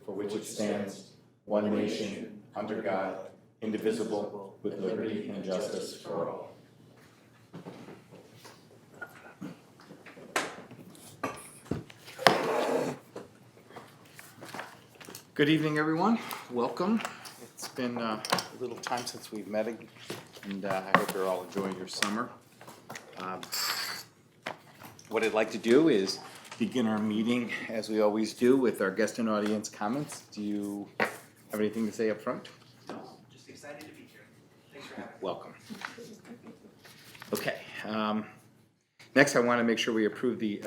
for which it stands, one nation, under God, indivisible, with liberty and justice for all. Good evening, everyone. Welcome. It's been a little time since we've met, and I hope you're all enjoying your summer. What I'd like to do is begin our meeting, as we always do, with our guest and audience comments. Do you have anything to say up front? No, just excited to be here. Thanks for having me. Welcome. Okay. Next, I want to make sure we approve the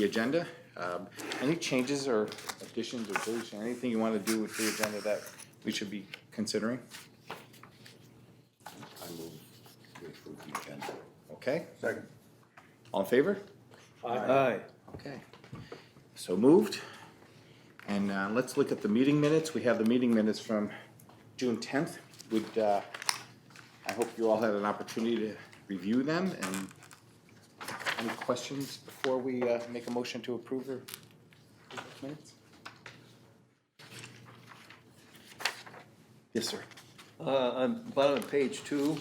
agenda. Any changes or additions or deletions, anything you want to do with the agenda that we should be considering? I move to approve the agenda. Okay. Second. All in favor? Aye. Okay. So moved. And let's look at the meeting minutes. We have the meeting minutes from June 10th. I hope you all had an opportunity to review them. And any questions before we make a motion to approve the minutes? Yes, sir. On bottom of page 2,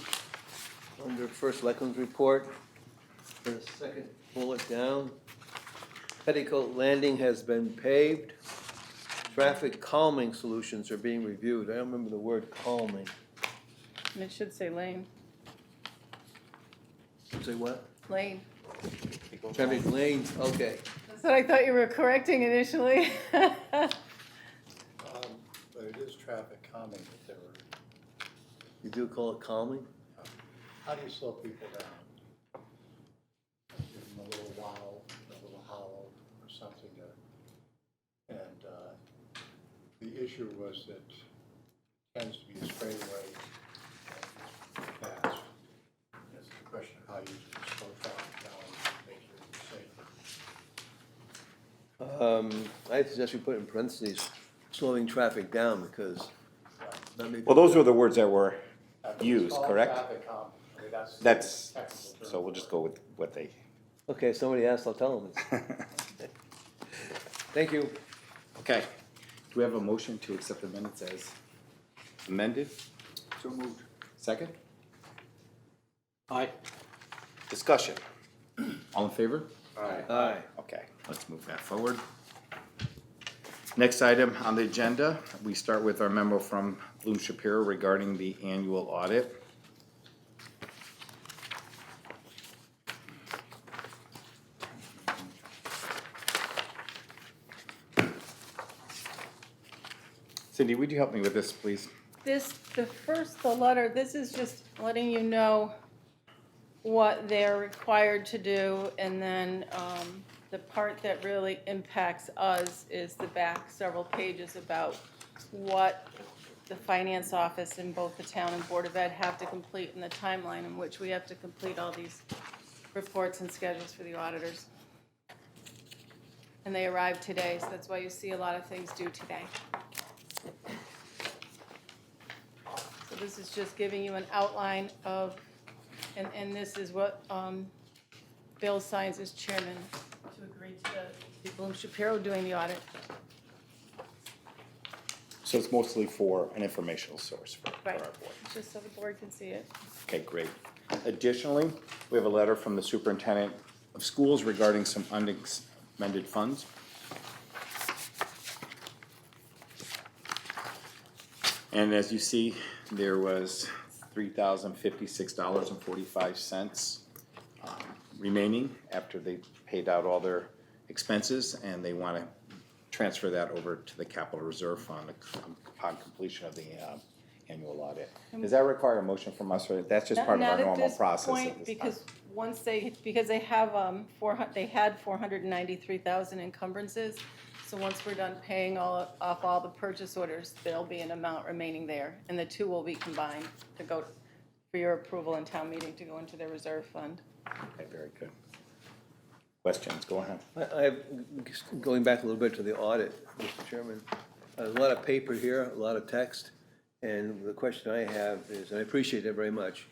under First Selectmen's Report, the second bullet down, Petticoat Landing has been paved. Traffic calming solutions are being reviewed. I don't remember the word calming. And it should say lane. Say what? Lane. Traffic lanes, okay. That's what I thought you were correcting initially. But it is traffic calming that there were, You do call it calming? how do you slow people down? Give them a little wow, a little hollow or something to, and the issue was that it tends to be a straightaway and it's fast. It's the question of how you slow traffic down and make it safer. I suggest we put in parentheses, slowing traffic down, because that may be. Well, those were the words that were It's used, called correct? traffic calming. I mean, that's the That's, technical term. so we'll just go with what they. Okay, if somebody asks, I'll tell them. Thank you. Okay. Do we have a motion to accept the minutes as amended? So moved. Second? Aye. Discussion. All in favor? Aye. Okay, let's move that forward. Next item on the agenda, we start with our memo from Bloom Shapiro regarding the annual audit. Cindy, would you help me with this, please? The letter, this is just letting you know what they're required to do, and then the part that really impacts us is the back several pages about what the finance office in both the town and Board of Ed have to complete in the timeline in which we have to complete all these reports and schedules for the auditors. And they arrived today, so that's why you see a lot of things due today. So this is just giving you an outline of, and this is what Bill signs as chairman to agree to the Bloom Shapiro doing the audit. So it's mostly for an informational source for our Right, board. just so the board can see it. Okay, great. Additionally, we have a letter from the superintendent of schools regarding some unexpended funds. And as you see, there was $3,056.45 remaining after they paid out all their expenses, and they want to transfer that over to the capital reserve fund upon completion of the annual audit. Does that require a motion from us, or that's just part of our normal process? Not at at this this time? point, because they have, they had 493,000 encumbrances. So once we're done paying off all the purchase orders, there'll be an amount remaining there, and the two will be combined to go for your approval in town meeting to go into the reserve fund. Okay, very good. Questions, go ahead. Going back a little bit to the audit, Mr. Chairman, a lot of paper here, a lot of text, and the question I have is, and I appreciate it very much,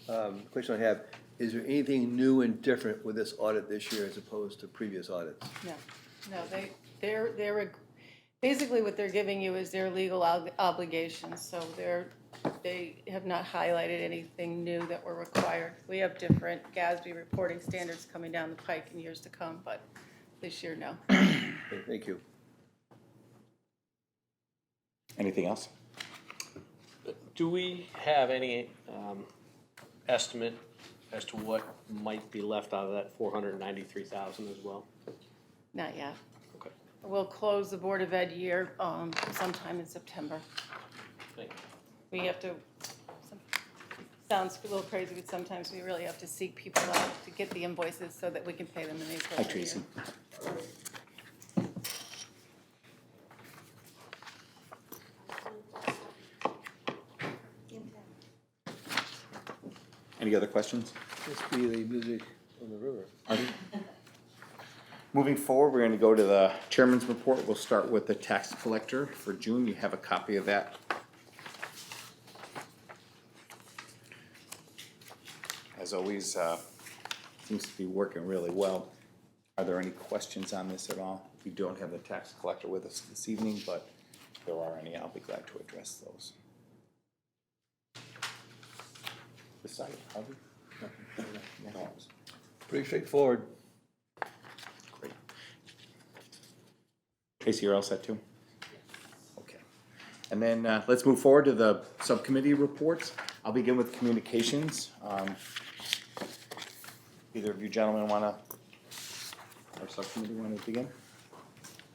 the question I have, is there anything new and different with this audit this year as opposed to previous audits? No, basically what they're giving you is their legal obligations, so they have not highlighted anything new that were required. We have different GASB reporting standards coming down the pike in years to come, but this year, no. Okay, thank you. Anything else? Do we have any estimate as to what might be left out of that 493,000 as well? Not yet. Okay, We'll close the Board of Ed year sometime in September. thank you. We have to, sounds a little crazy, but sometimes we really have to seek people out to get the invoices so that we can pay them in April. Hi, every year. Tracy. Any other questions? Must be the music on the river. Moving forward, we're going to go to the chairman's report. We'll start with the tax collector for June. You have a copy of that. As always, seems to be working really well. Are there any questions on this at all? We don't have the tax collector with us this evening, but if there are any, I'll be glad to address those. This side, Harvey? No. Pretty straightforward. Great. Tracy, you're all set too? Okay. And then let's move forward to the subcommittee reports. I'll begin with communications. Either of you gentlemen want to, our subcommittee want to begin?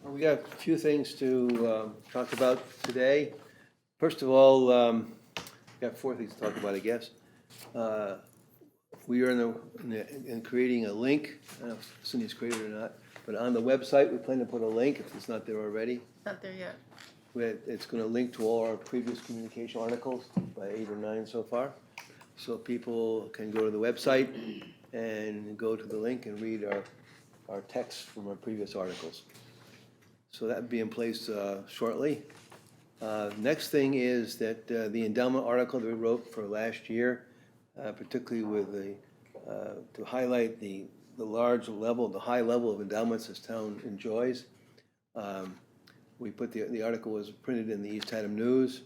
Well, we got a few things to talk about today. First of all, we got 4 things to talk about, I guess. We are in creating a link. I don't know if Cindy's created it or not, but on the website, we plan to put a link if it's not there already. Not there yet. It's going to link to all our previous communication articles, by 8 or 9 so far. So people can go to the website and go to the link and read our text from our previous articles. So that'll be in place shortly. Next thing is that the endowment article that we wrote for last year, particularly with to highlight the high level of endowments this town enjoys. We put the article was printed in the East Haddam News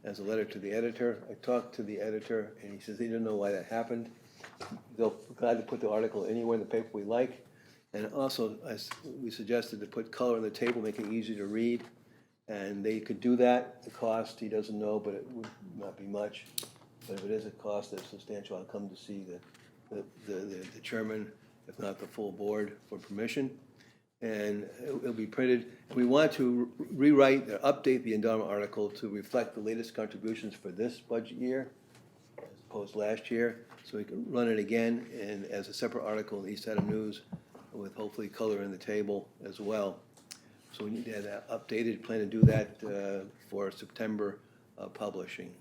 as a letter to the editor. I talked to the editor and he says he didn't know why that happened. They'll be glad to put the article anywhere in the paper we like. And also, we suggested to put color on the table, make it easy to read. And they could do that. The cost, he doesn't know, but it would not be much. But if it is a cost that's substantial, I'll come to see the chairman, if not the full board, for permission. And it'll be printed. We want to rewrite or update the endowment article to reflect the latest contributions for this budget year, as opposed to last year. So we can run it again and as a separate article in the East Haddam News with hopefully color in the table as well. So we need to have that updated, plan to do that for September publishing.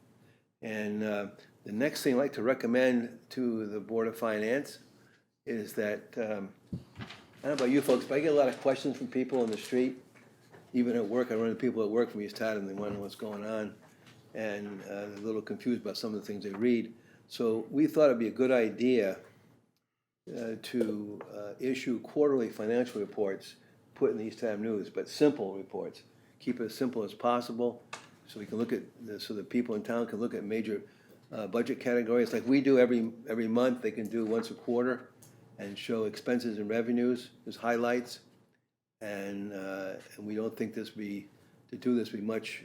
And the next thing I'd like to recommend to the Board of Finance is that, I don't know about you folks, but I get a lot of questions from people on the street. Even at work, I run into people at work from East Haddam, they want to know what's going on. And they're a little confused about some of the things they read. So we thought it'd be a good idea to issue quarterly financial reports, put in the East Haddam News, but simple reports. Keep it as simple as possible, so we can look at, so that people in town can look at major budget categories, like we do every month. They can do once a quarter and show expenses and revenues as highlights. And we don't think to do this be much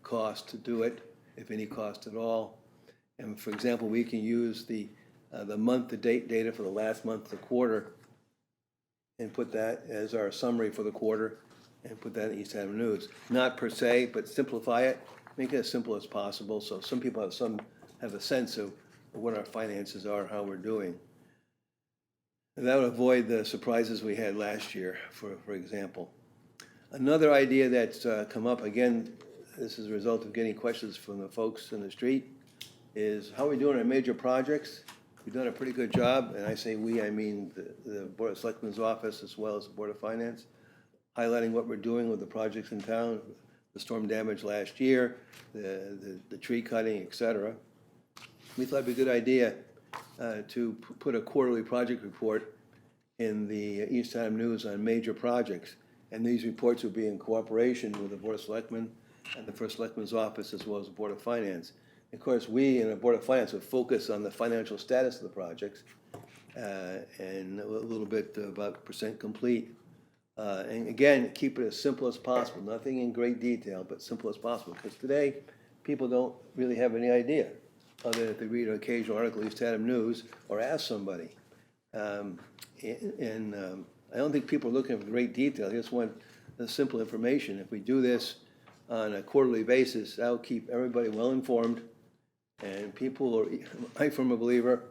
cost to do it, if any cost at all. And for example, we can use the month-to-date data for the last month of the quarter and put that as our summary for the quarter and put that in East Haddam News. Not per se, but simplify it, make it as simple as possible so some people have a sense of what our finances are, how we're doing. And that would avoid the surprises we had last year, for example. Another idea that's come up, again, this is a result of getting questions from the folks in the street, is how are we doing our major projects? We've done a pretty good job, and I say we, I mean the Board of Selectmen's office as well as the Board of Finance, highlighting what we're doing with the projects in town, the storm damage last year, the tree cutting, et cetera. We thought it'd be a good idea to put a quarterly project report in the East Haddam News on major projects. And these reports will be in cooperation with the Board of Selectmen and the First Selectman's Office, as well as the Board of Finance. Of course, we in the Board of Finance will focus on the financial status of the projects, and a little bit about percent complete. And again, keep it as simple as possible, nothing in great detail, but simple as possible, because today, people don't really have any idea, other than if they read an occasional article in East Haddam News, or ask somebody. I don't think people are looking for great detail, they just want the simple information. If we do this on a quarterly basis, that'll keep everybody well-informed, and people are, I'm a believer,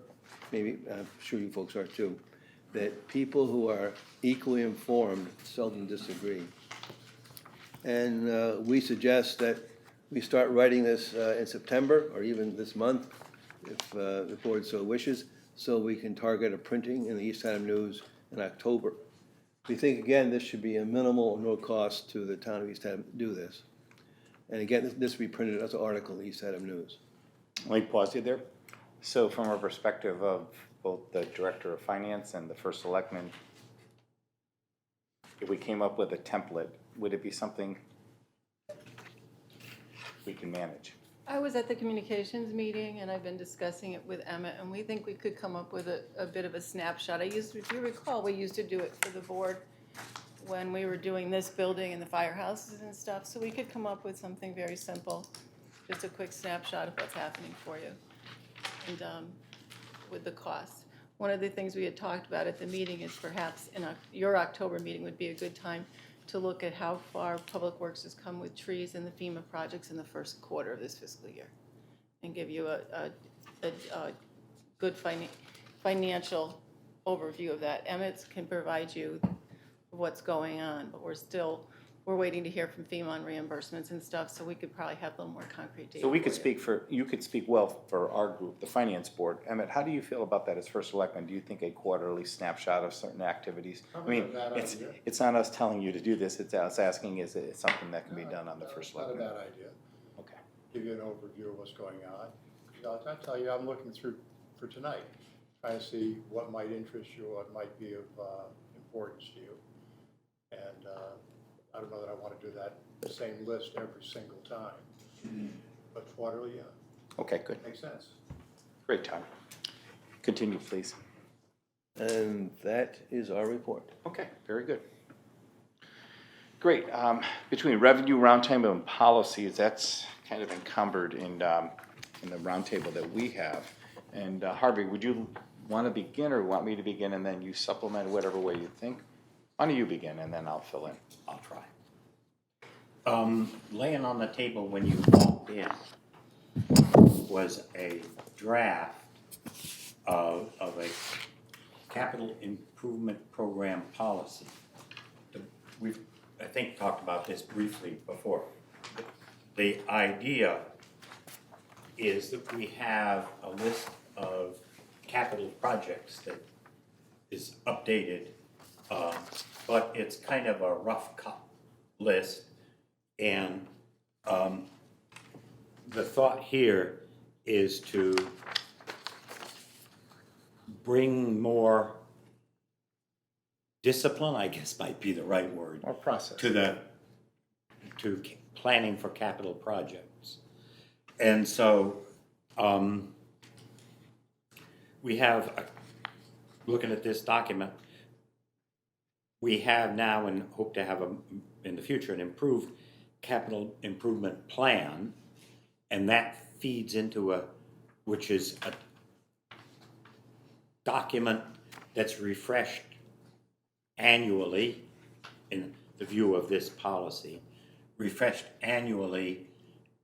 maybe, I'm sure you folks are too, that people who are equally informed seldom disagree. And we suggest that we start writing this in September, or even this month, if the board so wishes, so we can target a printing in the East Haddam News in October. We think, again, this should be a minimal or no cost to the town of East Haddam to do this. And again, this will be printed as an article in the East Haddam News. Let me pause you there. So from a perspective of both the Director of Finance and the First Selectman, if we came up with a template, would it be something we can manage? I was at the communications meeting and I've been discussing it with Emmett, and we think we could come up with a bit of a snapshot. If you recall, we used to do it for the board when we were doing this building and the firehouses and stuff, so we could come up with something very simple, just a quick snapshot of what's happening for you, and with the cost. One of the things we had talked about at the meeting is perhaps your October meeting would be a good time to look at how far Public Works has come with trees and the FEMA projects in the first quarter of this fiscal year, and give you a good financial overview of that. Emmett can provide you what's going on, but we're waiting to hear from FEMA on reimbursements and stuff, so we could probably have a little more concrete data. So we could for you. you could speak well for our group, the Finance Board. Emmett, how do you feel about that as First Selectman? Do you think a quarterly snapshot of certain activities? I mean, it's not us telling you to do this, it's us asking, is it something that can be done on the First Selectman? Not a bad idea. Okay. Give you an overview of what's going on. I'll tell you, I'm looking through for tonight, trying to see what might interest you, what might be of importance to you. And I don't know that I want to do that same list every single time, but quarterly, yeah, Okay, good. makes sense. Great, Tom. Continue, please. And that is our report. Okay, very good. Great. Between revenue roundtable and policies, that's kind of encumbered in the roundtable that we have. And Harvey, would you want to begin, or want me to begin and then you supplement whatever way you think? Why don't you begin and then I'll fill in? I'll try. Laying on the table when you walked in was a draft of a capital improvement program policy. We've, I think, talked about this briefly before. The idea is that we have a list of capital projects that is updated, but it's kind of a rough cut list. And the thought here is to bring more discipline, I guess might be the right word, Or process. to planning for capital projects. And so we have, looking at this document, we have now and hope to have in the future an improved capital improvement plan, and that feeds into which is a document that's refreshed annually in the view of this policy, refreshed annually,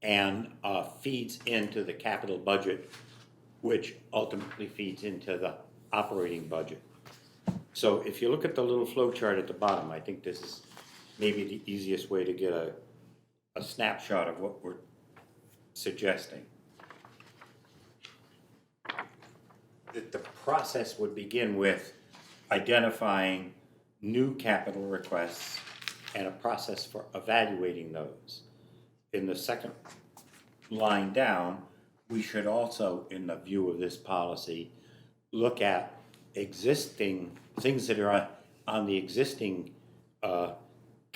and feeds into the capital budget, which ultimately feeds into the operating budget. So if you look at the little flow chart at the bottom, I think this is maybe the easiest way to get a snapshot of what we're suggesting. The process would begin with identifying new capital requests and a process for evaluating those. In the second line down, we should also, in the view of this policy, look at existing things that are on the existing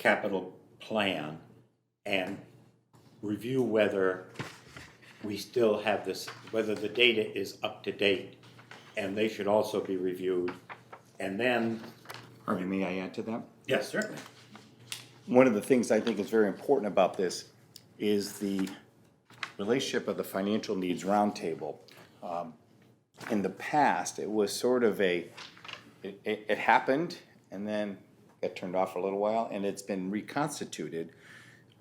capital plan and review whether we still have this, whether the data is up to date, and they should also be reviewed. And then, Harvey, may I add to that? yes, certainly. One of the things I think is very important about this is the relationship of the Financial Needs Roundtable. In the past, it was sort of it happened and then got turned off for a little while, and it's been reconstituted.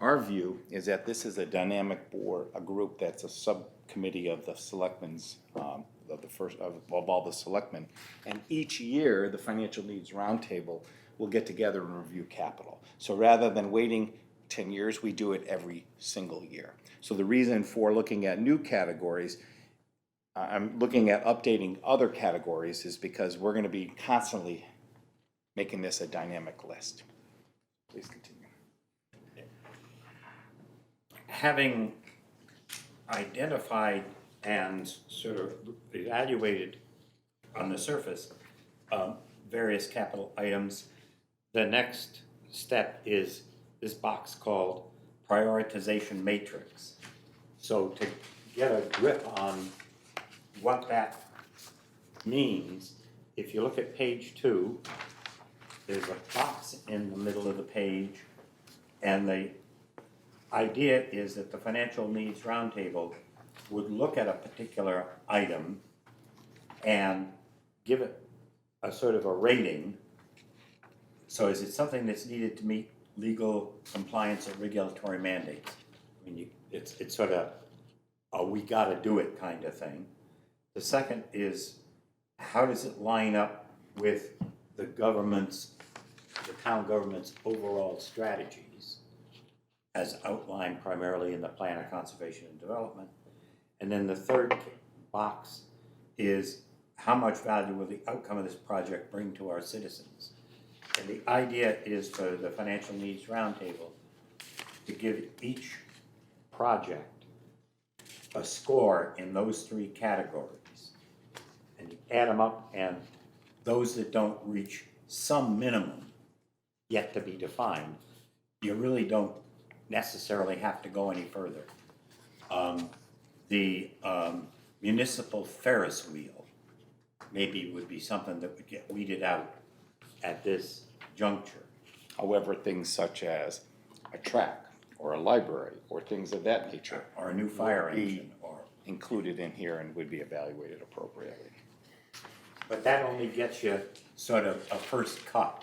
Our view is that this is a dynamic board, a group that's a subcommittee of the selectmen's, of all the selectmen. And each year, the Financial Needs Roundtable will get together and review capital. So rather than waiting 10 years, we do it every single year. So the reason for looking at new categories, I'm looking at updating other categories, is because we're going to be constantly making this a dynamic list. Please continue. Having identified and sort of evaluated on the surface various capital items, the next step is this box called prioritization matrix. So to get a grip on what that means, if you look at page 2, there's a box in the middle of the page, and the idea is that the Financial Needs Roundtable would look at a particular item and give it a sort of a rating. So is it something that's needed to meet legal compliance or regulatory mandates? I mean, it's sort of a we gotta do it kind of thing. The second is, how does it line up with the town government's overall strategies as outlined primarily in the Plan of Conservation and Development? And then the third box is, how much value will the outcome of this project bring to our citizens? And the idea is for the Financial Needs Roundtable to give each project a score in those 3 categories. And you add them up, and those that don't reach some minimum yet to be defined, you really don't necessarily have to go any further. The municipal Ferris wheel maybe would be something that would get weeded out at this juncture. However, things such as a track or a library or things of that nature Or a new fire would be engine, or, included in here and would be evaluated appropriately. but that only gets you sort of a first cut.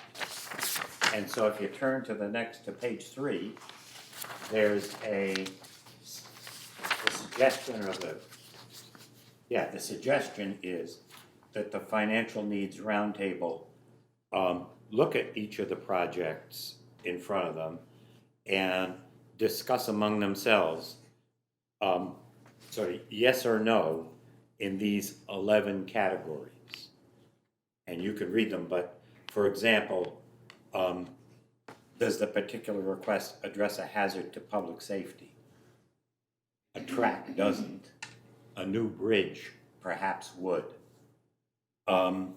And so if you turn to page 3, there's the suggestion is that the Financial Needs Roundtable look at each of the projects in front of them and discuss among themselves sort of yes or no in these 11 categories. And you can read them, but for example, does the particular request address a hazard to public safety? A track doesn't. A new bridge perhaps would. And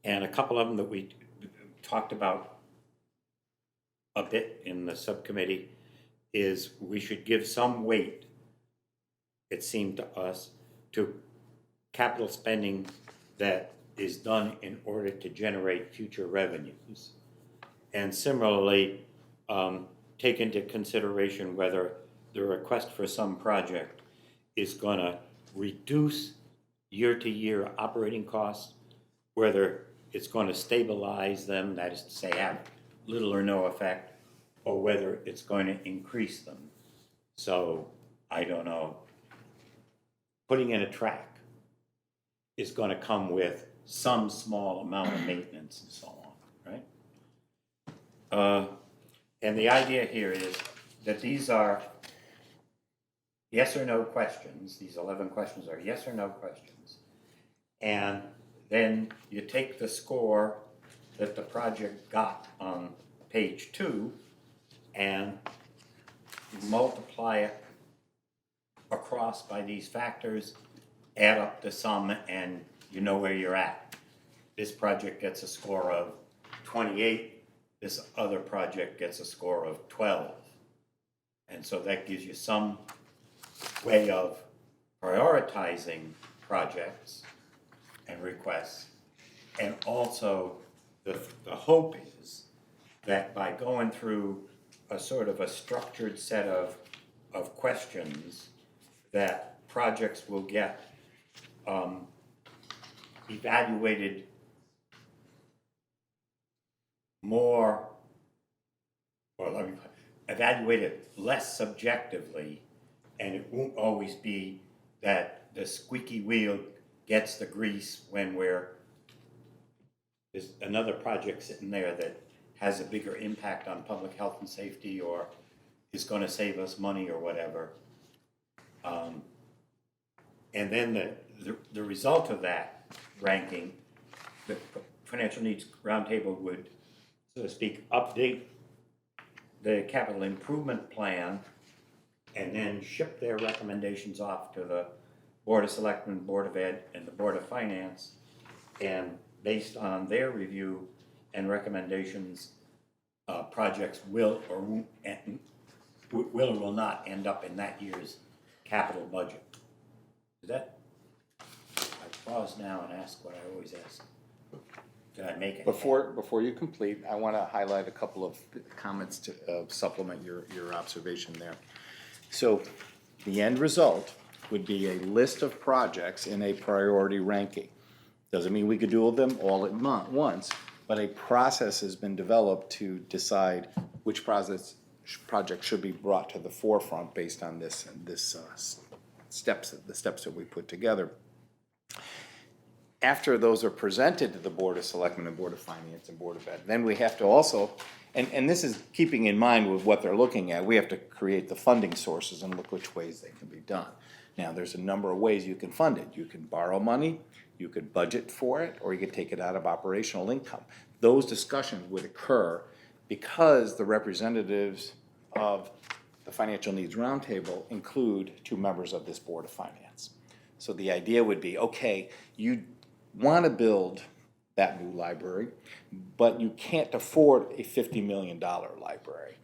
a couple of them that we talked about a bit in the subcommittee is we should give some weight, it seemed to us, to capital spending that is done in order to generate future revenues. And similarly, take into consideration whether the request for some project is going to reduce year-to-year operating costs, whether it's going to stabilize them, that is to say have little or no effect, or whether it's going to increase them. So, I don't know, putting in a track is going to come with some small amount of maintenance and so on, right? And the idea here is that these are yes or no questions. These 11 questions are yes or no questions. And then you take the score that the project got on page 2 and you multiply it across by these factors, add up the sum, and you know where you're at. This project gets a score of 28, this other project gets a score of 12. And so that gives you some way of prioritizing projects and requests. And also, the hope is that by going through a sort of a structured set of questions, that projects will get evaluated more, or let me put, evaluated less subjectively, and it won't always be that the squeaky wheel gets the grease when there's another project sitting there that has a bigger impact on public health and safety, or is gonna save us money or whatever. And then the result of that ranking, the Financial Needs Roundtable would, so to speak, update the capital improvement plan and then ship their recommendations off to the Board of Selectmen, Board of Ed, and the Board of Finance. And based on their review and recommendations, projects will or will not end up in that year's capital budget. Is that, I pause now and ask what I always ask. Did I make it? Before you complete, I want to highlight a couple of comments to supplement your observation there. So the end result would be a list of projects in a priority ranking. Doesn't mean we could do them all at once, but a process has been developed to decide which project should be brought to the forefront based on the steps that we put together. After those are presented to the Board of Selectmen and Board of Finance and Board of Ed, then we have to also, and this is keeping in mind with what they're looking at, we have to create the funding sources and look which ways they can be done. Now, there's a number of ways you can fund it. You can borrow money, you could budget for it, or you could take it out of operational income. Those discussions would occur because the representatives of the Financial Needs Roundtable include 2 members of this Board of Finance. So the idea would be, okay, you want to build that new library, but you can't afford a $50 million library.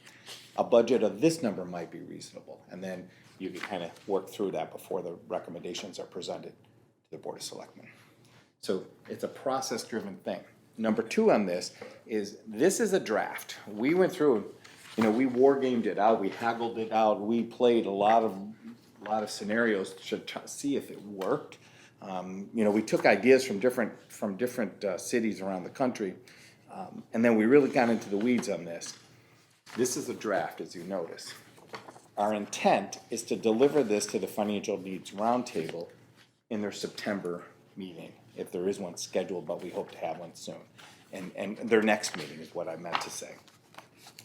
A budget of this number might be reasonable, and then you can kind of work through that before the recommendations are presented to the Board of Selectmen. So it's a process-driven thing. Number 2 on this is a draft. We went through, we war gamed it out, we haggled it out, we played a lot of scenarios to see if it worked. We took ideas from different cities around the country, and then we really got into the weeds on this. This is a draft, as you notice. Our intent is to deliver this to the Financial Needs Roundtable in their September meeting, if there is one scheduled, but we hope to have one soon. And their next meeting is what I meant to say.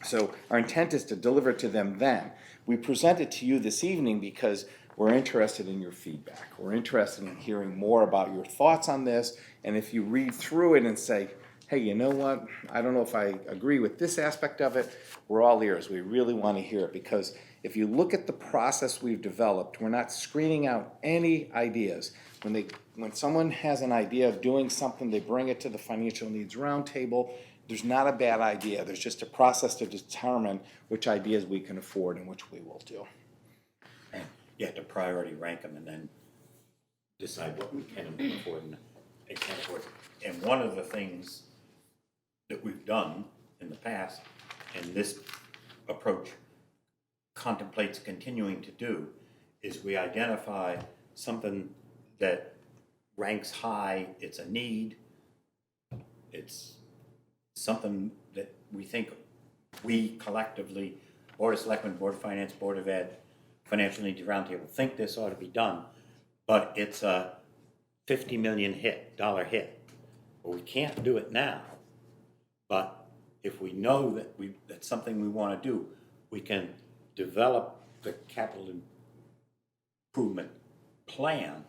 So our intent is to deliver it to them then. We present it to you this evening because we're interested in your feedback. We're interested in hearing more about your thoughts on this. And if you read through it and say, hey, you know what? I don't know if I agree with this aspect of it, we're all ears. We really want to hear it, because if you look at the process we've developed, we're not screening out any ideas. When someone has an idea of doing something, they bring it to the Financial Needs Roundtable. There's not a bad idea. There's just a process to determine which ideas we can afford and which we will do. And you have to priority rank them and then decide what we can afford and can't afford. And one of the things that we've done in the past, and this approach contemplates continuing to do, is we identify something that ranks high, it's a need, it's something that we think we collectively, Board of Selectmen, Board of Finance, Board of Ed, Financial Needs Roundtable, think this ought to be done, but it's a $50 million hit. Well, we can't do it now, but if we know that that's something we want to do, we can develop the capital improvement plan,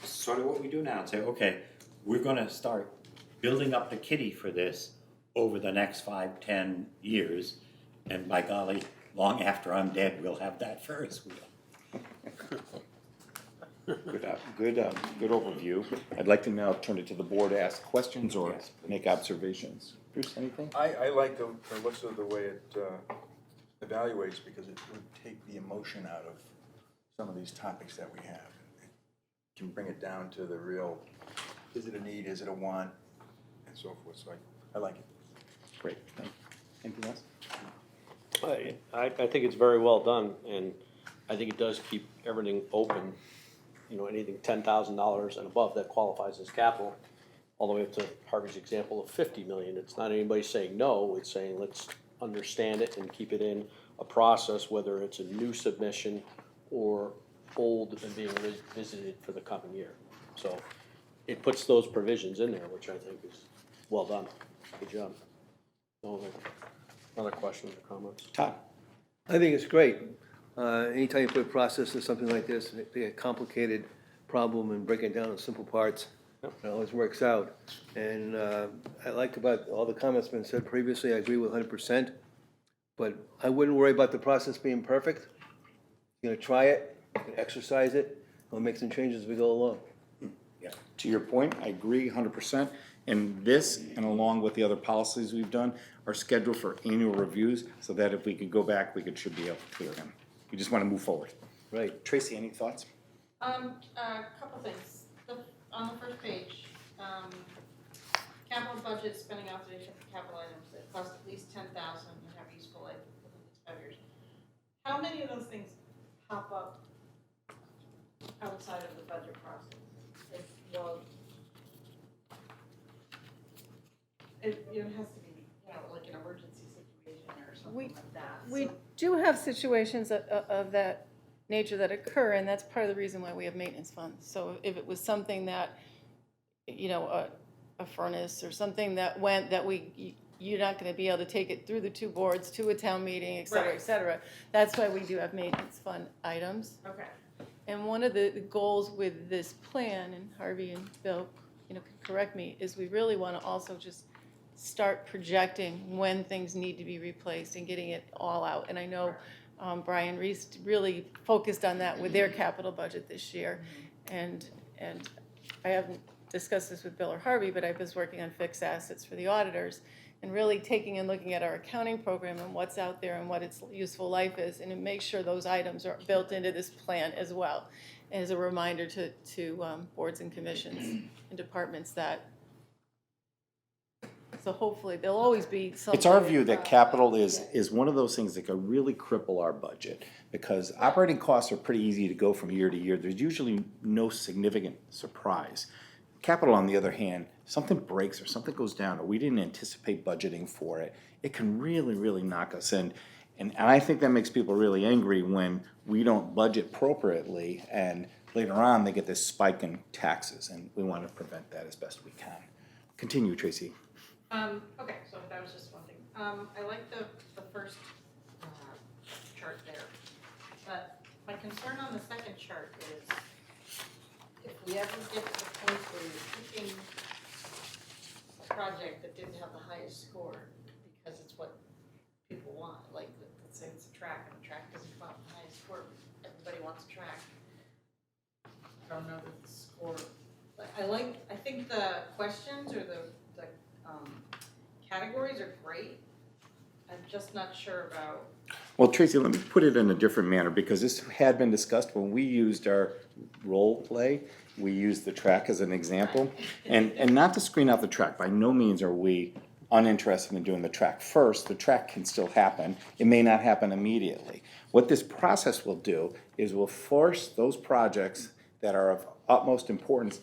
sort of what we do now, and say, okay, we're going to start building up the kitty for this over the next 5-10 years, and by golly, long after I'm dead, we'll have that Ferris wheel. Good overview. I'd like to now turn it to the board to ask questions or Yes, please. make observations. Bruce, anything? I like the looks of the way it evaluates, because it would take the emotion out of some of these topics that we have. It can bring it down to the real, is it a need, is it a want, and so forth, so I like it. Great. Anything else? I think it's very well done, and I think it does keep everything open. You know, anything $10,000 and above that qualifies as capital, all the way up to Harvey's example of 50 million. It's not anybody saying no, it's saying let's understand it and keep it in a process, whether it's a new submission or old and being revisited for the coming year. So it puts those provisions in there, which I think is well done. Good job. No other questions or comments? Todd? I think it's great. Anytime you put a process or something like this, a complicated problem and break it down in simple parts, it always works out. And I like about all the comments been said previously, I agree with 100%. But I wouldn't worry about the process being perfect. You're gonna try it, you're gonna exercise it, we'll make some changes as we go along. To your point, I agree 100%. And this, and along with the other policies we've done, are scheduled for annual reviews, so that if we could go back, we should be able to clear them. We just want to move forward. Right. Tracy, any thoughts? A couple things. On the first page, capital budget spending authorization for capital items that cost at least 10,000 and have useful life within the next 5 years. How many of those things pop up outside of the budget process? It has to be, like an emergency situation or something like that. We do have situations of that nature that occur, and that's part of the reason why we have maintenance funds. So if it was something that, a furnace or something that went, that you're not gonna be able to take it through the two boards to a town meeting, et cetera, et cetera. That's why we do have maintenance fund items. Okay. And one of the goals with this plan, and Harvey and Bill, can correct me, is we really wanna also just start projecting when things need to be replaced and getting it all out. And I know Brian Reese really focused on that with their capital budget this year. And I haven't discussed this with Bill or Harvey, but I was working on fixed assets for the auditors and really taking and looking at our accounting program and what's out there and what its useful life is, and to make sure those items are built into this plan as well, as a reminder to boards and commissions and departments that. So hopefully, there'll always be something. It's our view that capital is one of those things that could really cripple our budget, because operating costs are pretty easy to go from year to year. There's usually no significant surprise. Capital, on the other hand, something breaks or something goes down or we didn't anticipate budgeting for it, it can really, really knock us in. And I think that makes people really angry when we don't budget appropriately and later on they get this spike in taxes, and we want to prevent that as best we can. Continue, Tracy. Okay, so that was just one thing. I like the first chart there, but my concern on the second chart is if we ever get to the point where you're picking a project that didn't have the highest score because it's what people want, like let's say it's a track and the track doesn't come out with the highest score, but everybody wants a track. I don't know that the score, but I think the questions or the categories are great. I'm just not sure about. Well, Tracy, let me put it in a different manner, because this had been discussed when we used our role play. We used the track as an example, and not to screen out the track. By no means are we uninterested in doing the track first. The track can still happen. It may not happen immediately. What this process will do is we'll force those projects that are of utmost importance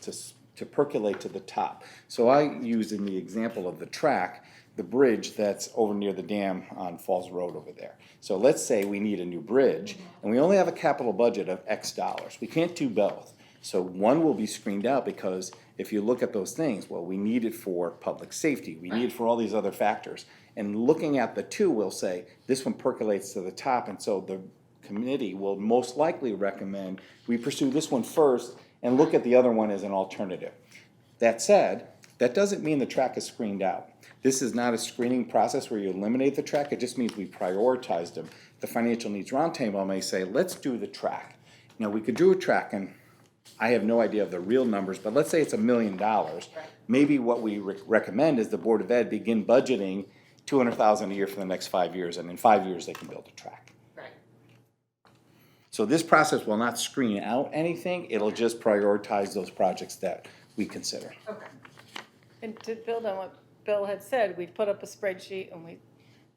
to percolate to the top. So I used in the example of the track, the bridge that's over near the dam on Falls Road over there. So let's say we need a new bridge, and we only have a capital budget of X dollars. We can't do both. So one will be screened out, because if you look at those things, well, we need it for public safety, we need it for all these other factors. And looking at the two, we'll say, this one percolates to the top, and so the committee will most likely recommend we pursue this one first and look at the other one as an alternative. That said, that doesn't mean the track is screened out. This is not a screening process where you eliminate the track, it just means we prioritized them. The Financial Needs Roundtable may say, let's do the track. Now, we could do a track in I have no idea of the real numbers, but let's say it's $1 million. Right. Maybe what we recommend is the Board of Ed begin budgeting $200,000 a year for the next 5 years, and in 5 years, they can build a track. Right. So this process will not screen out anything, it'll just prioritize those projects that we consider. Okay. And to build on what Bill had said, we put up a spreadsheet and we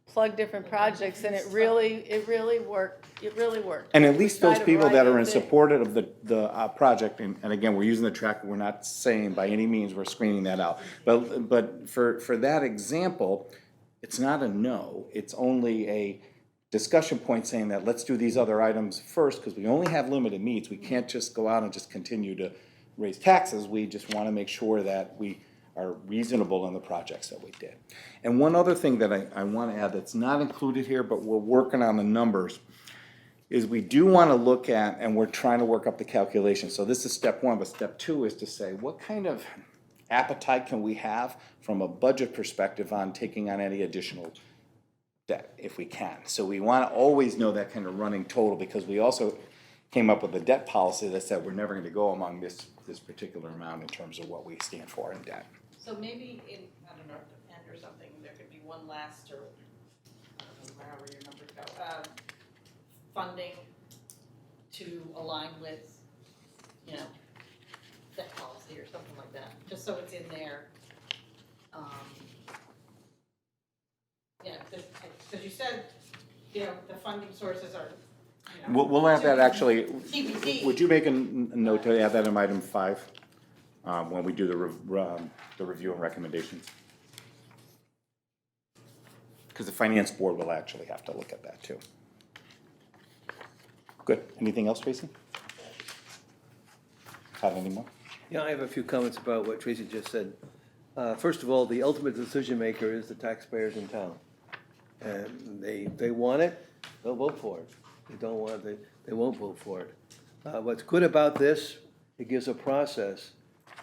plugged different projects, and it really worked, it really worked. And at least those Tried a people that are in variety of support of the project, and again, we're using the track, we're not saying by any means we're screening that out. But for that example, it's not a no, it's only a discussion point saying that let's do these other items first, because we only have limited means. We can't just go out and just continue to raise taxes, we just want to make sure that we are reasonable in the projects that we did. And one other thing that I want to add that's not included here, but we're working on the numbers, is we do want to look at, and we're trying to work up the calculation. So this is step one, but step two is to say, what kind of appetite can we have from a budget perspective on taking on any additional debt, if we can? So we want to always know that kind of running total, because we also came up with a debt policy that said we're never going to go among this particular amount in terms of what we stand for in debt. So maybe in, I don't know, the end or something, there could be one last, or, I don't know, however your numbers go, funding to align with, you know, debt policy or something like that, just so it's in there. Yeah, because you said, you know, the funding sources are, you know. We'll have that actually, TBD. would you make a note to add that in item 5, when we do the review and recommendations? Because the finance board will actually have to look at that too. Good, anything else, Tracy? Have any more? Yeah, I have a few comments about what Tracy just said. First of all, the ultimate decision maker is the taxpayers in town. And they want it, they'll vote for it. They don't want it, they won't vote for it. What's good about this, it gives a process,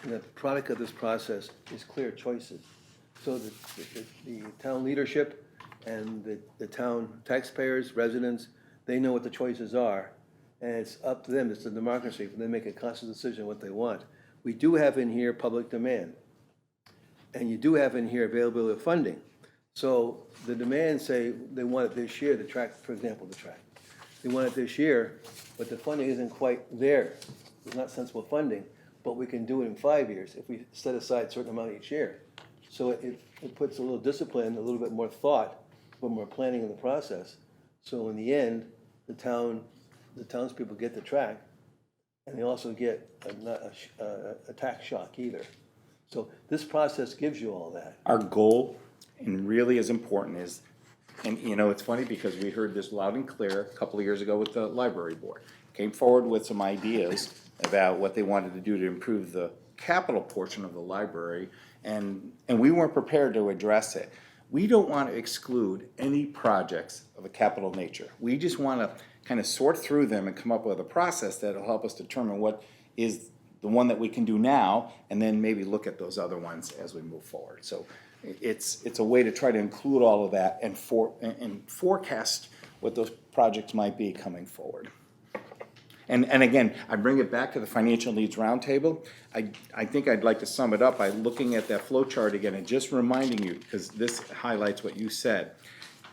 and the product of this process is clear choices. So the town leadership and the town taxpayers, residents, they know what the choices are, and it's up to them, it's a democracy, for them to make a conscious decision what they want. We do have in here public demand, and you do have in here availability of funding. So the demands say they want it this year, the track, for example, the track. They want it this year, but the funding isn't quite there. It's not sensible funding, but we can do it in 5 years if we set aside a certain amount each year. So it puts a little discipline, a little bit more thought, when we're planning in the process. So in the end, the townspeople get the track, and they also get not a tax shock either. So this process gives you all that. Our goal, and really is important, is, and you know, it's funny because we heard this loud and clear a couple of years ago with the library board. Came forward with some ideas about what they wanted to do to improve the capital portion of the library, and we weren't prepared to address it. We don't want to exclude any projects of a capital nature. We just want to kind of sort through them and come up with a process that'll help us determine what is the one that we can do now, and then maybe look at those other ones as we move forward. So it's a way to try to include all of that and forecast what those projects might be coming forward. And again, I bring it back to the financial needs roundtable. I think I'd like to sum it up by looking at that flow chart again and just reminding you, because this highlights what you said.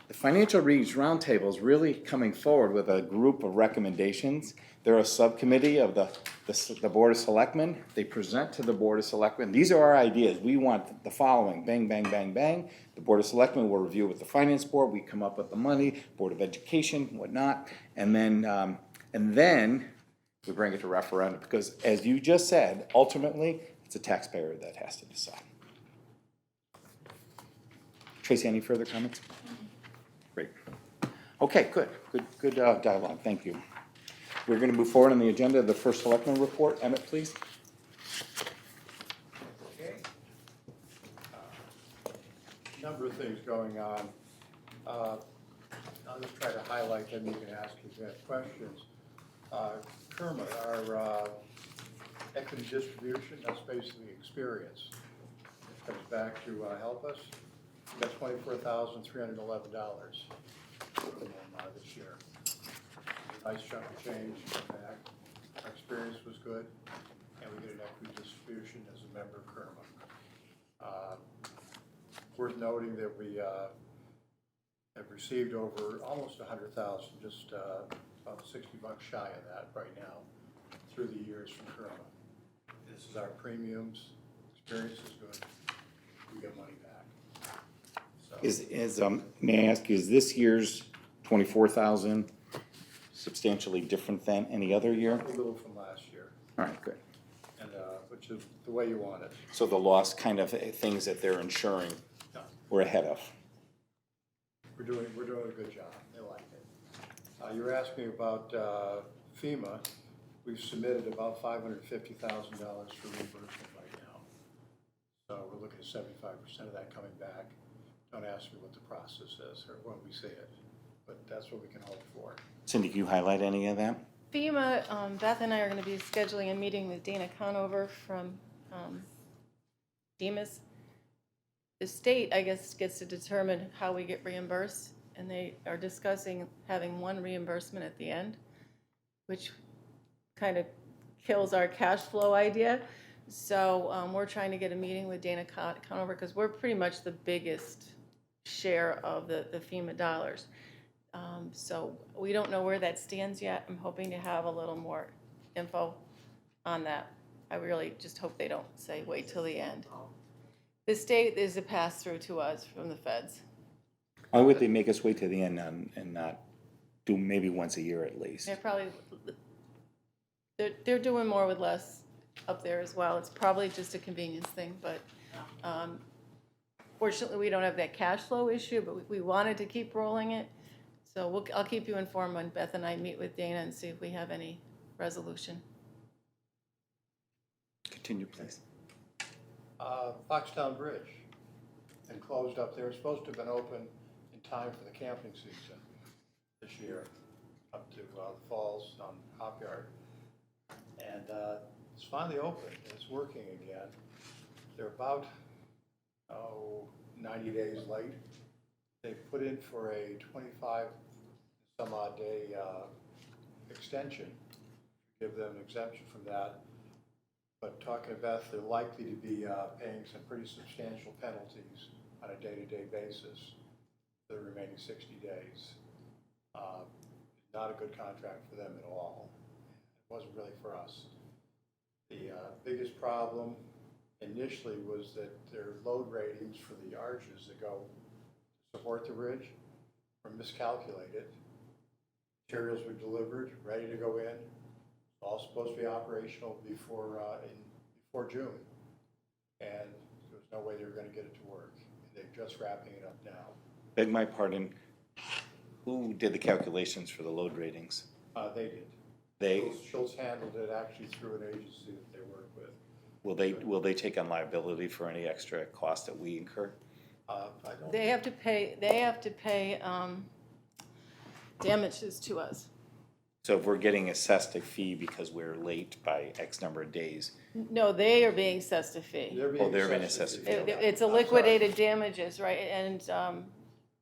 The financial needs roundtable is really coming forward with a group of recommendations. They're a subcommittee of the Board of Selectmen. They present to the Board of Selectmen. These are our ideas. We want the following, bang, bang, bang, bang. The Board of Selectmen will review with the Finance Board. We come up with the money, Board of Education, whatnot. And then we bring it to referendum, because as you just said, ultimately, it's a taxpayer that has to decide. Tracy, any further comments? Great. Okay, good dialogue, thank you. We're going to move forward on the agenda. The first selectman report. Emmett, please. Okay. Number of things going on. I'll just try to highlight them. You can ask if you have questions. Kermit, our equity distribution, that's basically experience. It comes back to help us. We got $24,311 this year. Nice chunk of change back. Our experience was good, and we get an equity distribution as a member of KERMA. Worth noting that we have received over almost 100,000, just about $60 shy of that right now, through the years from KERMA. This is our premiums, experience is good, we get money back. So, May I ask, is this year's 24,000 substantially different than any other year? a little from last year, All right, good. and which is the way you want it. So the loss kind of things that they're insuring, Yeah. we're ahead of. We're doing a good job, they like it. You were asking about FEMA. We've submitted about $550,000 for reimbursement right now. So we're looking at 75% of that coming back. Don't ask me what the process is or when we see it, but that's what we can hope for. Cindy, can you highlight any of that? FEMA, Beth and I are going to be scheduling a meeting with Dana Conover from DEMAS. The state, I guess, gets to determine how we get reimbursed, and they are discussing having one reimbursement at the end, which kind of kills our cash flow idea. So we're trying to get a meeting with Dana Conover because we're pretty much the biggest share of the FEMA dollars. So we don't know where that stands yet. I'm hoping to have a little more info on that. I really just hope they don't say wait till the end. The state is a pass-through to us from the feds. Why would they make us wait to the end and not do maybe once a year at least? They're doing more with less up there as well. It's probably just a convenience thing, but fortunately we don't have that cash flow issue, but we wanted to keep rolling it. So I'll keep you informed when Beth and I meet with Dana and see if we have any resolution. Continue, please. Foxtown Bridge, and closed up there. It's supposed to have been open in time for the camping season this year, up to the falls on Hop Yard. And it's finally open, and it's working again. They're about, 90 days late. They put in for a 25 some odd day extension, give them an exemption from that. But talking to Beth, they're likely to be paying some pretty substantial penalties on a day-to-day basis for the remaining 60 days. Not a good contract for them at all. It wasn't really for us. The biggest problem initially was that their load ratings for the arches that go to support the bridge were miscalculated. Materials were delivered, ready to go in, all supposed to be operational before June, and there was no way they were going to get it to work. They're just wrapping it up now. Beg my pardon, who did the calculations for the load ratings? They did. They, Schultz handled it actually through an agency that they work with. will they take on liability for any extra cost that we incur? I don't. They have to pay damages to us. So if we're getting assessed a fee because we're late by X number of days, No, they are being assessed a fee. They're being assessed a fee. It's a liquidated damages, right? And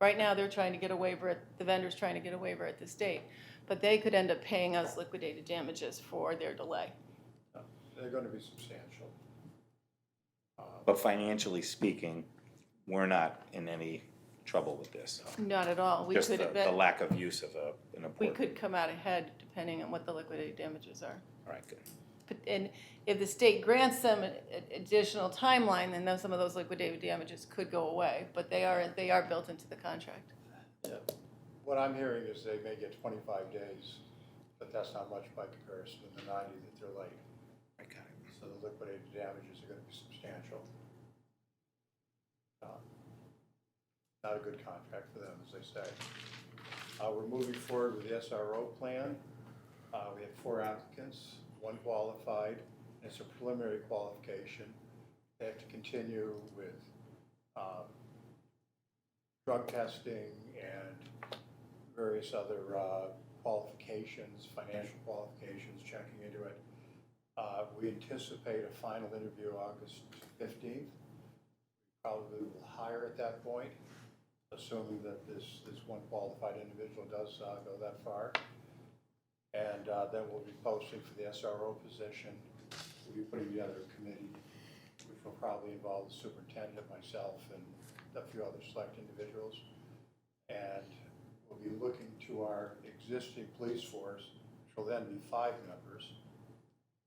right now, they're trying to get a waiver, the vendor's trying to get a waiver at the state. But they could end up paying us liquidated damages for their delay. They're going to be substantial. but financially speaking, we're not in any trouble with this. Not at all. We Just could, the lack of use of an we important. could come out ahead depending on what the liquidated damages are. All right, good. And if the state grants them an additional timeline, then some of those liquidated damages could go away, but they are built into the contract. Yeah. What I'm hearing is they may get 25 days, but that's not much by comparison to the 90 that they're late. I got it. So the liquidated damages are going to be substantial. Not a good contract for them, as they say. We're moving forward with the SRO plan. We have 4 applicants, 1 qualified, and it's a preliminary qualification. They have to continue with drug testing and various other qualifications, financial qualifications, checking into it. We anticipate a final interview August 15th. Probably will hire at that point, assuming that this one qualified individual does go that far. And then we'll be posting for the SRO position. We'll be putting together a committee, which will probably involve the superintendent, myself, and a few other select individuals. And we'll be looking to our existing police force, which will then be 5 members,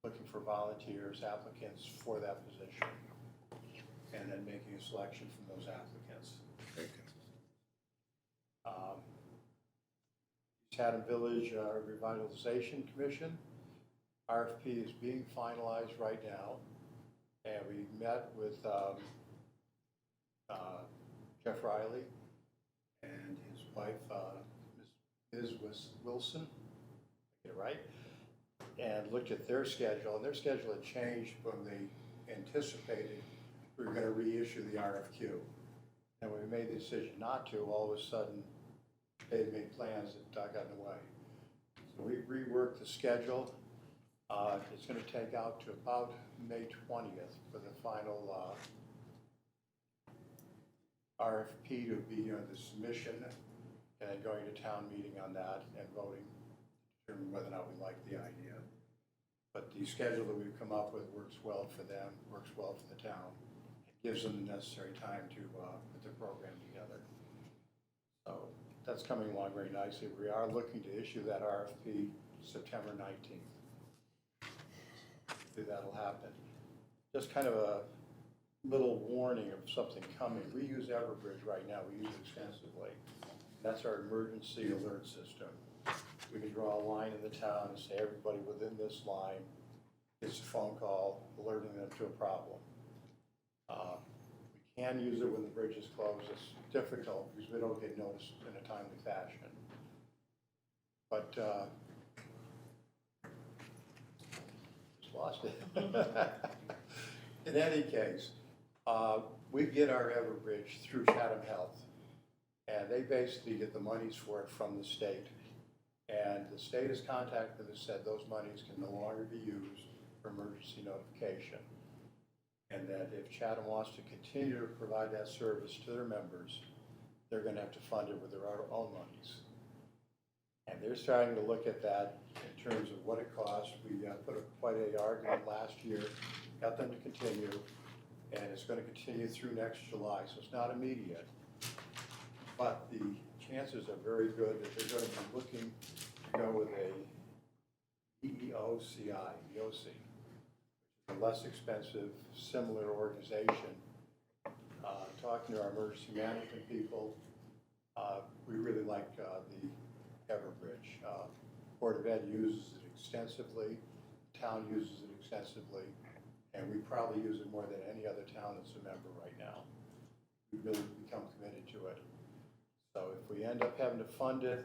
looking for volunteers, applicants for that position, and then making a selection from those applicants. Very good. Haddam Village Revitalization Commission, RFP is being finalized right now, and we met with Jeff Riley and his wife, Ms. Wilson, get it right, and looked at their schedule, and their schedule had changed when they anticipated we were going to reissue the RFQ. And when we made the decision not to, all of a sudden, they had made plans that got in the way. So we reworked the schedule. It's going to take out to about May 20th for the final RFP to be the submission, and then going to town meeting on that and voting to determine whether or not we like the idea. But the schedule that we've come up with works well for them, works well for the town. It gives them the necessary time to put the program together. So that's coming along very nicely. We are looking to issue that RFP September 19th. Hopefully that'll happen. Just kind of a little warning of something coming. We use Everbridge right now. We use it extensively. That's our emergency alert system. We can draw a line in the town and say everybody within this line gets a phone call alerting them to a problem. We can use it when the bridge is closed. It's difficult because we don't get noticed in a timely fashion. But just lost it. In any case, we get our Everbridge through Chatham Health, and they basically get the monies for it from the state. And the state has contacted us and said those monies can no longer be used for emergency notification. And that if Chatham wants to continue to provide that service to their members, they're going to have to fund it with their own monies. And they're starting to look at that in terms of what it costs. We put quite an argument last year, got them to continue, and it's going to continue through next July. So it's not immediate, but the chances are very good that they're going to be looking to go with a EEOCI, EOC, a less expensive, similar organization. Talking to our emergency management people, we really like the Everbridge. Board of Ed uses it extensively, town uses it extensively, and we probably use it more than any other town that's a member right now. We've really become committed to it. So if we end up having to fund it,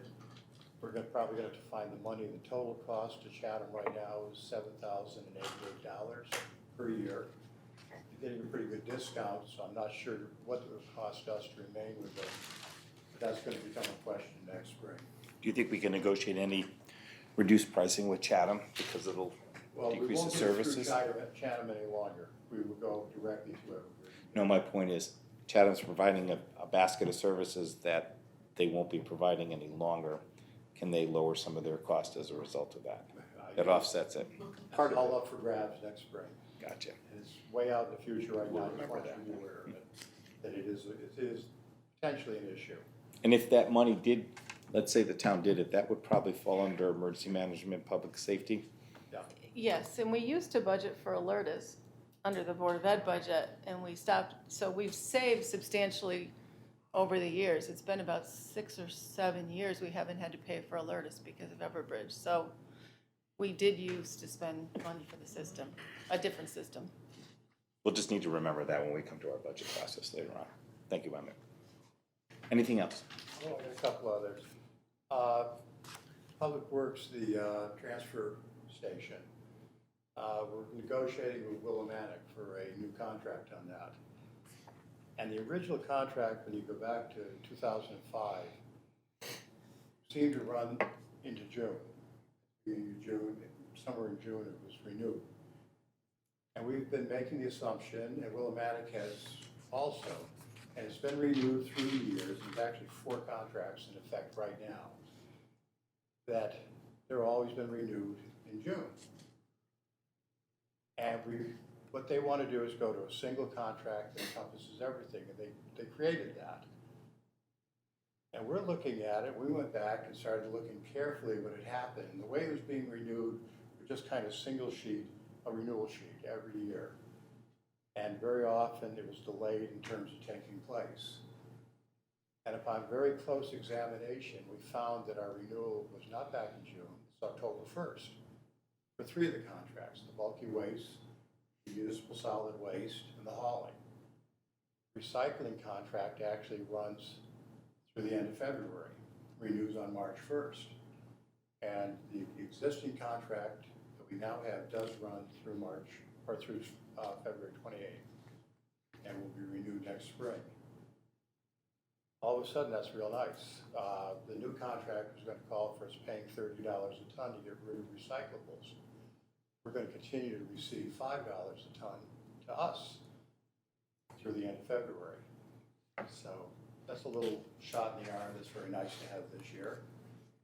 we're probably going to have to find the money. The total cost to Chatham right now is $7,088 per year. You're getting a pretty good discount, so I'm not sure what it would cost us to remain with it. But that's going to become a question next spring. Do you think we can negotiate any reduced pricing with Chatham because it'll decrease the services? We won't go through Chatham any longer. We will go directly to Everbridge. No, my point is Chatham's providing a basket of services that they won't be providing any longer. Can they lower some of their cost as a result of that? That offsets it. Part all up for grabs next spring. Gotcha. And it's way out in the future right now. I just Remember want you that. to be aware of it, that it is potentially an issue. And if that money did, let's say the town did it, that would probably fall under emergency management, public safety? Yeah. Yes, and we used to budget for Alertus under the Board of Ed budget, and we stopped, so we've saved substantially over the years. It's been about 6 or 7 years we haven't had to pay for Alertus because of Everbridge. So we did use to spend money for the system, a different system. We'll just need to remember that when we come to our budget process later on. Thank you, Emmett. Anything else? Oh, I got a couple others. Public Works, the transfer station. We're negotiating with Willimantic for a new contract on that. And the original contract, when you go back to 2005, seemed to run into June. In June, somewhere in June, it was renewed. And we've been making the assumption, and Willimantic has also, and it's been renewed through the years. There's actually 4 contracts in effect right now, that they're always been renewed in June. And what they want to do is go to a single contract that encompasses everything, and they created that. And we're looking at it, we went back and started looking carefully at what had happened, and the way it was being renewed was just kind of single sheet, a renewal sheet every year. And very often it was delayed in terms of taking place. And upon very close examination, we found that our renewal was not back in June, it's October 1st, for 3 of the contracts, the bulky waste, the municipal solid waste, and the hauling. Recycling contract actually runs through the end of February, renews on March 1st. And the existing contract that we now have does run through February 28th, and will be renewed next spring. All of a sudden, that's real nice. The new contract is going to call for us paying $30 a ton to get rid of recyclables. We're going to continue to receive $5 a ton to us through the end of February. So that's a little shot in the arm that's very nice to have this year.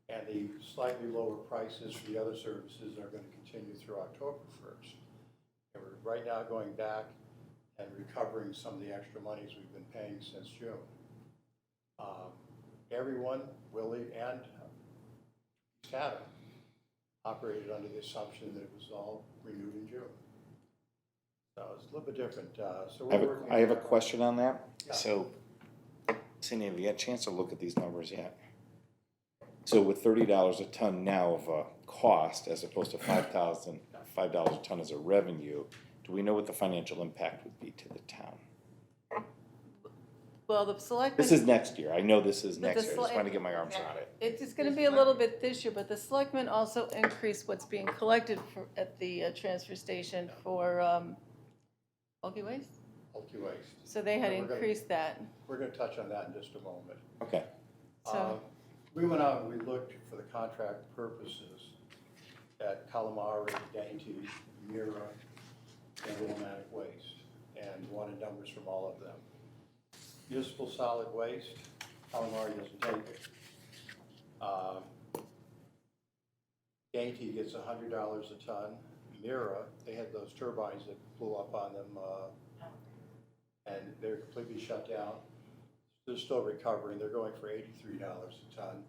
And the slightly lower prices for the other services are going to continue through October 1st. And we're right now going back and recovering some of the extra monies we've been paying since June. Everyone, Willie and Haddam, operated under the assumption that it was all renewed in June. So it's a little bit different. So we're working. I have a question on that. Yeah. So, Cindy, have you had a chance to look at these numbers yet? So with $30 a ton now of a cost as opposed to $5 a ton as a revenue, do we know what the financial impact would be to the town? Well, the selectmen. This is next year. I know this is But next the year. I just want to get my arms around it. It's gonna be a little bit this year, but the selectmen also increased what's being collected at the transfer station for bulky waste. Bulky waste. So they had And we're gonna- increased that, We're going to touch on that in just a moment. Okay. so. We went out and we looked for the contract purposes at Calamari, Dainty, Mira, and Willimantic Waste, and wanted numbers from all of them. Municipal solid waste, Calamari doesn't take it. Dainty gets $100 a ton. Mira, they had those turbines that blew up on them, and they're completely shut down. They're still recovering. They're going for $83 a ton.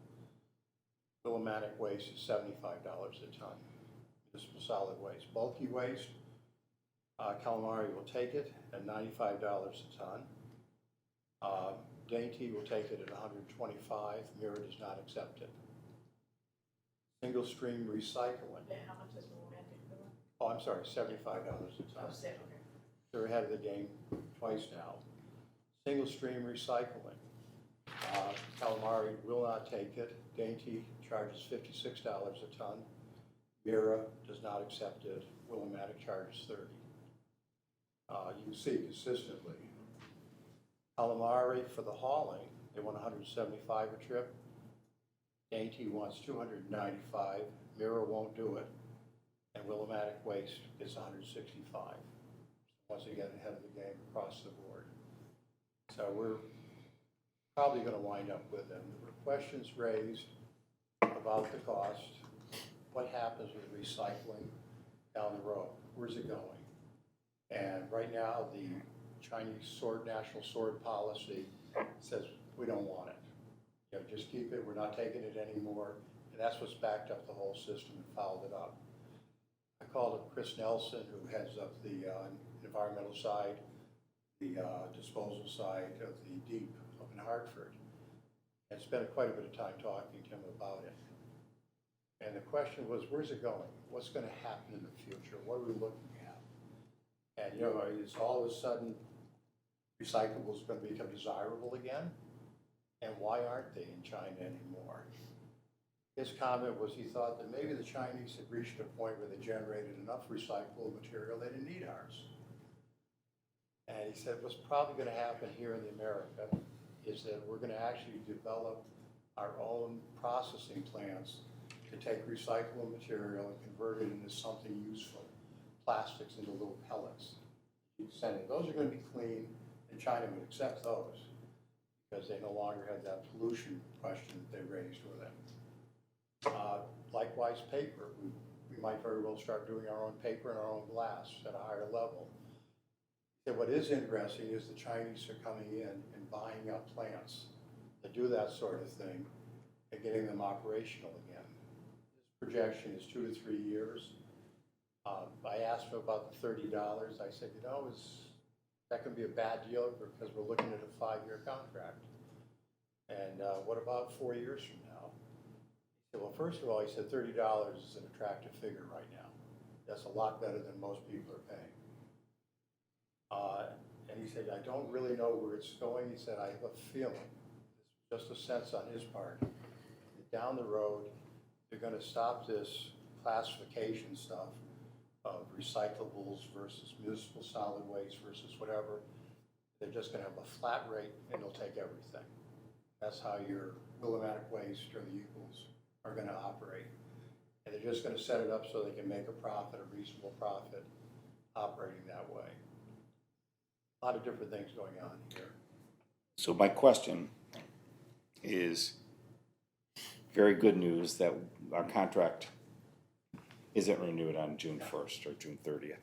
Willimantic waste is $75 a ton. Municipal solid waste. Bulky waste, Calamari will take it at $95 a ton. Dainty will take it at $125. Mira does not accept it. Single stream recycling. How much is romantic for that? Oh, I'm sorry, $75 a ton. Oh, okay. They're ahead of the game twice now. Single stream recycling. Calamari will not take it. Dainty charges $56 a ton. Mira does not accept it. Willimantic charges $30. You can see consistently. Calamari for the hauling, they want $175 a trip. Dainty wants $295. Mira won't do it. And Willimantic waste is $165. Once again, ahead of the game across the board. So we're probably going to wind up with them. There were questions raised about the cost. What happens with recycling down the road? Where's it going? And right now, the Chinese national sword policy says we don't want it. You know, just keep it. We're not taking it anymore. And that's what's backed up the whole system and fouled it up. I called up Chris Nelson, who heads up the environmental side, the disposal side of the deep up in Hartford, and spent quite a bit of time talking to him about it. And the question was, where's it going? What's going to happen in the future? What are we looking at? And, you know, is all of a sudden recyclables going to become desirable again? And why aren't they in China anymore? His comment was he thought that maybe the Chinese had reached a point where they generated enough recyclable material they didn't need ours. And he said what's probably going to happen here in America is that we're going to actually develop our own processing plants to take recyclable material and convert it into something useful, plastics into little pellets. You send it. Those are going to be clean, and China would accept those because they no longer have that pollution question that they raised with them. Likewise, paper. We might very well start doing our own paper and our own glass at a higher level. And what is interesting is the Chinese are coming in and buying up plants that do that sort of thing and getting them operational again. This projection is 2 to 3 years. I asked him about the $30. I said, you know, that could be a bad deal because we're looking at a 5-year contract. And what about 4 years from now? He said, well, first of all, he said $30 is an attractive figure right now. That's a lot better than most people are paying. And he said, I don't really know where it's going. He said, I have a feeling, it's just a sense on his part, that down the road, they're going to stop this classification stuff of recyclables versus municipal solid waste versus whatever. They're just going to have a flat rate and they'll take everything. That's how your Willimantic waste or the equals are going to operate. And they're just going to set it up so they can make a profit, a reasonable profit, operating that way. A lot of different things going on here. So my question is, very good news that our contract isn't renewed on June 1st or June 30th.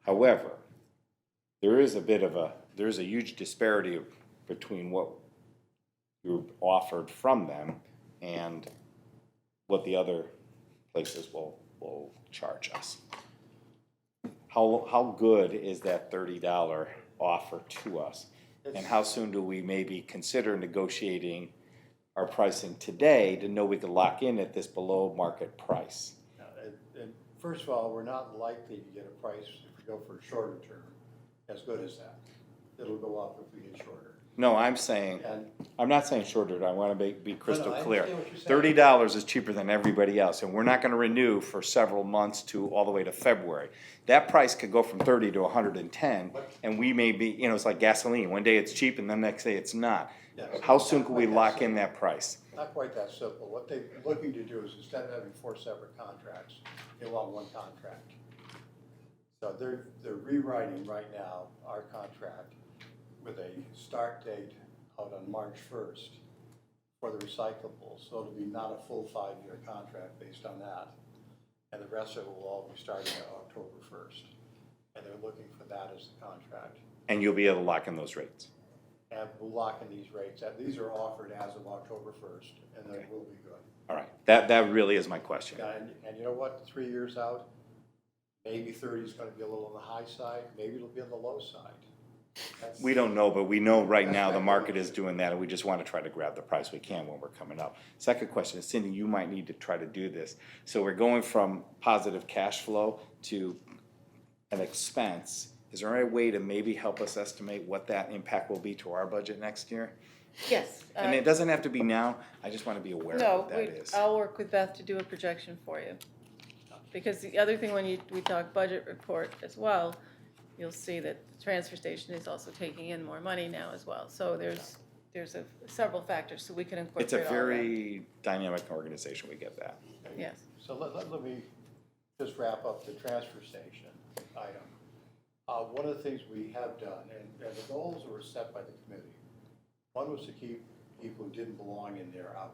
However, there is a huge disparity between what you offered from them and what the other places will charge us. How good is that $30 offer to us? And how soon do we maybe consider negotiating our pricing today to know we can lock in at this below market price? And first of all, we're not likely to get a price if we go for a shorter term as good as that. It'll go up if we get shorter. No, I'm not saying shorter, I want to be crystal I clear. understand what you're saying. $30 is cheaper than everybody else, and we're not going to renew for several months to all the way to February. That price could go from 30 to 110, and we may be, it's like gasoline. One day it's cheap, and the next day it's not. Yes. How soon can we lock in that price? Not quite that simple. What they're looking to do is instead of having 4 separate contracts, they want one contract. So they're rewriting right now our contract with a start date out on March 1st for the recyclables. So it'll be not a full 5-year contract based on that. And the rest of it will all be starting on October 1st. And they're looking for that as the contract. And you'll be able to lock in those rates. And we'll lock in these rates. These are offered as of October 1st, and they will be good. All right, that really is my question. Yeah, and you know what, 3 years out, maybe 30 is gonna be a little on the high side, maybe it'll be on the low side. We don't know, but we know right now the market is doing that, and we just want to try to grab the price we can when we're coming up. Second question is, Cindy, you might need to try to do this. So we're going from positive cash flow to an expense. Is there any way to maybe help us estimate what that impact will be to our budget next year? Yes. And it doesn't have to be now, I just want to be aware of No, what that is. I'll work with Beth to do a projection for you. Because the other thing, when we talk budget report as well, you'll see that the transfer station is also taking in more money now as well. So there's several factors, so we can incorporate It's a all of that. very dynamic organization, we get that. Yes. So let me just wrap up the transfer station item. One of the things we have done, and the goals were set by the committee. One was to keep people who didn't belong in there out.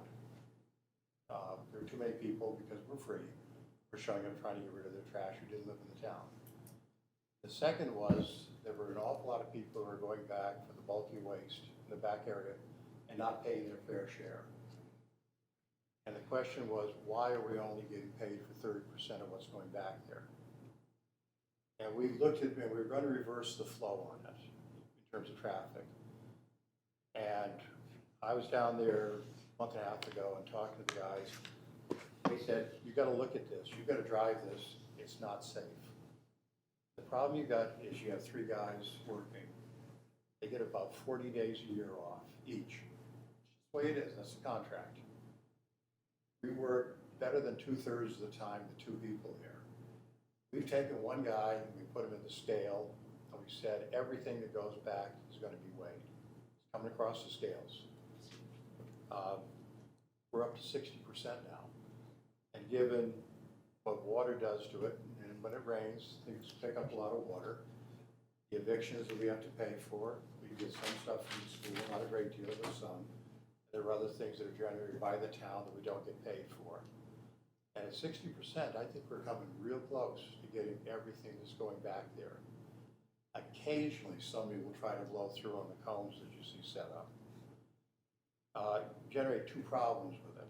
There were too many people, because we're free, we're showing up trying to get rid of their trash who didn't live in the town. The second was, there were an awful lot of people who were going back for the bulky waste in the back area and not paying their fair share. And the question was, why are we only getting paid for 30% of what's going back there? And we looked at, and we were going to reverse the flow on it in terms of traffic. And I was down there a month and a half ago and talking to the guys. They said, you got to look at this. You got to drive this. It's not safe. The problem you got is you have 3 guys working. They get about 40 days a year off each. That's the way it is. That's the contract. We work better than 2/3 of the time, the 2 people here. We've taken one guy and we put him in the scale, and we said everything that goes back is going to be weighed. It's coming across the scales. We're up to 60% now. And given what water does to it, and when it rains, things pick up a lot of water. The evictions that we have to pay for, we get some stuff from the school, not a great deal, but some. There are other things that are generated by the town that we don't get paid for. And at 60%, I think we're coming real close to getting everything that's going back there. Occasionally, somebody will try to blow through on the cones that you see set up. Generate two problems with it.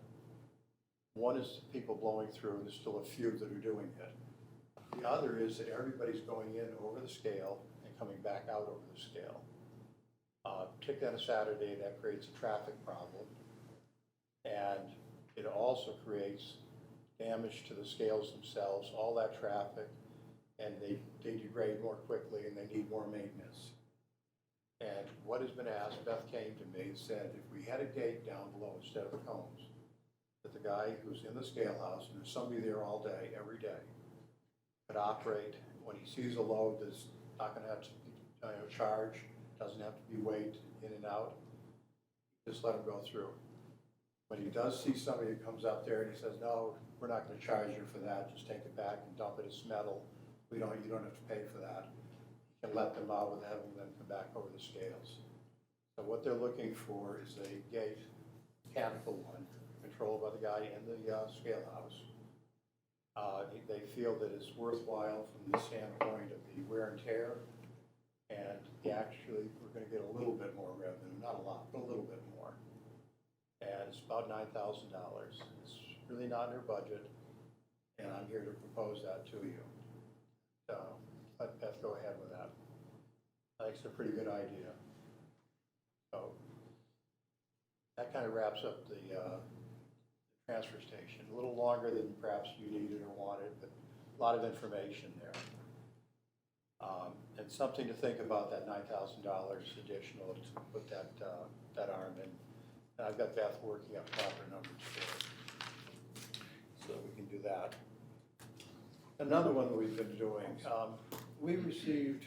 One is people blowing through, and there's still a few that are doing it. The other is that everybody's going in over the scale and coming back out over the scale. Particularly on a Saturday, that creates a traffic problem. And it also creates damage to the scales themselves, all that traffic, and they degrade more quickly and they need more maintenance. And what has been asked, Beth came to me and said, if we had a gate down below instead of cones, that the guy who's in the scale house, and there's somebody there all day, every day, could operate when he sees a load that's not gonna have to be charged, doesn't have to be weighed in and out, just let him go through. When he does see somebody that comes up there and he says, no, we're not gonna charge you for that, just take it back and dump it as metal, you don't have to pay for that. You can let them out without having them come back over the scales. So what they're looking for is a gate, mechanical one, controlled by the guy in the scale house. They feel that it's worthwhile from the standpoint of the wear and tear, and actually, we're gonna get a little bit more revenue, not a lot, but a little bit more. And it's about $9,000. It's really not in their budget, and I'm here to propose that to you. So, let Beth go ahead with that. I think it's a pretty good idea. So, that kind of wraps up the transfer station. A little longer than perhaps you needed or wanted, but a lot of information there. And something to think about, that $9,000 additional to put that arm in. And I've got Beth working up proper numbers for it, so we can do that. Another one that we've been doing, we received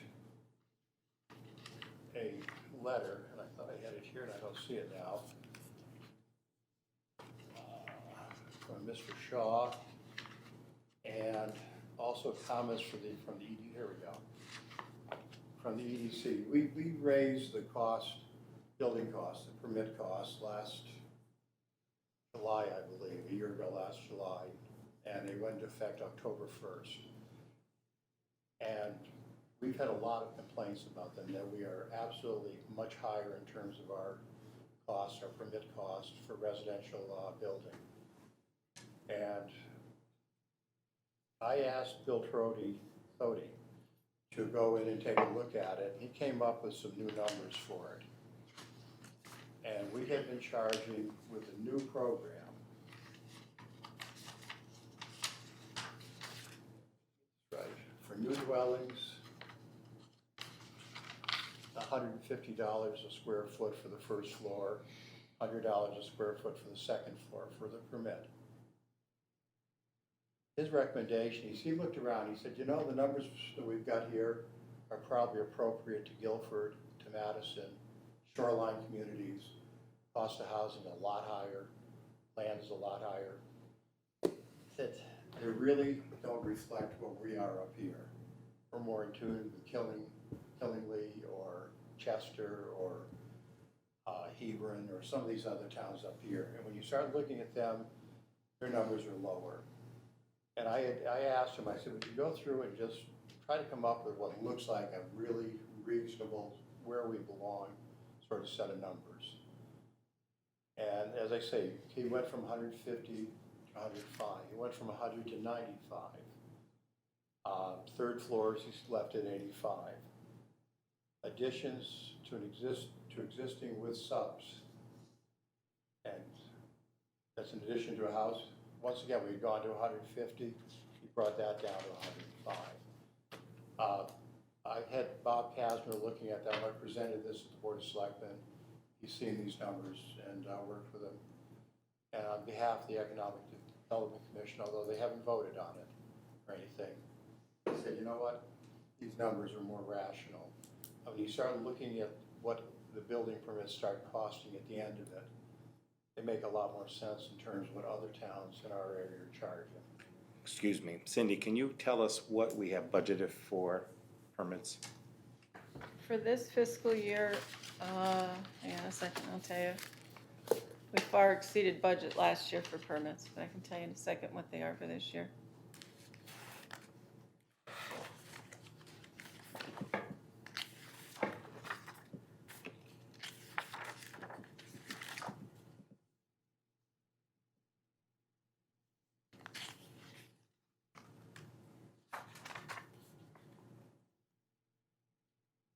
a letter, and I thought I had it here and I don't see it now, from Mr. Shaw, and also comments from the ED, here we go, from the EDC. We raised the cost, building costs, the permit costs last July, I believe, a year ago last July, and they went into effect October 1st. And we've had a lot of complaints about them, that we are absolutely much higher in terms of our costs, our permit costs for residential building. And I asked Bill Thody to go in and take a look at it. He came up with some new numbers for it. And we have been charging with the new program, right, for new dwellings, $150 a square foot for the first floor, $100 a square foot for the second floor for the permit. His recommendation, he looked around, he said, you know, the numbers that we've got here are probably appropriate to Guilford, to Madison, shoreline communities. Cost of housing a lot higher, land is a lot higher. That they really don't reflect what we are up here. We're more in tune with Killingly or Chester or Hebron or some of these other towns up here. And when you start looking at them, their numbers are lower. And I asked him, I said, would you go through and just try to come up with what looks like a really reasonable, where we belong sort of set of numbers. And as I say, he went from 150 to 105. He went from 100 to 95. Third floors, he's left at 85. Additions to existing with subs. And that's in addition to a house. Once again, we'd gone to 150. He brought that down to 105. I had Bob Kasner looking at that. I presented this at the Board of Selectmen. He's seen these numbers and worked with them. And on behalf of the Economic Development Commission, although they haven't voted on it or anything, he said, you know what? These numbers are more rational. When you start looking at what the building permits start costing at the end of it, they make a lot more sense in terms of what other towns in our area are charging. Excuse me, Cindy, can you tell us what we have budgeted for permits? For this fiscal year, hang on a second, I'll tell you. We far exceeded budget last year for permits, but I can tell you in a second what they are for this year.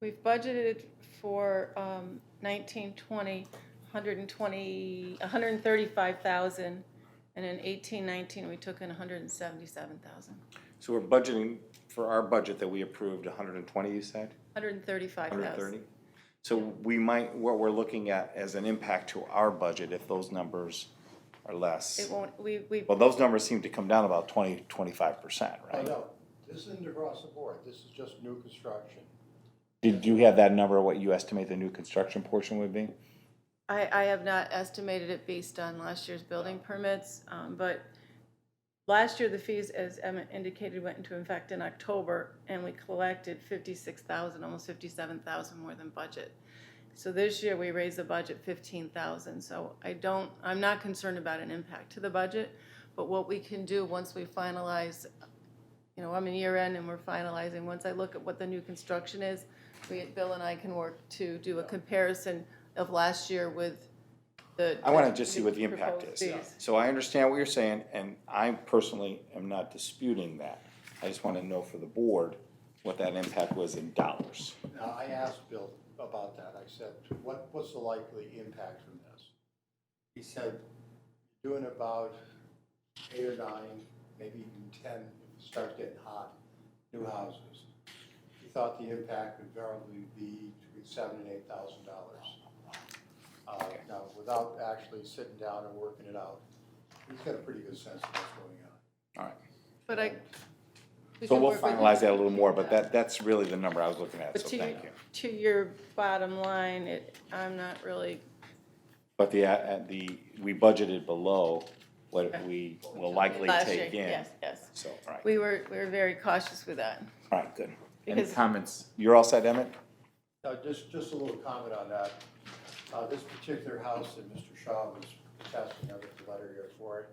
We've budgeted for 1920, 135,000, and in 1819, we took in 177,000. So we're budgeting, for our budget that we approved, 120, you said? 135,000. 130? So we might, what we're looking at as an impact to our budget, if those numbers are less. It won't, we, Well, those numbers seem to come down about 25%, Oh, right? no, this isn't across the board, this is just new construction. Did you have that number, what you estimate the new construction portion would be? I have not estimated it based on last year's building permits, but last year the fees, as Emmett indicated, went into effect in October, and we collected 56,000, almost 57,000 more than budget. So this year we raised the budget 15,000. So I'm not concerned about an impact to the budget, but what we can do once we finalize, you know, I'm in year end and we're finalizing. Once I look at what the new construction is, Bill and I can work to do a comparison of last year with the. I want to just see what the impact proposed is. fees. So I understand what you're saying, and I personally am not disputing that. I just want to know for the board what that impact was in dollars. Now, I asked Bill about that, I said, what's the likely impact from this? He said, doing about 8 or 9, maybe even 10, if it starts getting hot, new houses. He thought the impact would probably be between $7,000 and $8,000. Now, without actually sitting down and working it out, he's got a pretty good sense of what's going on. All right. But we So can we'll work with finalize you. that a little more, but that's really the number I was looking at, But so to, thank you. to your bottom line, I'm not really, But we budgeted below what we will likely last year, take in. yes, yes. So, all right, We were very cautious with that. all right, good. Any Because- comments? You're all set, Emmett? Just a little comment on that. This particular house that Mr. Shaw was attesting, I got the letter here for it.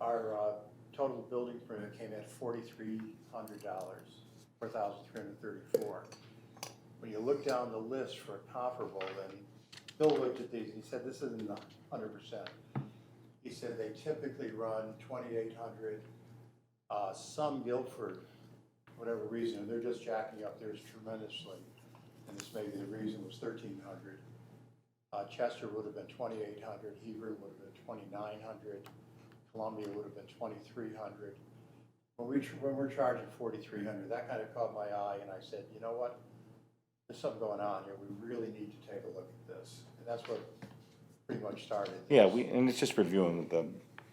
Our total building permit came at $4,300, $4,334. When you look down the list for comparable, then Bill looked at these, and he said, this isn't 100%. He said they typically run 2,800. Some Guilford, for whatever reason, and they're just jacking up theirs tremendously, and this may be the reason, was 1,300. Chester would have been 2,800, Hebron would have been 2,900, Columbia would have been 2,300. When we're charging 4,300, that kind of caught my eye, and I said, you know what? There's something going on here. We really need to take a look at this, and that's what pretty much started this. Yeah, and it's just reviewing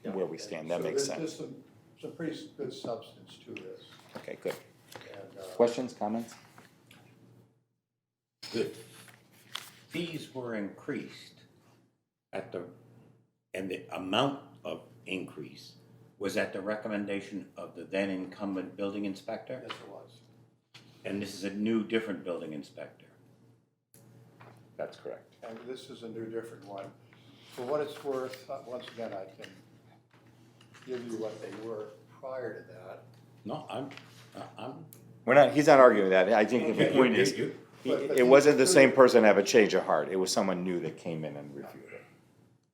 where we stand. That So makes there's sense. some pretty good substance to this. Okay, good. And, Questions, comments? The fees were increased and the amount of increase was at the recommendation of the then incumbent building inspector? Yes, it was. And this is a new, different building inspector? That's correct. And this is a new, different one. For what it's worth, once again, I can give you what they were prior to that. No, I'm, He's not arguing that. I think the point is, it wasn't the same person have a change of heart. It was someone new that came in and reviewed it.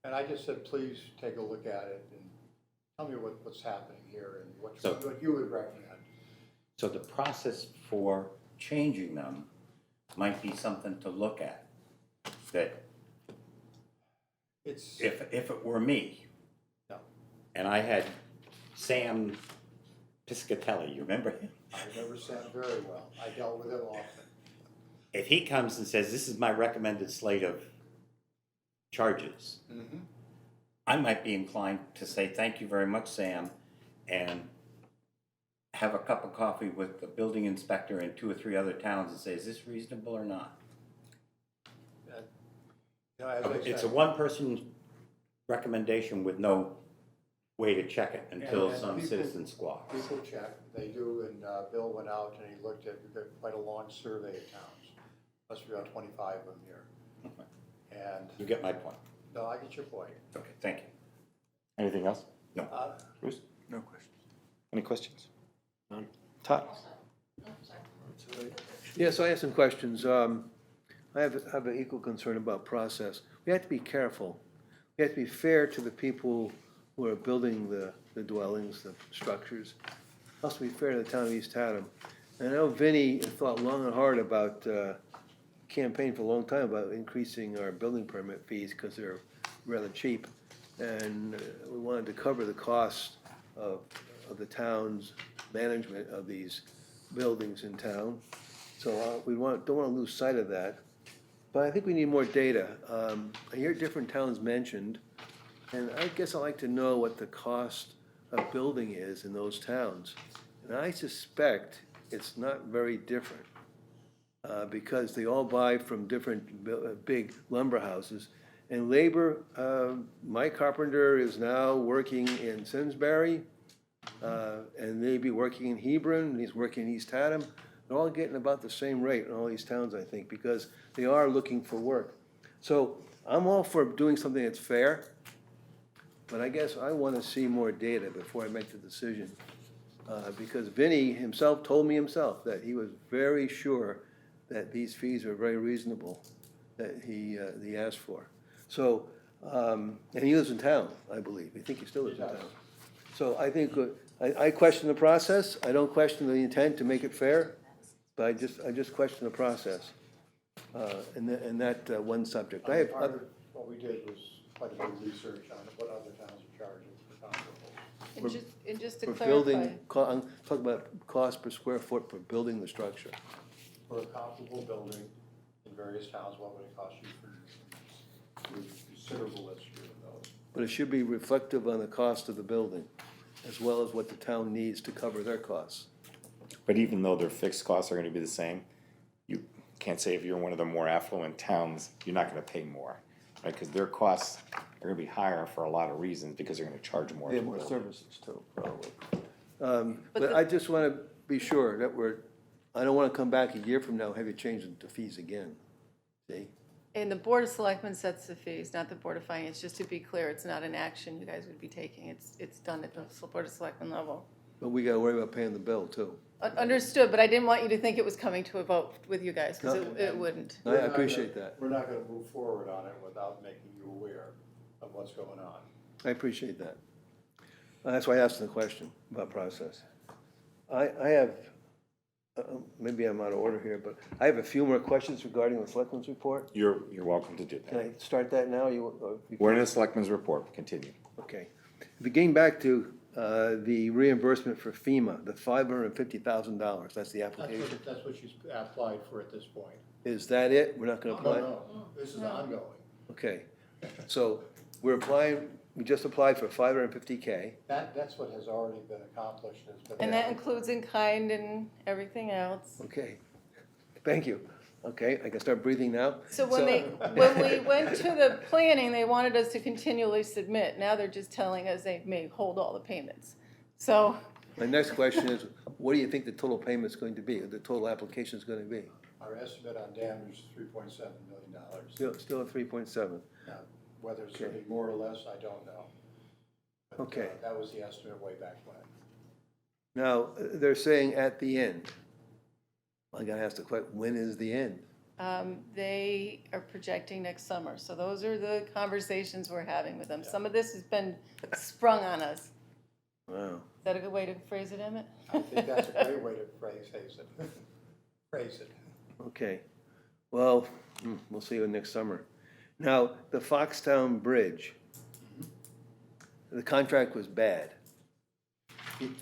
And I just said, please take a look at it and tell me what's happening here and what you would recommend. so the process for changing them might be something to look at. That It's, if it were me, no, and I had Sam Piscatelli, you remember him? I remember Sam very well. I dealt with him often. If he comes and says, this is my recommended slate of charges, I might be inclined to say, thank you very much, Sam, and have a cup of coffee with the building inspector in 2 or 3 other towns and say, is this reasonable or not? You know, as I It's a said, one-person recommendation with no way to check it until And some people- citizen squawks. people check, they do, and Bill went out and he looked at, we've got quite a long survey of towns. Must be about 25 of them here. And You get my point. No, I get your point. Okay, thank you. Anything else? Uh, Bruce? No questions. Any questions? None. Todd? Oh, sorry. Yeah, so I have some questions. I have an equal concern about process. We have to be careful. We have to be fair to the people who are building the dwellings, the structures. Also be fair to the town of East Haddam. And I know Vinnie thought long and hard about, campaigned for a long time about increasing our building permit fees because they're rather cheap. And we wanted to cover the cost of the town's management of these buildings in town. So don't want to lose sight of that. But I think we need more data. I hear different towns mentioned, and I guess I'd like to know what the cost of building is in those towns. And I suspect it's not very different, because they all buy from different big lumber houses. And labor, Mike Carpenter is now working in Simsbury, and maybe working in Hebron, and he's working in East Haddam. They're all getting about the same rate in all these towns, I think, because they are looking for work. So I'm all for doing something that's fair, but I guess I want to see more data before I make the decision. Because Vinnie himself told me himself that he was very sure that these fees are very reasonable that he asked for. So, and he lives in town, I believe. I think he still lives in town. So I think, I question the process. I don't question the intent to make it fair, but I just question the process. In that one subject. I have Part other, of what we did was quite a bit of research on what other towns are charging for comparables. And just to for clarify, building, I'm talking about cost per square foot for building the structure. For a comparable building in various towns, what would it cost you for a considerable list of those? But it should be reflective on the cost of the building, as well as what the town needs to cover their costs. But even though their fixed costs are gonna be the same, you can't say if you're one of the more affluent towns, you're not gonna pay more, right? Because their costs are gonna be higher for a lot of reasons, because they're gonna charge more. They have to more build. services too, probably. But But I just want to be sure that I don't want to come back a year from now and have you change the fees again. See? and the Board of Selectmen sets the fees, not the Board of Finance, just to be clear, it's not an action you guys would be taking, it's done at the Board of Selectmen level. But we got to worry about paying the bill too. Understood, but I didn't want you to think it was coming to a vote with you guys, because No. it wouldn't. I appreciate that. We're not gonna move forward on it without making you aware of what's going on. I appreciate that. That's why I asked the question about process. I have, maybe I'm out of order here, but I have a few more questions regarding the Selectmen's report. You're welcome to do Can that. I start that now? We're in the selectmen's report, continue. Okay. Getting back to the reimbursement for FEMA, the $550,000, that's the application. That's what she's applied for at this point. Is that it? We're not going to No, apply? no, this is ongoing. Okay. So we're applying, we just applied for $550K. That's what has already been accomplished. And that includes in kind and everything else. Okay. Thank you. Okay, I can start breathing now? So when we went to the planning, they wanted us to continually submit. Now they're just telling us they may hold all the payments. So, My next question is, what do you think the total payment's going to be, or the total application's going to be? Our estimate on damage is $3.7 million. Still at 3.7. Now, whether it's gonna be more or less, I don't know. But, Okay. That was the estimate way back when. Now, they're saying at the end. I gotta ask the question, when is the end? they are projecting next summer. So those are the conversations we're having with them. Some of this has been sprung on us. Is Wow. that a good way to phrase it, Emmett? I think that's a great way to phrase it. Phrase it. Okay. Well, we'll see you next summer. Now, the Foxtown Bridge, the contract was bad.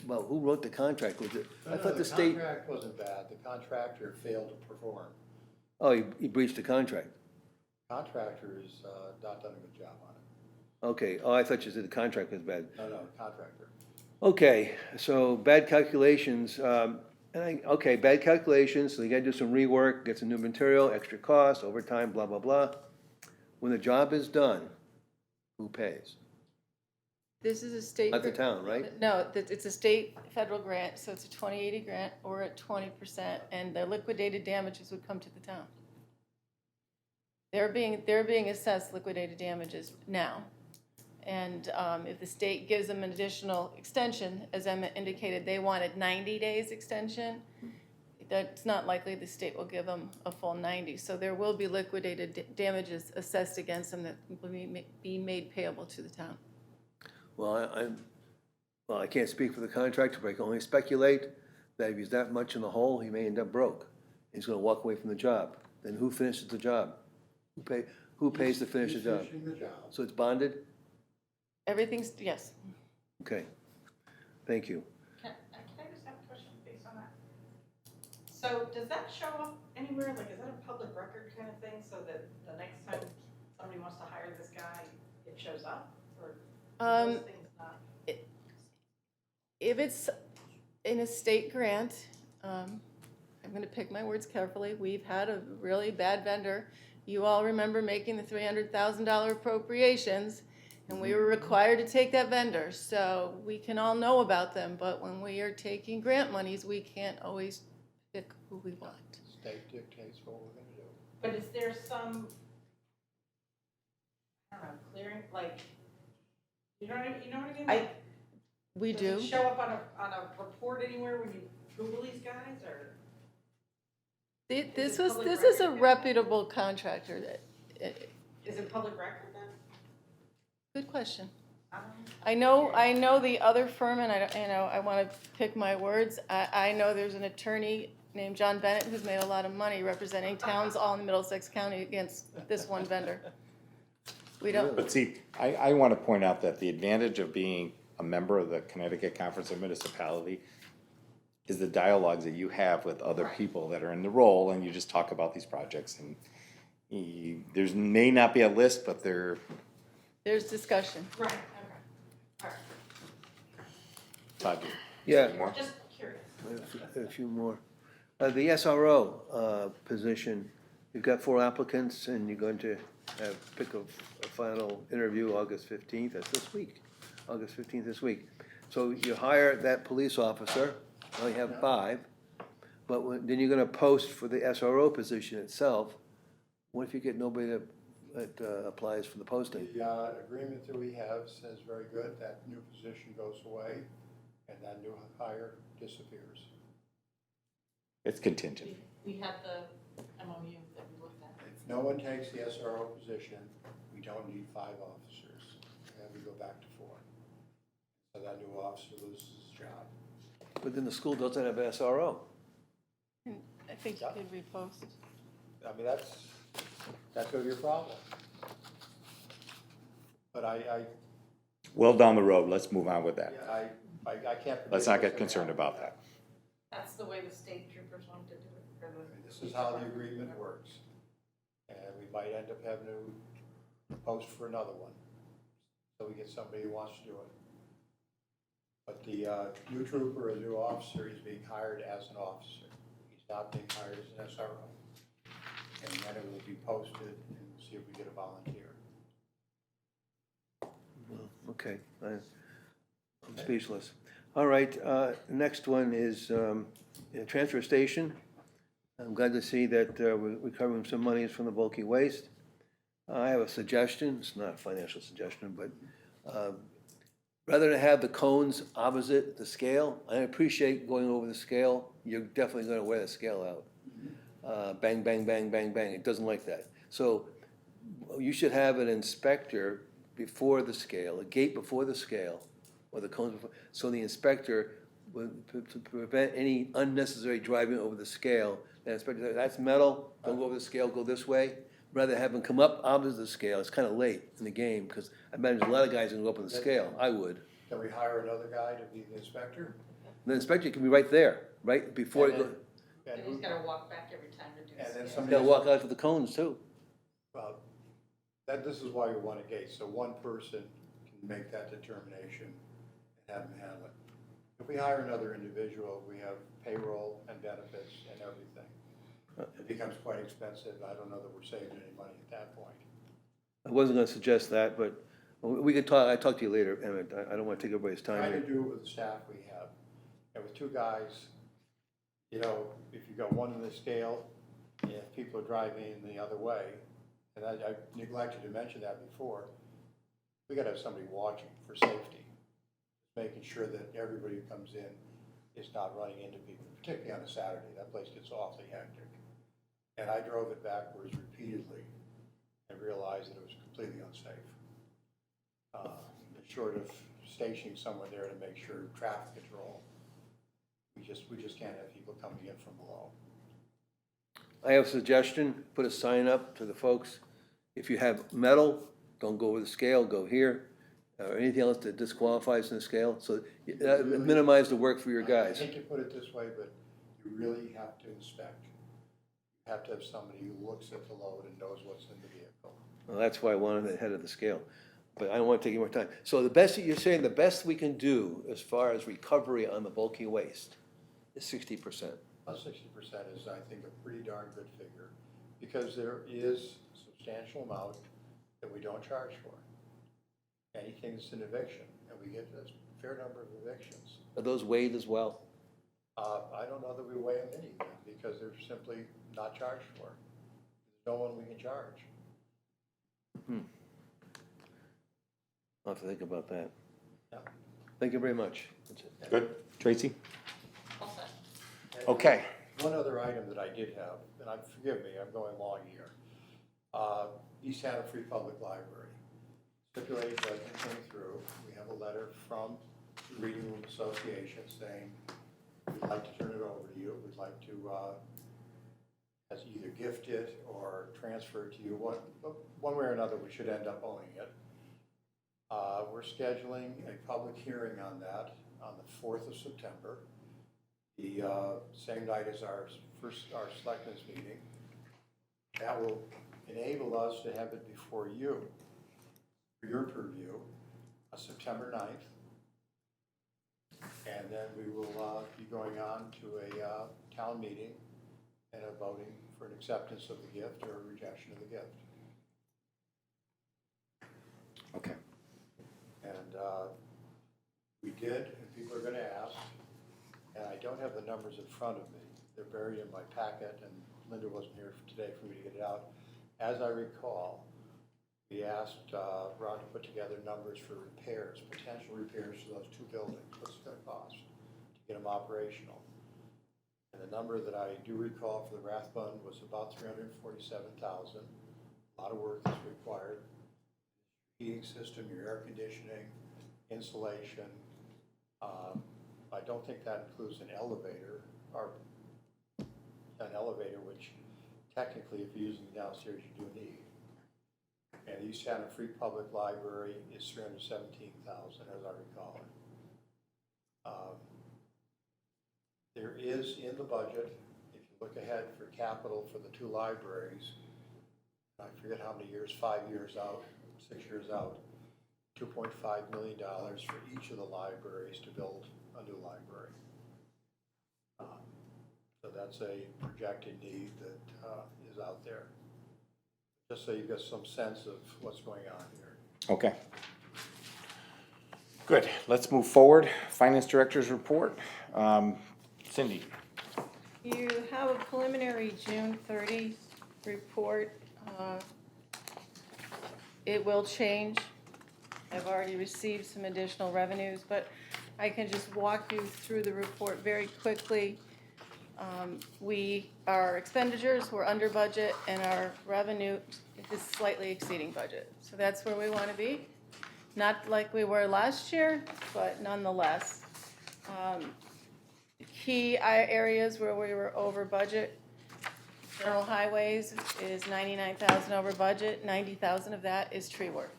Well, who wrote the contract? Was it, I thought the state, The contract wasn't bad, the contractor failed to perform. oh, he breached the contract. Contractor is not done a good job on it. Okay, oh, I thought you said the contract was bad. No, contractor. Okay, so bad calculations, bad calculations, so you gotta do some rework, get some new material, extra cost, overtime, blah, blah, blah. When the job is done, who pays? This is a state. Not the town, right? No, it's a state federal grant, so it's a 20/80 grant, or at 20%, and the liquidated damages would come to the town. They're being assessed liquidated damages now. And if the state gives them an additional extension, as Emma indicated, they wanted 90 days extension. That's not likely the state will give them a full 90. So there will be liquidated damages assessed against them that will be made payable to the town. Well, well, I can't speak for the contractor, but I can only speculate that if he's that much in the hole, he may end up broke. He's gonna walk away from the job. Then who finishes the job? Who pays to finish the He's job? finishing the job. So it's bonded? Everything's, yes. Okay, thank you. Can I just have a question based on that? So does that show up anywhere, like, is that a public record kind of thing, so that the next time somebody wants to hire this guy, it shows up, or those things not? If it's in a state grant, I'm gonna pick my words carefully, we've had a really bad vendor. You all remember making the $300,000 appropriations, and we were required to take that vendor. So we can all know about them, but when we are taking grant monies, we can't always pick who we want. State dictates what we're gonna do. But is there some, I don't know, clearing, like, you know what I mean? Like, We do. does it show up on a report anywhere when you Google these guys, or? This it was, public this is a record? reputable contractor that, Is it public record then? good question. Um, I know the other firm, and I want to pick my words. I know there's an attorney named John Bennett who's made a lot of money representing towns all in Middlesex County against this one vendor. We don't, But see, I want to point out that the advantage of being a member of the Connecticut Conference of Municipality is the dialogues that you have with other people that are in the role, and you just talk about these projects, and there's may not be a list, but there's discussion. Right, okay, all right, Todd, Yeah, more? just curious. a few more. The SRO position, you've got 4 applicants, and you're going to pick a final interview August 15th, that's this week, August 15th this week. So you hire that police officer, well, you have 5, but then you're gonna post for the SRO position itself. What if you get nobody that applies for the posting? The agreement that we have says very good, that new position goes away and that new hire disappears. It's contingent. We had the MOU that we looked at. If no one takes the SRO position, we don't need 5 officers, and we go back to 4. So that new officer loses his job. But then the school doesn't have an SRO. I think you could repost. I mean, that's gonna be a problem. But I Well down the road, let's move on with that. can't. predict Let's not what's get gonna concerned happen. about that. That's the way the state troopers wanted to do it for the. This is how the agreement works. And we might end up having to post for another one. So we get somebody who wants to do it. But the new trooper, a new officer, is being hired as an officer. He's not being hired as an SRO. And then it will be posted and we'll see if we get a volunteer. Okay, I'm speechless. All right, next one is transfer station. I'm glad to see that we're recovering some monies from the bulky waste. I have a suggestion, it's not a financial suggestion, but rather than have the cones opposite the scale, I appreciate going over the scale, you're definitely gonna wear the scale out. Bang, bang, bang, bang, bang, it doesn't like that. So you should have an inspector before the scale, a gate before the scale, or the cones before, so the inspector, to prevent any unnecessary driving over the scale, the inspector, that's metal, don't go over the scale, go this way. Rather have them come up opposite the scale, it's kind of late in the game, because I imagine a lot of guys are gonna go up on the scale, I would. Can we hire another guy to be the inspector? The inspector can be right there, right before, And it then- go- and And who- he's gotta walk back every time to do And then this. somebody. they'll walk out to the cones too. Well, this is why we want a gate, so one person can make that determination and have them handle it. If we hire another individual, we have payroll and benefits and everything. It becomes quite expensive. I don't know that we're saving any money at that point. I wasn't gonna suggest that, but we could talk, I'll talk to you later, Emmett, I don't wanna take everybody's time Try to here. do it with the staff we have. And with 2 guys, you know, if you got one in the scale, if people are driving the other way, And I neglected to mention that before. We gotta have somebody watching for safety, making sure that everybody who comes in is not running into people, particularly on a Saturday. That place gets awfully hectic. And I drove it backwards repeatedly and realized that it was completely unsafe. Short of stationing someone there to make sure traffic control, we just can't have people coming in from below. I have a suggestion, put a sign up to the folks. If you have metal, don't go with the scale, go here, or anything else that disqualifies in the scale, so minimize the work for your guys. I hate to put it this way, but you really have to inspect. You have to have somebody who looks at the load and knows what's in the vehicle. Well, that's why I wanted it ahead of the scale, but I don't want to take any more time. So the best, you're saying the best we can do as far as recovery on the bulky waste is 60%. About 60% is, I think, a pretty darn good figure, because there is a substantial amount that we don't charge for. Anything that's an eviction, and we get a fair number of evictions. Are those weighed as well? I don't know that we weigh them anything, because they're simply not charged for. There's no one we can charge. I'll have to think about that. Yeah. Thank you very much. That's it. Good. Tracy? All set. And Okay. One other item that I did have, and forgive me, I'm going long here. East Haddam Free Public Library. Stipulated judgment came through. We have a letter from the Reading Room Association saying, we'd like to turn it over to you. We'd like to as either gift it or transfer it to you. One way or another, we should end up owning it. We're scheduling a public hearing on that on the 4th of September, the same night as our selectmen's meeting. That will enable us to have it before you, for your purview, on September 9th. And then we will be going on to a town meeting and a voting for an acceptance of the gift or a rejection of the gift. Okay. And we did, and people are gonna ask, and I don't have the numbers in front of me. They're buried in my packet, and Linda wasn't here today for me to get it out. As I recall, we asked Ron to put together numbers for repairs, potential repairs to those two buildings. What's it gonna cost to get them operational? And the number that I do recall for the Rathbun was about $347,000. A lot of work is required. Heating system, your air conditioning, insulation. I don't think that includes an elevator, which technically, if you're using it downstairs, you do need. And the East Haddam Free Public Library is $317,000, as I recall it. There is in the budget, if you look ahead for capital for the two libraries, I forget how many years, 5 years out, 6 years out, $2.5 million for each of the libraries to build a new library. So that's a projected need that is out there. Just so you've got some sense of what's going on here. Okay. Good. Let's move forward. Finance Director's report. Cindy? You have a preliminary June 30 report. It will change. I've already received some additional revenues, but I can just walk you through the report very quickly. Our expenditures were under budget and our revenue is slightly exceeding budget. So that's where we want to be. Not like we were last year, but nonetheless. Key areas where we were over budget, general highways is 99,000 over budget, 90,000 of that is tree work.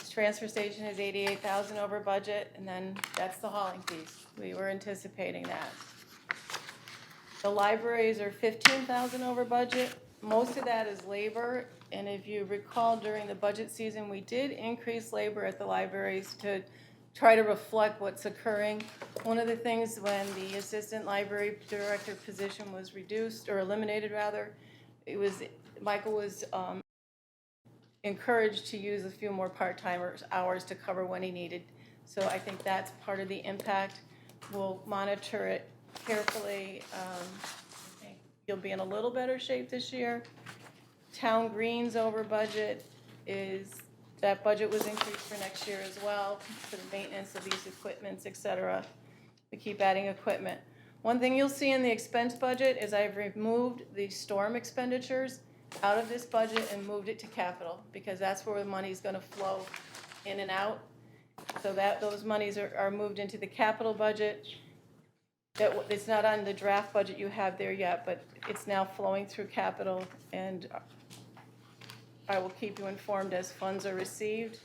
Transfer station is 88,000 over budget, and then that's the hauling piece. We were anticipating that. The libraries are 15,000 over budget. Most of that is labor, and if you recall during the budget season, we did increase labor at the libraries to try to reflect what's occurring. One of the things when the assistant library director position was reduced, or eliminated rather, Michael was encouraged to use a few more part-timers hours to cover when he needed. So I think that's part of the impact. We'll monitor it carefully. I think you'll be in a little better shape this year Town greens over budget is, that budget was increased for next year as well, for the maintenance of these equipments, et cetera. We keep adding equipment. One thing you'll see in the expense budget is I've removed the storm expenditures out of this budget and moved it to capital, because that's where the money's gonna flow in and out. So that, those monies are moved into the capital budget. It's not on the draft budget you have there yet, but it's now flowing through capital, and I will keep you informed as funds are received.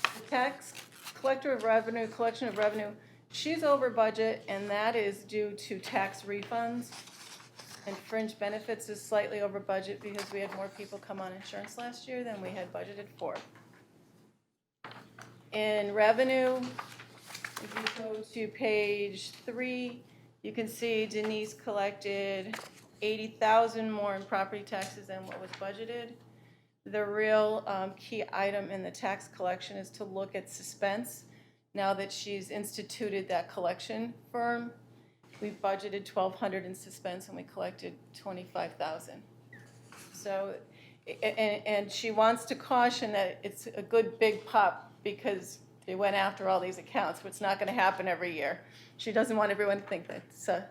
The tax collector of revenue, collection of revenue, she's over budget, and that is due to tax refunds. And fringe benefits is slightly over budget because we had more people come on insurance last year than we had budgeted for. In revenue, if you go to page 3, you can see Denise collected 80,000 more in property taxes than what was budgeted. The real key item in the tax collection is to look at suspense. Now that she's instituted that collection firm, we budgeted 1,200 in suspense and we collected 25,000. So, and she wants to caution that it's a good big pop because they went after all these accounts, but it's not going to happen every year. She doesn't want everyone to think that it's a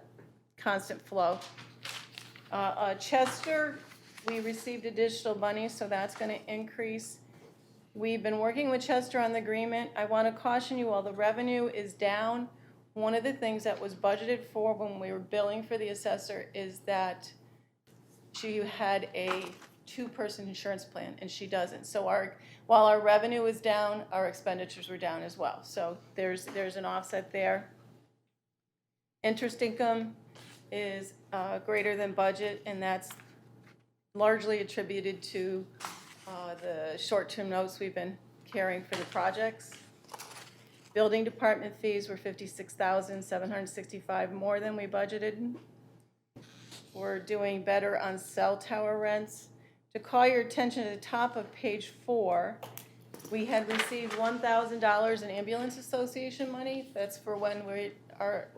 constant flow. Chester, we received additional money, so that's going to increase. We've been working with Chester on the agreement. I want to caution you all, the revenue is down. One of the things that was budgeted for when we were billing for the assessor is that she had a 2-person insurance plan, and she doesn't. So while our revenue is down, our expenditures were down as well. So there's an offset there. Interest income is greater than budget, and that's largely attributed to the short-term notes we've been carrying for the projects. Building department fees were $56,765 more than we budgeted. We're doing better on cell tower rents. To call your attention to the top of page 4, we had received $1,000 in ambulance association money. That's for when our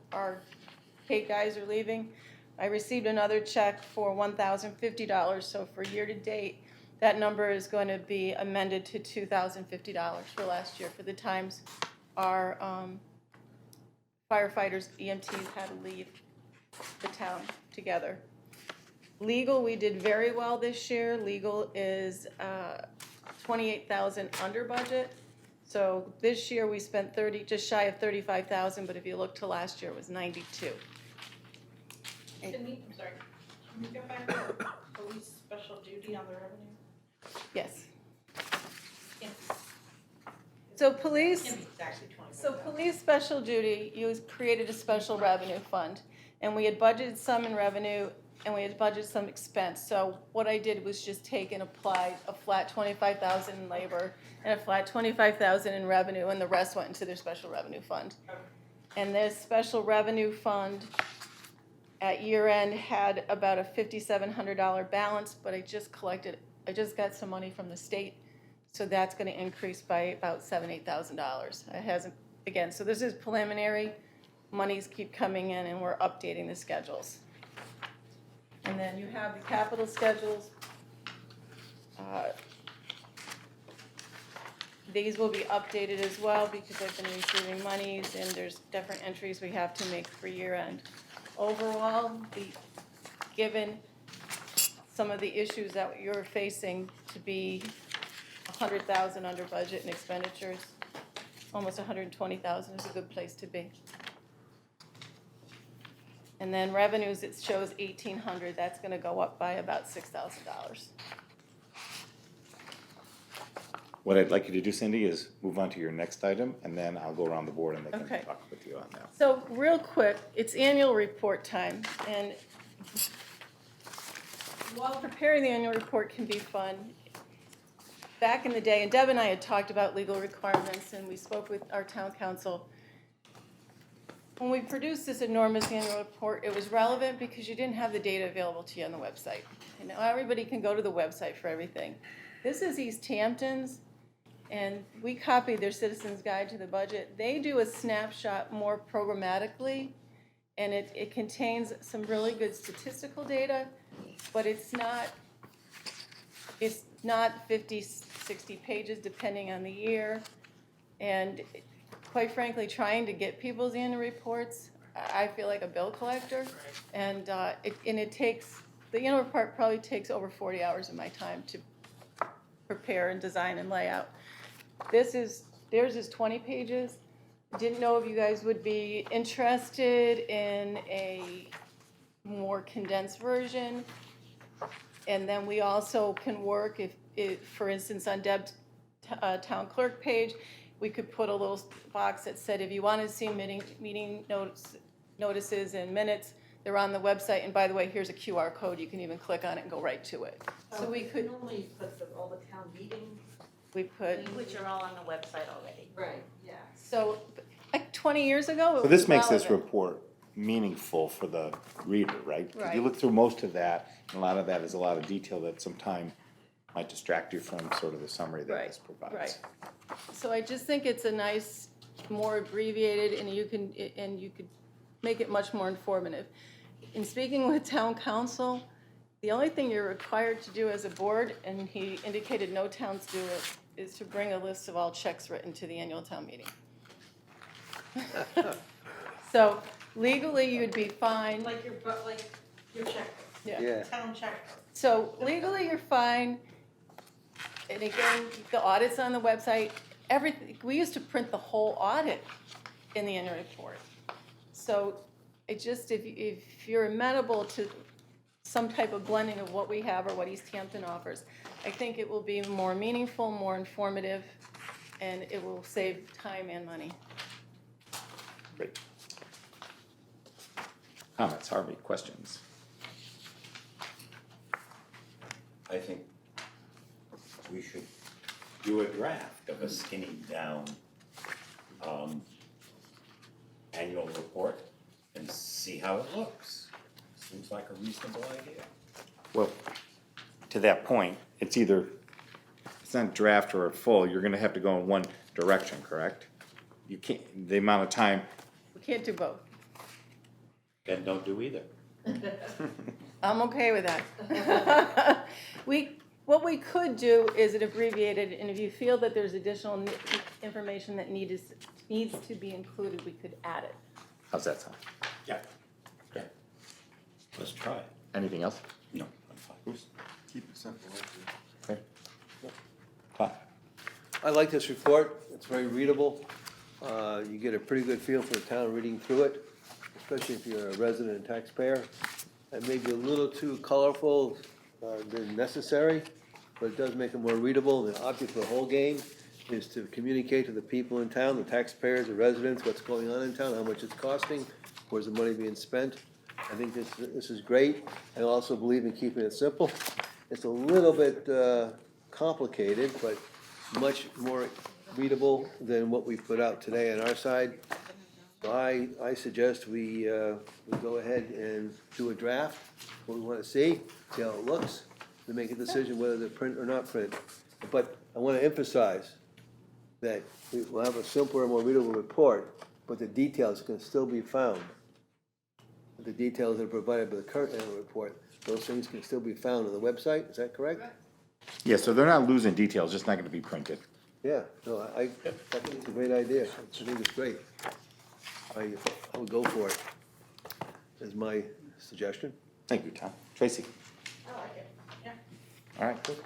Kate guys are leaving. I received another check for $1,050, so for year to date, that number is going to be amended to $2,050 for last year for the times our firefighters, EMTs had to leave the town together. Legal, we did very well this year. Legal is $28,000 under budget. So this year we spent just shy of $35,000, but if you look to last year, it was $92,000. I'm sorry, can we go back to police special duty on the revenue? Yes. Can't So police. be exactly 25. So police special duty, you created a special revenue fund, and we had budgeted some in revenue, and we had budgeted some expense. So what I did was just take and apply a flat $25,000 in labor and a flat $25,000 in revenue, and the rest went into their special revenue fund. Okay. And this special revenue fund at year end had about a $5,700 balance, but I just got some money from the state. So that's going to increase by about $7,000-8,000. It hasn't, again, so this is preliminary. Monies keep coming in, and we're updating the schedules. And then you have the capital schedules. These will be updated as well because I've been receiving monies, and there's different entries we have to make for year end. Overall, given some of the issues that you're facing, to be $100,000 under budget in expenditures, almost $120,000 is a good place to be. And then revenues, it shows $1,800. That's going to go up by about $6,000. What I'd like you to do, Cindy, is move on to your next item, and then I'll go around the board and they can Okay. talk with you on that. So real quick, it's annual report time, and while preparing the annual report can be fun, back in the day, and Deb and I had talked about legal requirements, and we spoke with our town council. When we produced this enormous annual report, it was relevant because you didn't have the data available to you on the website. And now everybody can go to the website for everything. This is East Hampton's, and we copied their Citizens Guide to the Budget. They do a snapshot more programmatically, and it contains some really good statistical data, but it's not It's not 50, 60 pages depending on the year. And quite frankly, trying to get people's annual reports, I feel like a bill collector. And it takes, the annual report probably takes over 40 hours of my time to prepare and design and lay out. Theirs is 20 pages. Didn't know if you guys would be interested in a more condensed version. And then we also can work if for instance, on Deb's town clerk page, we could put a little box that said, if you want to see meeting notices and minutes, they're on the website. And by the way, here's a QR code. You can even click on it and go right to it. So we could, Normally put all the town meetings. we put, Which are all on the website already. Right, yeah. so like 20 years ago, it So this was makes this relevant. report meaningful for the reader, right? 'Cause Right. you look through most of that, and a lot of that is a lot of detail that sometime might distract you from sort of the summary that Right, this provides. right. So I just think it's a nice, more abbreviated, and you could make it much more informative. In speaking with town council, the only thing you're required to do as a board, and he indicated no towns do it, is to bring a list of all checks written to the annual town meeting. So legally, you'd be fine. Like your checkbook, Yeah. town checkbook. So legally, you're fine. And again, the audit's on the website. Everything, we used to print the whole audit in the annual report. So it just, if you're amenable to some type of blending of what we have or what East Hampton offers, I think it will be more meaningful, more informative, and it will save time and money. Great. Comments, Harvey, questions? I think we should do a draft of a skinny down, annual report and see how it looks. Seems like a reasonable idea. Well, to that point, it's either, it's not draft or full, you're gonna have to go in one direction, correct? You can't, the amount of time, We can't do both. Then don't do either. I'm okay with that. What we could do is it abbreviated, and if you feel that there's additional information that needs to be included, we could add it. how's that sound? Yeah. Okay. Let's try it. Anything else? No, I'm fine. Bruce? Keep it simple, Okay. Todd? I like this report, it's very readable. You get a pretty good feel for the town reading through it, especially if you're a resident and taxpayer. It may be a little too colorful than necessary, but it does make it more readable. The object of the whole game is to communicate to the people in town, the taxpayers, the residents, what's going on in town, how much it's costing, where's the money being spent. I think this is great. I also believe in keeping it simple. It's a little bit complicated, but much more readable than what we put out today on our side. So I suggest we go ahead and do a draft, what we want to see how it looks, and make a decision whether to print or not print. But I want to emphasize that we'll have a simpler, more readable report, but the details can still be found. The details that are provided by the current annual report, those things can still be found on the website, is that correct? Yeah, so they're not losing details, just not gonna be printed. Yeah, no, I think it's a great idea, I think it's great. I would go for it, is my suggestion. Thank you, Tom. Tracy? I like it, yeah. All right, good.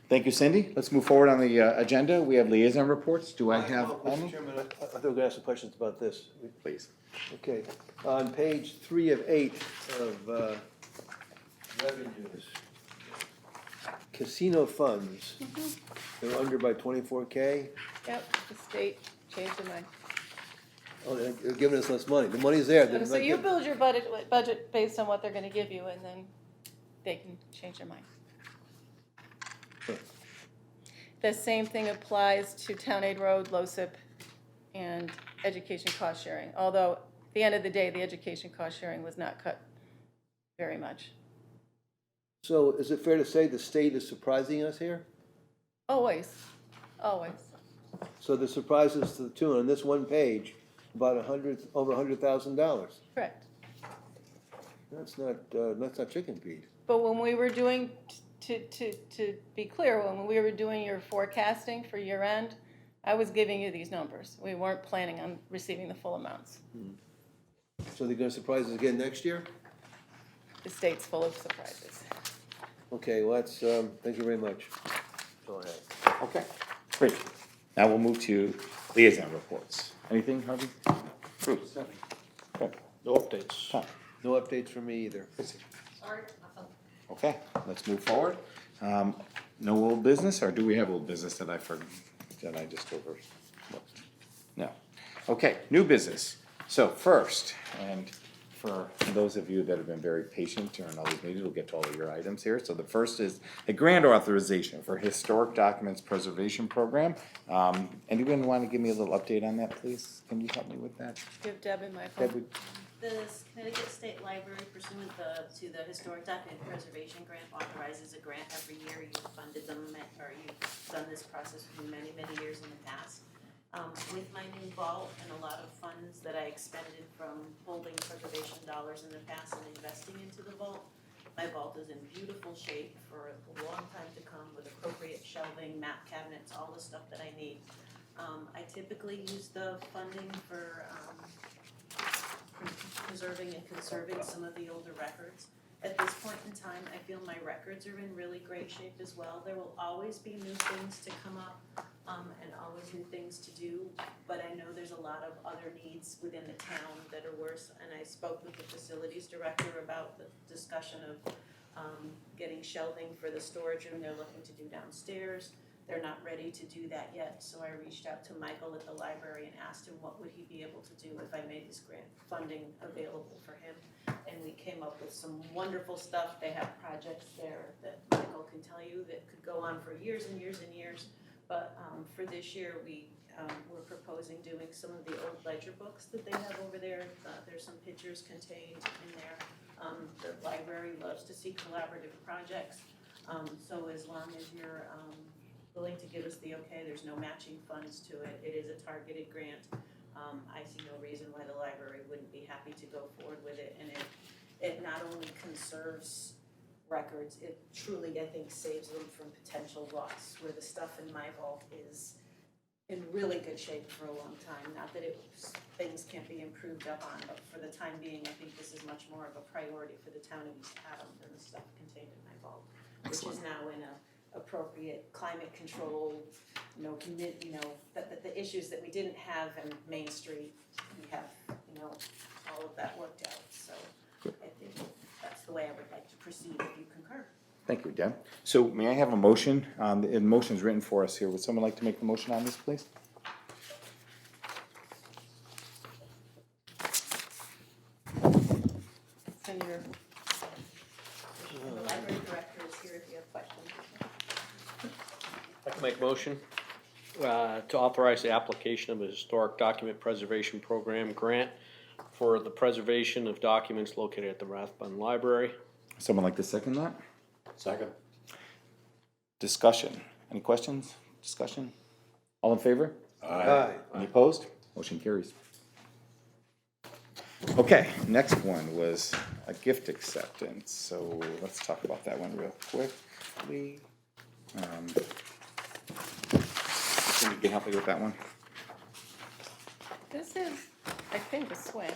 Thank you, Cindy. Let's move forward on the agenda. We have liaison reports. Do I have Mr. any? Chairman, I thought we were gonna ask some questions about this. Please. Okay, on page 3 of 8 of revenues, casino funds, they're under by 24K. Yep, the state changed their mind. Oh, they're giving us less money. The money's there. They're So not you giving- build your budget based on what they're gonna give you, and then they can change their mind. The same thing applies to Town Aid Road, LoSiP, and education cost sharing. Although, at the end of the day, the education cost sharing was not cut very much. So is it fair to say the state is surprising us here? Always, always. So the surprise is to the tune, on this one page, about over $100,000. Correct. That's not chicken feed. But when we were doing to be clear, when we were doing your forecasting for year end, I was giving you these numbers. We weren't planning on receiving the full amounts. So they're gonna surprise us again next year? The state's full of surprises. Okay, well, that's, thank you very much. Go ahead. Okay, great. Now we'll move to liaison reports. Anything, Harvey? Bruce? Okay. No updates. Tom? No updates from me either. Sorry, nothing. Okay, let's move forward. No old business, or do we have old business that I just overlooked? No. Okay, new business. So first, and for those of you that have been very patient during all these meetings, we'll get to all of your items here. So the first is a grant authorization for Historic Documents Preservation Program. Anyone want to give me a little update on that, please? Can you help me with that? Give Deb and Michael. Deb, would- The Connecticut State Library pursuant to the Historic Document Preservation Grant authorizes a grant every year. You've funded them, or you've done this process for many, many years in the past. With my new vault and a lot of funds that I expended from holding preservation dollars in the past and investing into the vault, my vault is in beautiful shape for a long time to come with appropriate shelving, map cabinets, all the stuff that I need. I typically use the funding for preserving and conserving some of the older records. At this point in time, I feel my records are in really great shape as well. There will always be new things to come up, and always new things to do, but I know there's a lot of other needs within the town that are worse, and I spoke with the facilities director about the discussion of getting shelving for the storage room they're looking to do downstairs. They're not ready to do that yet, so I reached out to Michael at the library and asked him what would he be able to do if I made this grant funding available for him. And we came up with some wonderful stuff. They have projects there that Michael can tell you that could go on for years and years and years. But for this year, we're proposing doing some of the old ledger books that they have over there. There's some pictures contained in there. The library loves to see collaborative projects. So as long as you're willing to give us the okay, there's no matching funds to it. It is a targeted grant. I see no reason why the library wouldn't be happy to go forward with it. And it not only conserves records, it truly, I think, saves them from potential loss, where the stuff in my vault is in really good shape for a long time. Not that things can't be improved upon, but for the time being, I think this is much more of a priority for the town of East Haddam than the stuff contained in my vault, which is now in a appropriate climate controlled, the issues that we didn't have in Main Street, we have, all of that worked out, so I think that's the way I would like to proceed if you concur. Thank you, Deb. So may I have a motion? The motion's written for us here. Would someone like to make the motion on this, please? It's in your, The library director is here if you have questions. I can make a motion to authorize the application of a Historic Document Preservation Program grant for the preservation of documents located at the Rathbun Library. Someone like to second that? Second. Discussion. Any questions? Discussion? All in favor? Aye. Any opposed? Motion carries. Okay, next one was a gift acceptance, so let's talk about that one real quickly. Can you help me with that one? this is, I think, a swing.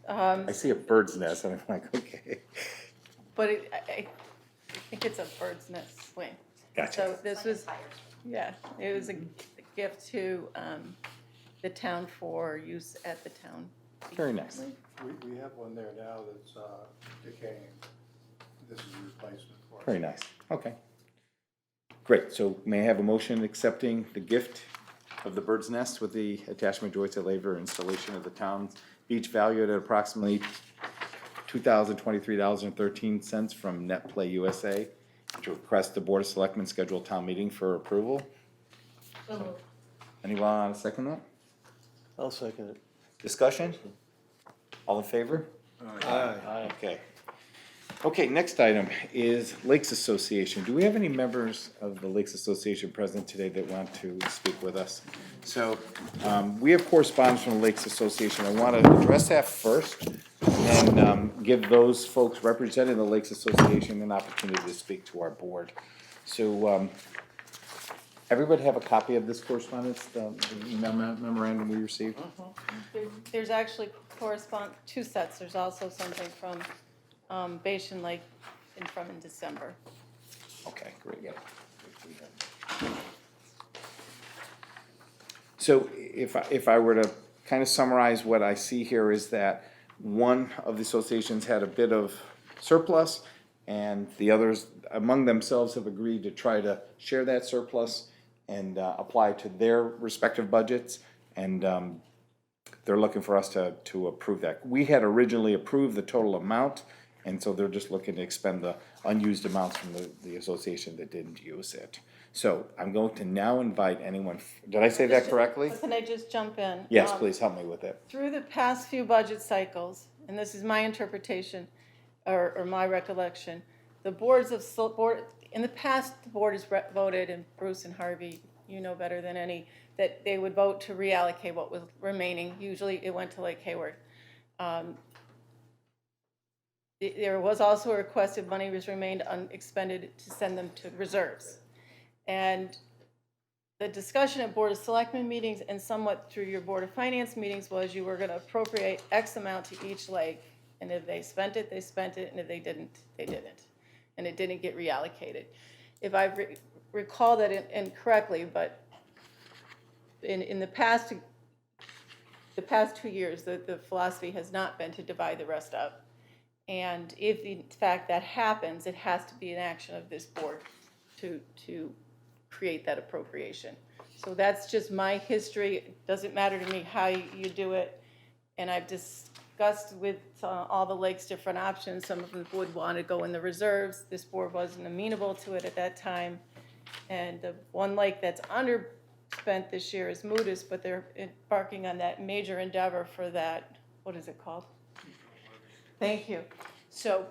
I see a bird's nest and I'm like, okay. But I think it's a bird's nest swing. Gotcha. So this was, yeah, it was a gift to the town for use at the town. Very nice. We have one there now that's decaying. This is a replacement for it. Very nice. Okay. Great. So may I have a motion accepting the gift of the bird's nest with the attachment joist and labor installation of the town's beach valued at approximately $2,023.13 from NetPlay USA to request the Board of Selectmen schedule a town meeting for approval? Anyone want to second that? I'll second it. Discussion? All in favor? Aye. Okay. Okay, next item is Lakes Association. Do we have any members of the Lakes Association present today that want to speak with us? So, we have correspondence from the Lakes Association. I want to address that first. and give those folks representing the Lakes Association an opportunity to speak to our board. So, everybody have a copy of this correspondence, the email memorandum we received? There's actually two sets. There's also something from Bashan Lake in December. Okay, great. So if I were to kind of summarize what I see here is that one of the associations had a bit of surplus, and the others among themselves have agreed to try to share that surplus and apply to their respective budgets, and they're looking for us to approve that. We had originally approved the total amount, and so they're just looking to expend the unused amounts from the association that didn't use it. So I'm going to now invite anyone, did I say that correctly? Can I just jump in? Yes, please help me with it. Through the past few budget cycles, and this is my interpretation or my recollection, the in the past, the board has voted, and Bruce and Harvey, you know better than any, that they would vote to reallocate what was remaining. Usually it went to Lake Hayward. There was also a request if money was remained unexpended to send them to reserves. And the discussion at Board of Selectmen meetings and somewhat through your Board of Finance meetings was you were going to appropriate X amount to each lake, and if they spent it, they spent it, and if they didn't, they didn't. And it didn't get reallocated. If I recall that incorrectly, but in the past 2 years, the philosophy has not been to divide the rest up. And if in fact that happens, it has to be an action of this board to create that appropriation. So that's just my history. It doesn't matter to me how you do it. And I've discussed with all the lakes different options. Some of them would want to go in the reserves. This board wasn't amenable to it at that time. And the one lake that's underspent this year is Moodus, but they're embarking on that major endeavor for that, what is it called? Thank you. So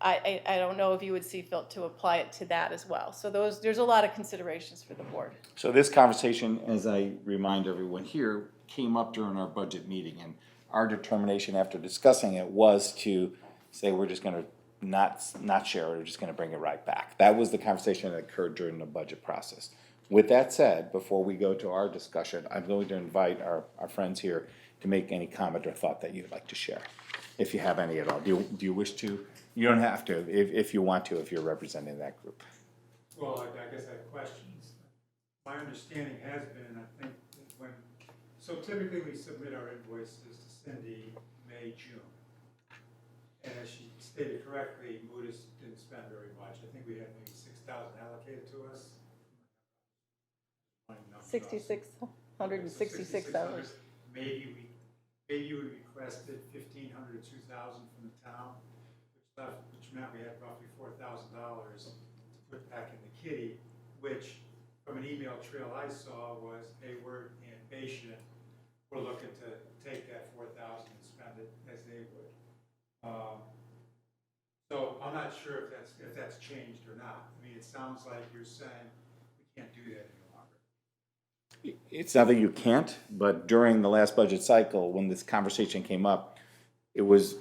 I don't know if you would see fit to apply it to that as well. So there's a lot of considerations for the board. So this conversation, as I remind everyone here, came up during our budget meeting, and our determination after discussing it was to say we're just gonna not share it, we're just gonna bring it right back. That was the conversation that occurred during the budget process. With that said, before we go to our discussion, I'm going to invite our friends here to make any comment or thought that you'd like to share, if you have any at all. Do you wish to? You don't have to, if you want to, if you're representing that group. Well, I guess I have questions. My understanding has been, I think, that so typically we submit our invoices to Cindy May, June. And as she stated correctly, Moodus didn't spend very much. I think we had maybe 6,000 allocated to us. $6,666. Maybe we requested 1,500 to 2,000 from the town, which meant we had roughly $4,000 to put back in the kitty, which from an email trail I saw was Hayward and Bashan were looking to take that 4,000 and spend it as they would. So I'm not sure if that's changed or not. I mean, it sounds like you're saying we can't do that any longer. It's not that you can't, but during the last budget cycle, when this conversation came up, it was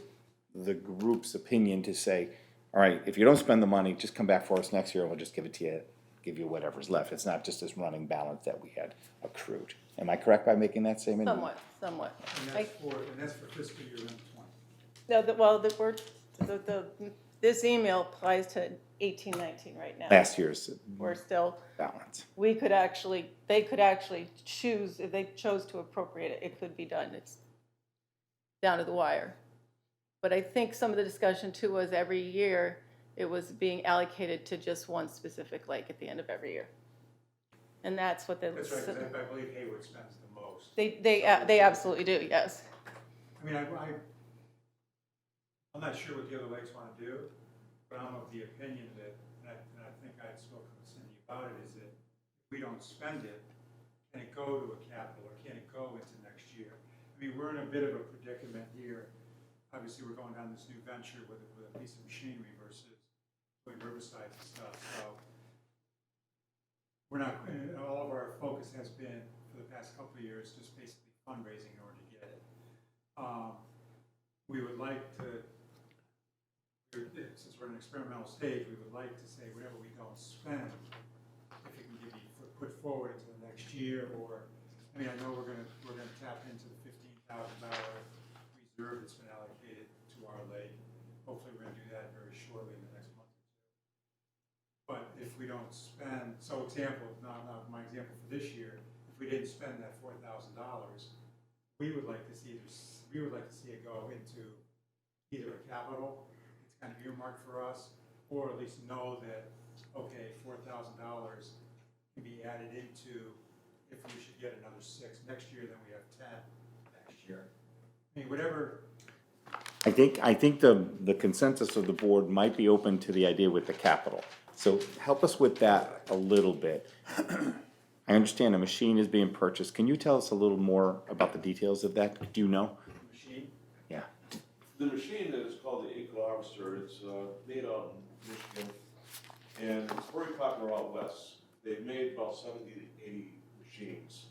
the group's opinion to say, all right, if you don't spend the money, just come back for us next year and we'll just give it to you, give you whatever's left. It's not just this running balance that we had accrued. Am I correct by making that statement? Somewhat. And that's for fiscal year end 20. No, this email applies to 18-19 right now. Last year's We're still, balance. they could actually choose, if they chose to appropriate it, it could be done. It's down to the wire. But I think some of the discussion too was every year it was being allocated to just one specific lake at the end of every year. And that's what That's right, because I believe Hayward spends the most. they absolutely do, yes. I mean, I'm not sure what the other lakes want to do, but I'm of the opinion that, and I think I had spoken with Cindy about it, is that if we don't spend it, can it go to a capital or can it go into next year? I mean, we're in a bit of a predicament here. Obviously, we're going down this new venture with a piece of machinery versus doing herbicides and stuff, so we're not, all of our focus has been, for the past couple of years, just basically fundraising in order to get it. we would like to, since we're in an experimental stage, we would like to say whatever we don't spend, if it can be put forward into the next year, or, I mean, I know we're gonna tap into the $15,000 reserve that's been allocated to our lake. Hopefully, we're gonna do that very shortly in the next month or two. But if we don't spend, so example, not my example for this year, if we didn't spend that $4,000, we would like to see it go into either a capital, it's kind of earmarked for us, or at least know that, okay, $4,000 can be added into, if we should get another 6 next year, then we have 10 next year. I mean, whatever. I think the consensus of the board might be open to the idea with the capital. So help us with that a little bit. I understand a machine is being purchased. Can you tell us a little more about the details of that? Do you know? Machine? Yeah. The machine is called the Eco Harvester. It's made out in Michigan, and it's very popular out west. They've made about 70 to 80 machines,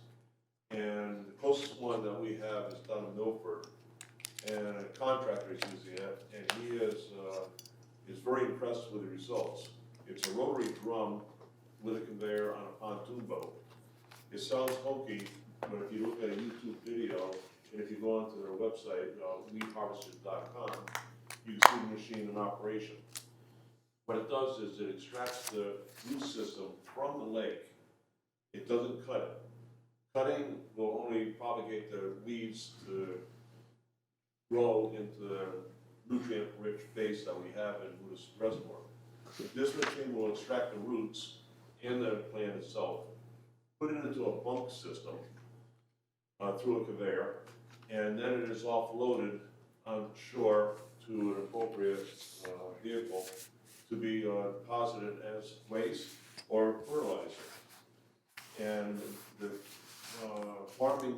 and the closest one that we have is down in Milford, and a contractor is using it, and he is very impressed with the results. It's a rotary drum with a conveyor on a pontoon boat. It sounds hokey, but if you look at a YouTube video, and if you go onto their website, weedharvesters.com, you can see the machine in operation. What it does is it extracts the root system from the lake. It doesn't cut it. Cutting will only propagate the weeds to grow into the nutrient-rich base that we have in this reservoir. This machine will extract the roots and the plant itself, put it into a bunk system through a conveyor, and then it is offloaded on shore to an appropriate vehicle to be deposited as waste or fertilizer. And the farming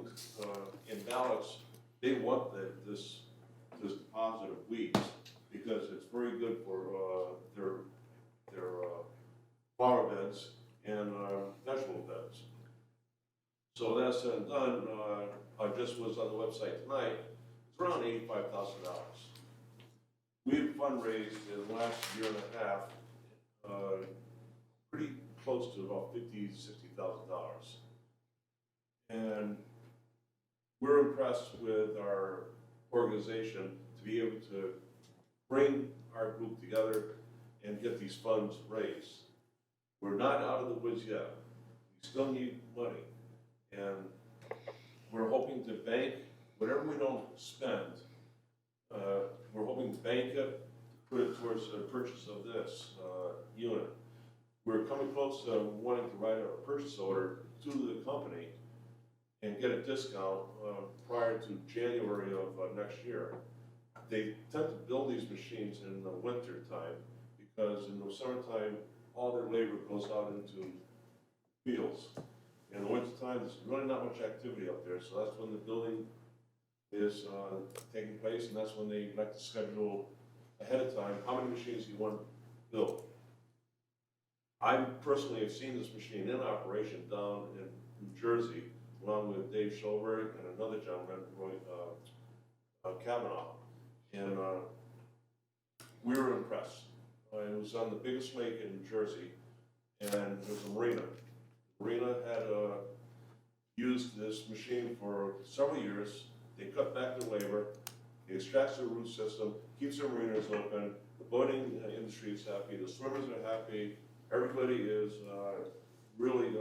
in Dallas, they want this deposit of weeds because it's very good for their flower beds and vegetable beds. So that's said and done, I just was on the website tonight, it's around $85,000. We've fundraised in the last year and a half, pretty close to about $50,000 to $60,000. And we're impressed with our organization to be able to bring our group together and get these funds raised. We're not out of the woods yet. We still need money. And we're hoping to bank whatever we don't spend. We're hoping to bank it, put it towards the purchase of this unit. We're coming close to wanting to write a purchase order to the company and get a discount prior to January of next year. They tend to build these machines in the winter time because in the summertime, all their labor goes out into fields. In the winter time, there's really not much activity up there, so that's when the building is taking place, and that's when they like to schedule ahead of time how many machines you want built. I personally have seen this machine in operation down in New Jersey, along with Dave Schulberg and another gentleman, Roy Kavanaugh, and we were impressed. It was on the biggest lake in New Jersey, and it was a marina. The marina had used this machine for several years. They cut back their labor, it extracts the root system, keeps their marinas open, the boating industry is happy, the swimmers are happy, everybody is really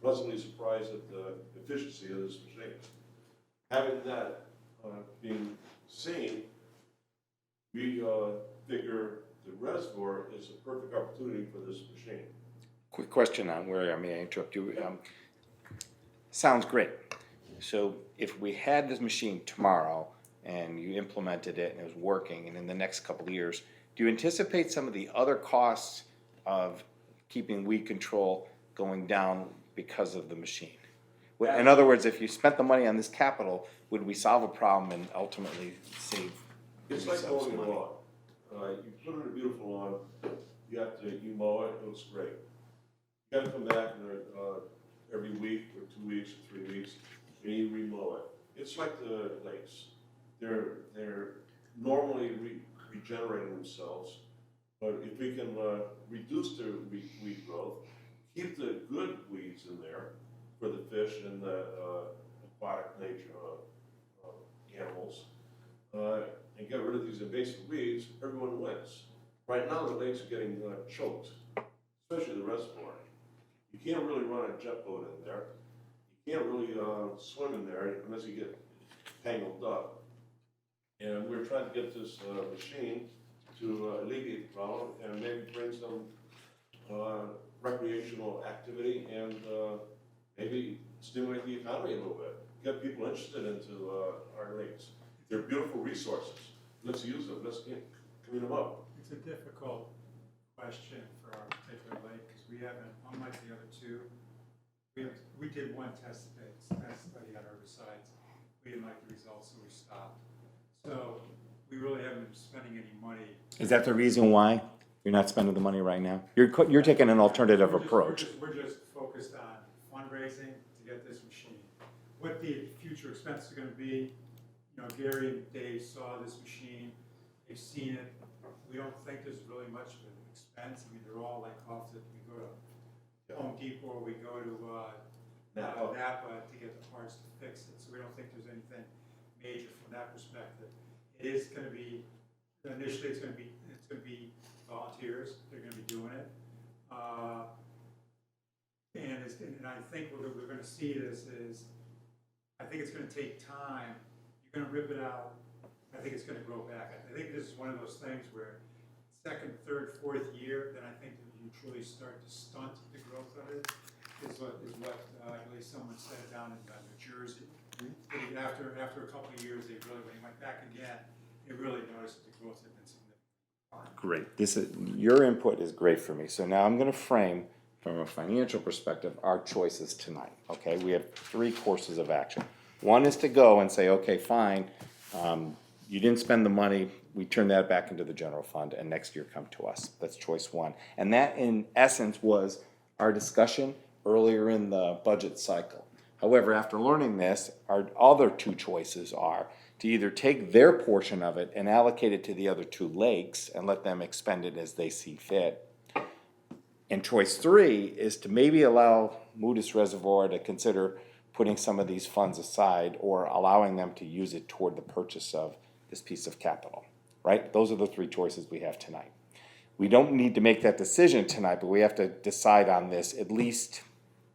pleasantly surprised at the efficiency of this machine. Having that being seen, we figure the reservoir is a perfect opportunity for this machine. Quick question on where I may interrupt you. Sounds great. So if we had this machine tomorrow and you implemented it and it was working, and in the next couple of years, do you anticipate some of the other costs of keeping weed control going down because of the machine? In other words, if you spent the money on this capital, would we solve a problem and ultimately save? It's like mowing a lawn. You put in a beautiful lawn, you mow it, it looks great. You gotta come back every week or 2 weeks or 3 weeks, and you remow it. It's like the lakes. They're normally regenerating themselves. But if we can reduce their weed growth, keep the good weeds in there for the fish and the aquatic nature animals, and get rid of these invasive weeds, everyone wins. Right now, the lakes are getting choked, especially the reservoir. You can't really run a jet boat in there. You can't really swim in there unless you get tangled up. And we're trying to get this machine to alleviate the problem and maybe bring some recreational activity and maybe stimulate the economy a little bit. Get people interested into our lakes. They're beautiful resources. Let's use them. Let's clean them up. It's a difficult question for our particular lake, because we haven't, unlike the other two, we did one test study on herbicides. We didn't like the results, so we stopped. So we really haven't been spending any money. Is that the reason why you're not spending the money right now? You're taking an alternative approach. We're just focused on fundraising to get this machine. What the future expenses are gonna be, you know, Gary and Dave saw this machine, they've seen it. We don't think there's really much of an expense. I mean, they're all like off the, we go to Home Depot, or we go to Napa to get the parts to fix it. So we don't think there's anything major from that perspective. It is gonna be, initially it's gonna be volunteers, they're gonna be doing it. And I think what we're gonna see this is, I think it's gonna take time. You're gonna rip it out, I think it's gonna grow back. I think this is one of those things where second, third, fourth year, then I think that you truly start to stunt the growth of it, is what I believe someone said down in New Jersey. After a couple of years, they really, when they went back again, they really noticed that the growth had been significant. Great. Your input is great for me. So now I'm going to frame, from a financial perspective, our choices tonight. Okay, we have 3 courses of action. One is to go and say, okay, fine, you didn't spend the money, we turn that back into the general fund, and next year come to us. That's choice 1. And that, in essence, was our discussion earlier in the budget cycle. However, after learning this, our other 2 choices are to either take their portion of it and allocate it to the other 2 lakes and let them expend it as they see fit. And choice 3 is to maybe allow Moodus Reservoir to consider putting some of these funds aside or allowing them to use it toward the purchase of this piece of capital, right? Those are the 3 choices we have tonight. We don't need to make that decision tonight, but we have to decide on this at least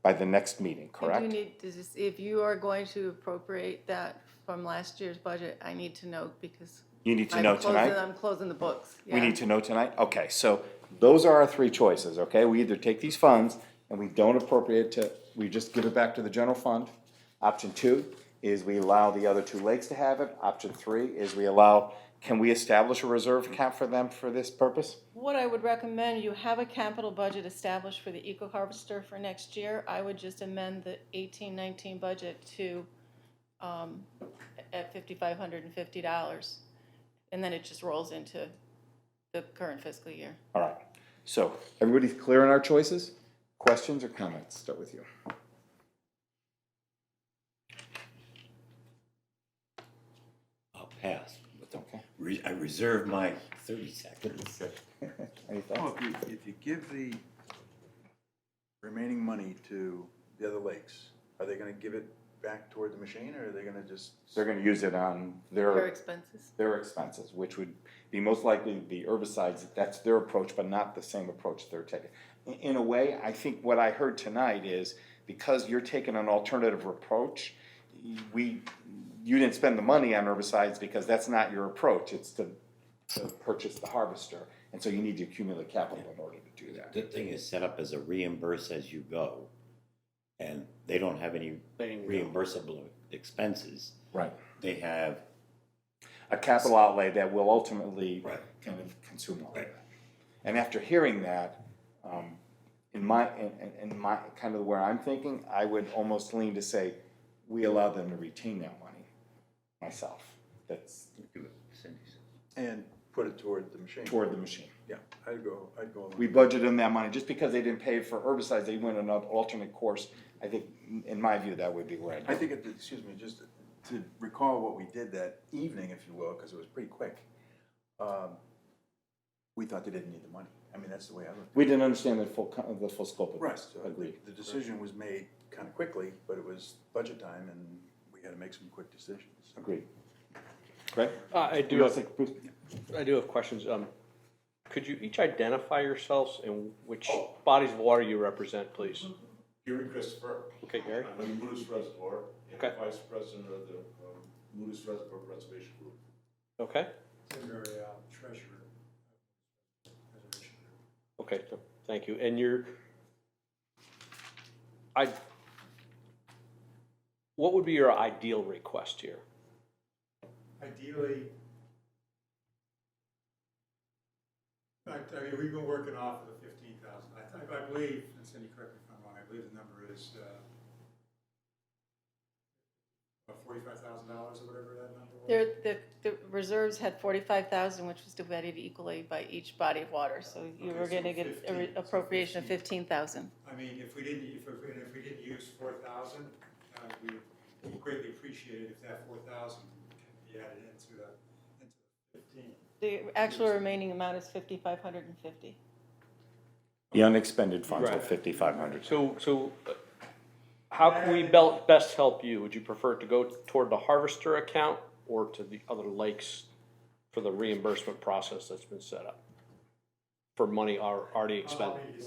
by the next meeting, correct? I do need to just, if you are going to appropriate that from last year's budget, I need to know, because You need to know tonight? I'm closing the books. We Yeah. need to know tonight? Okay, so those are our 3 choices, okay? We either take these funds and we don't appropriate to, we just give it back to the general fund. Option 2 is we allow the other 2 lakes to have it. Option 3 is we allow, can we establish a reserve account for them for this purpose? What I would recommend, you have a capital budget established for the eco harvester for next year. I would just amend the 18-19 budget to at $5,550, and then it just rolls into the current fiscal year. All right, so everybody's clear on our choices? Questions or comments? Start with you. I'll pass. Okay. I reserve my 30 seconds. Any Well, thoughts? if you give the remaining money to the other lakes, are they gonna give it back toward the machine, or are they gonna just? They're gonna use it on For expenses. their expenses, which would be most likely the herbicides. That's their approach, but not the same approach they're taking. In a way, I think what I heard tonight is, because you're taking an alternative approach, you didn't spend the money on herbicides because that's not your approach. It's to purchase the harvester, and so you need to accumulate capital in order to do that. The thing is set up as a reimburse as you go, and they don't have any reimbursable expenses. Right. They have, A capital outlay that will ultimately Right. kind of consume all of Right. that. And after hearing that, in my kind of where I'm thinking, I would almost lean to say, we allow them to retain that money myself. That's And put it toward the machine. toward the machine. Yeah, I'd go along. We budgeted them that money, just because they didn't pay for herbicides, they went another alternate course. I think, in my view, that would be where I'd go. I think, excuse me, just to recall what we did that evening, if you will, because it was pretty quick, we thought they didn't need the money. I mean, that's the way I looked at it. We didn't understand the full scope of Right, this. so Agreed. the decision was made kind of quickly, but it was budget time and we had to make some quick decisions. Agreed. Greg? I do You have, guys think- Bruce? I do have questions. Could you each identify yourselves and which bodies of water you represent, please? Gary Christopher. Okay, Gary? I'm the Moodus Reservoir and Okay. Vice President of the Moodus Reservoir Preservation Group. Okay, Timber, treasurer. Preservation Group. okay, thank you. And what would be your ideal request here? Ideally, I mean, we've been working off of the 15,000. I believe, and Cindy, correct me if I'm wrong, I believe the number is, about $45,000 or whatever that number was. The reserves had 45,000, which was divided equally by each body of water, so you Okay, were so gonna get 15, an appropriation of 15,000. I mean, if we didn't use 4,000, we greatly appreciate it if that 4,000 can be added into the 15. The actual remaining amount is 5,550. The unexpended funds were Right. 5,500. So how can we best help you? Would you prefer it to go toward the harvester account or to the other lakes for the reimbursement process that's been set up? For money already expended? I'll be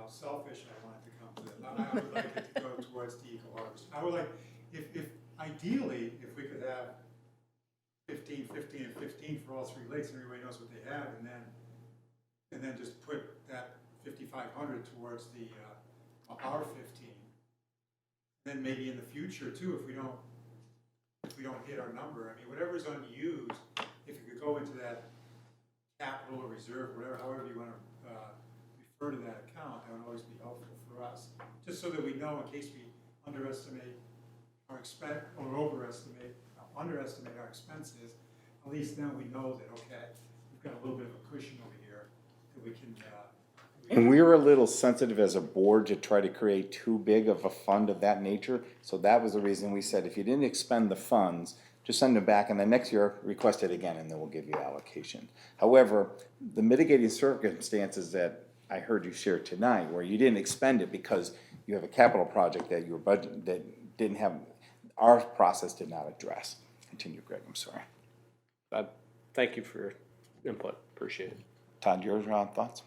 selfish, I want it to come to that. I would like it to go towards the eco harvest. I would like, if ideally, if we could have 15, 15, and 15 for all three lakes, everybody knows what they have, and then just put that 5,500 towards the, our 15. Then maybe in the future too, if we don't hit our number, I mean, whatever's unused, if you could go into that capital or reserve, whatever, however you want to refer to that account, that would always be helpful for us. Just so that we know in case we underestimate or underestimate our expenses, at least then we know that, okay, we've got a little bit of a cushion over here that we can. And we were a little sensitive as a board to try to create too big of a fund of that nature. So that was the reason we said, if you didn't expend the funds, just send them back and then next year request it again and then we'll give you allocation. However, the mitigating circumstances that I heard you share tonight, where you didn't expend it because you have a capital project that your budget, that didn't have, our process did not address. Continue, Greg, I'm sorry. Thank you for your input, appreciate it. Todd, yours, thoughts?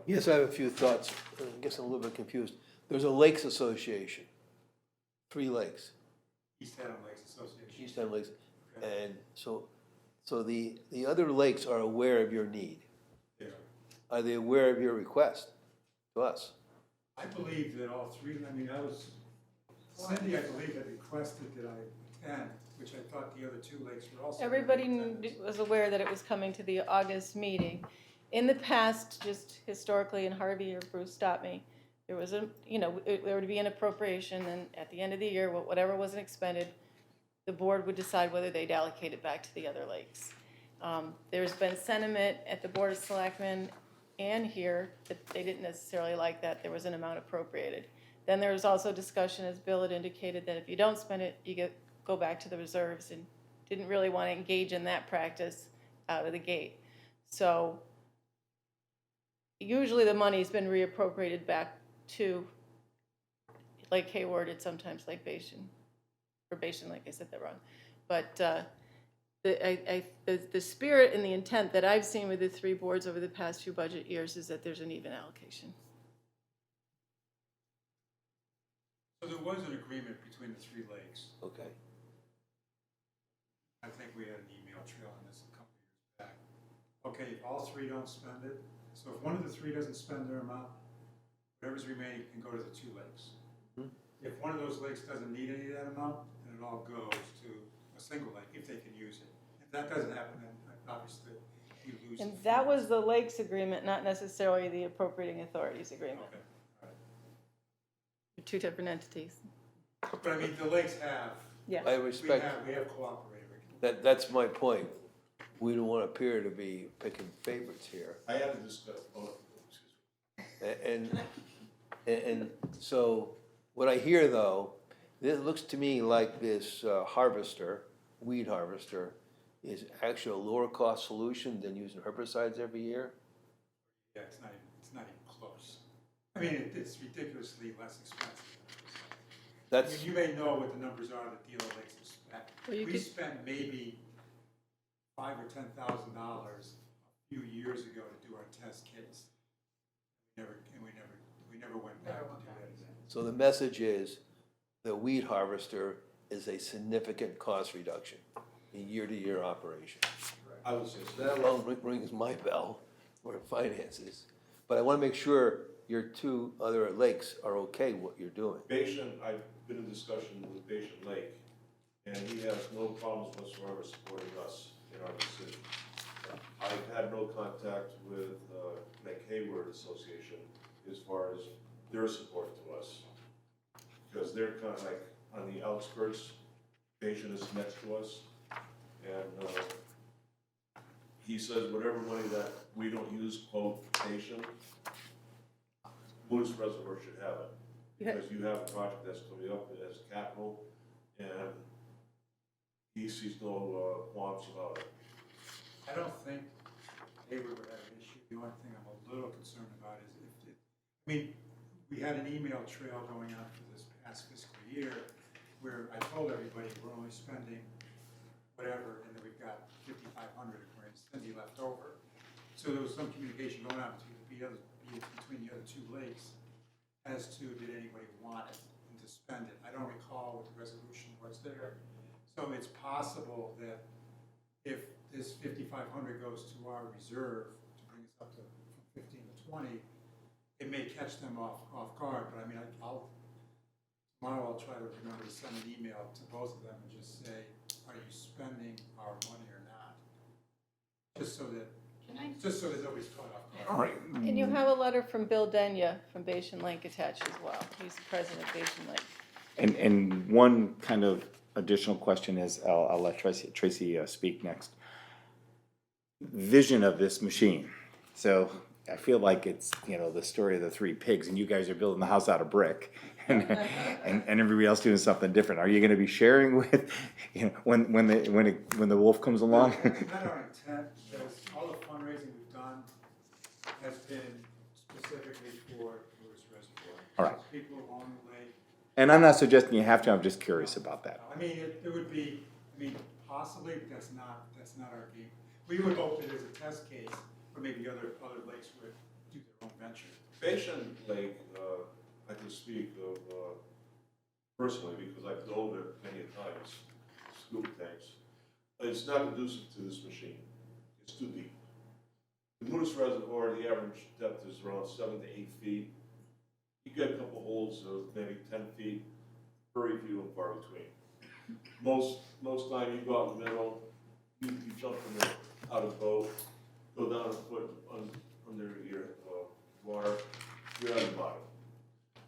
Yes, I have a few thoughts. I guess I'm a little bit confused. There's a Lakes Association, 3 lakes, East Haddam Lakes Association. East End Lakes. And so the other lakes are aware of your need. Yeah. Are they aware of your request to us? I believe that all three, I mean, Cindy, I believe, had requested that I attend, which I thought the other 2 lakes were also. Everybody attend. was aware that it was coming to the August meeting. In the past, just historically, and Harvey or Bruce stopped me, there was there would be an appropriation, and at the end of the year, whatever wasn't expended, the board would decide whether they'd allocate it back to the other lakes. There's been sentiment at the Board of Selectmen and here that they didn't necessarily like that there was an amount appropriated. Then there was also discussion, as Bill had indicated, that if you don't spend it, you go back to the reserves, and didn't really want to engage in that practice out of the gate. So usually the money's been reappropriated back to Lake Hayward and sometimes Lake Basin, or Basin, like I said that wrong. But the spirit and the intent that I've seen with the 3 boards over the past few budget years is that there's an even allocation. So there was an agreement between the 3 lakes. Okay. I think we had an email trail on this a couple of years back. Okay, if all 3 don't spend it, so if one of the 3 doesn't spend their amount, whatever's remaining can go to the 2 lakes. If one of those lakes doesn't need any of that amount, then it all goes to a single lake, if they can use it. If that doesn't happen, then obviously you lose. And the that funds. was the lakes agreement, not necessarily the appropriating authorities agreement. Okay, all right. They're 2 different entities. But I mean, the lakes have, Yeah. I respect, we have cooperated. that's my point. We don't want to appear to be picking favorites here. I had to discuss, excuse me. And so what I hear though It looks to me like this harvester, weed harvester, is actually a lower cost solution than using herbicides every year. Yeah, it's not even close. I mean, it's ridiculously less expensive. I That's, mean, you may know what the numbers are that Dealer Lakes have spent. Well, you We could- spent maybe $5,000 or $10,000 a few years ago to do our test case. We never went back to do that again. so the message is, the weed harvester is a significant cost reduction in year-to-year operation. I would say so. That alone rings my bell for finances. But I want to make sure your two other lakes are okay with what you're doing. Bashan, I've been in discussion with Bashan Lake, and he has no problems whatsoever supporting us in our decision. I've had no contact with Lake Hayward Association as far as their support to us. Because they're kind of like on the outskirts, Bashan is next to us. And he says whatever money that we don't use, quote, Bashan, Moose Reservoir should have it. Yeah. Because you have a project that's coming up as capital, and he sees no qualms about it. I don't think Hayward would have an issue. The only thing I'm a little concerned about is we had an email trail going on for this past fiscal year where I told everybody we're only spending whatever, and then we've got 5,500 according to Cindy left over. So there was some communication going on between the other two lakes as to did anybody want it and to spend it. I don't recall what the resolution was there. So it's possible that if this 5,500 goes to our reserve to bring us up to from 15 to 20, it may catch them off guard. But I mean, tomorrow I'll try to remember to send an email to both of them and just say, are you spending our money or not? Just so that nobody's caught off guard. All right. And you have a letter from Bill Denya from Bashan Lake attached as well. He's the president of Bashan Lake. And one kind of additional question is, I'll let Tracy speak next. Vision of this machine. So I feel like it's, the story of the three pigs, and you guys are building the house out of brick, and everybody else doing something different. Are you going to be sharing with, when the wolf comes along? It's not our intent, because all the fundraising we've done has been specifically for Lewis Reservoir. All right. People along the lake. And I'm not suggesting you have to. I'm just curious about that. I mean, it would be, possibly, but that's not our game. We would hope that as a test case, or maybe other lakes would do their own venture. Bashan Lake, I can speak of personally, because I've dove it many times, scuba tanks. It's not conducive to this machine. It's too deep. The Moose Reservoir, the average depth is around 7 to 8 feet. You get a couple holes of maybe 10 feet, very few and far between. Most time you go out in the middle, you jump out of the boat, go down a foot under your water, you're on the bottom.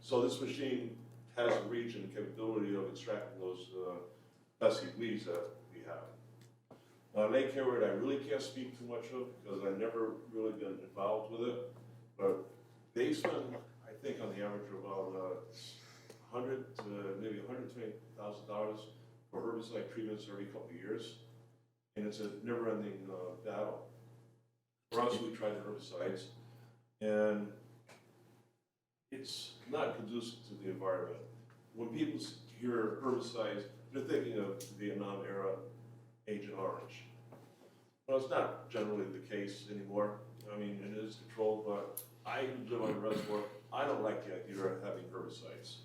So this machine has the reach and capability of extracting those pesky weeds that we have. Lake Hayward, I really can't speak too much of because I've never really been involved with it, but they spend, I think, on the average about $100 to maybe $120,000 for herbicide treatments every couple of years, and it's a never-ending battle. For us, we tried the herbicides, and it's not conducive to the environment. When people hear herbicides, they're thinking of Vietnam era Agent Orange. Well, it's not generally the case anymore. I mean, it is controlled, but I live on a reservoir. I don't like the idea of having herbicides.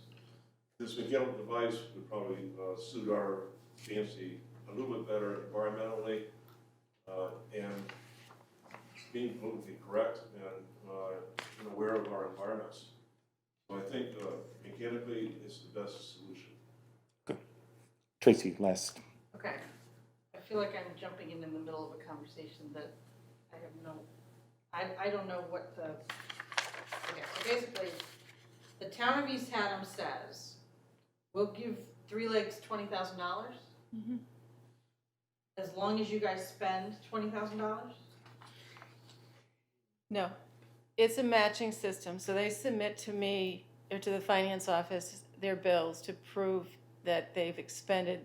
This mechanical device would probably suit our fancy a little bit better environmentally, and being politically correct and aware of our environments. So I think mechanically it's the best solution. Tracy, last. Okay, I feel like I'm jumping in the middle of a conversation that I have I don't know what the, okay, so basically, the town of East Haddam says, we'll give Three Lakes $20,000? Mhm. As long as you guys spend $20,000? No, it's a matching system, so they submit to me or to the finance office their bills to prove that they've expended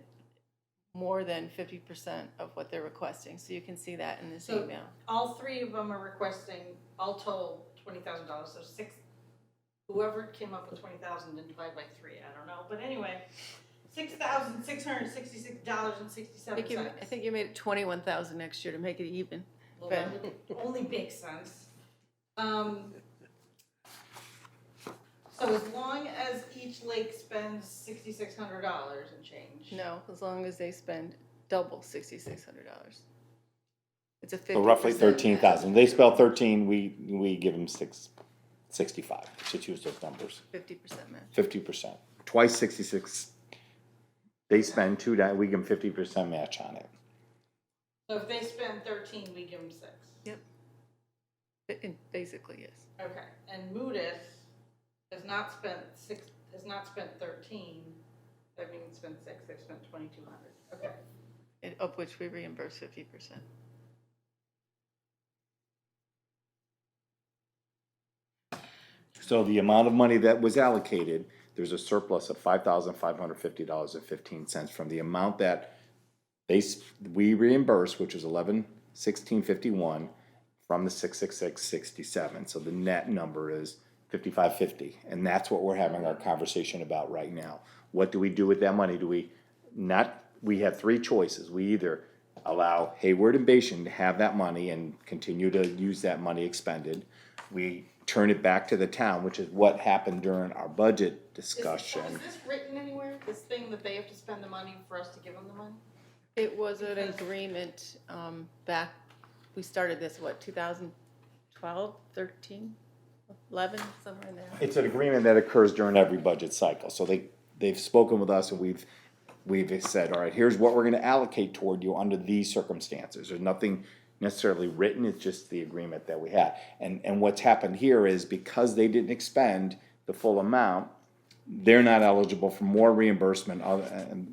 more than 50% of what they're requesting. So you can see that in this So- email. All three of them are requesting, all told, $20,000, so whoever came up with 20,000 and divide by 3, I don't know, but anyway, $6,666.67. I think you made it 21,000 next year to make it even. Well, that would only make sense. So as long as each lake spends $6,600 and change. No, as long as they spend double $6,600. It's a 50%. So roughly match. 13,000. They spell 13, we give them 65, to choose those numbers. 50% match. 50%. Twice 66. They spend two, we give them 50% match on it. So if they spend 13, we give them 6. It basically is. Okay, and Moody's has not spent 13, that means spent 6, they've spent 2,200, okay. Of which we reimburse 50%. So the amount of money that was allocated, there's a surplus of $5,550.15 from the amount that we reimbursed, which was $11,1651 from the 666.67. So the net number is $5,550, and that's what we're having our conversation about right now. What do we do with that money? We have three choices. We either allow Hayward and Bashan to have that money and continue to use that money expended. We turn it back to the town, which is what happened during our budget discussion. So is this written anywhere, this thing that they have to spend the money for us to give them the money? It was an agreement back, we started this, 2012, 13, 11, somewhere in there. It's an agreement that occurs during every budget cycle. So they've spoken with us and we've said, all right, here's what we're gonna allocate toward you under these circumstances. There's nothing necessarily written, it's just the agreement that we had. And what's happened here is because they didn't expend the full amount, they're not eligible for more reimbursement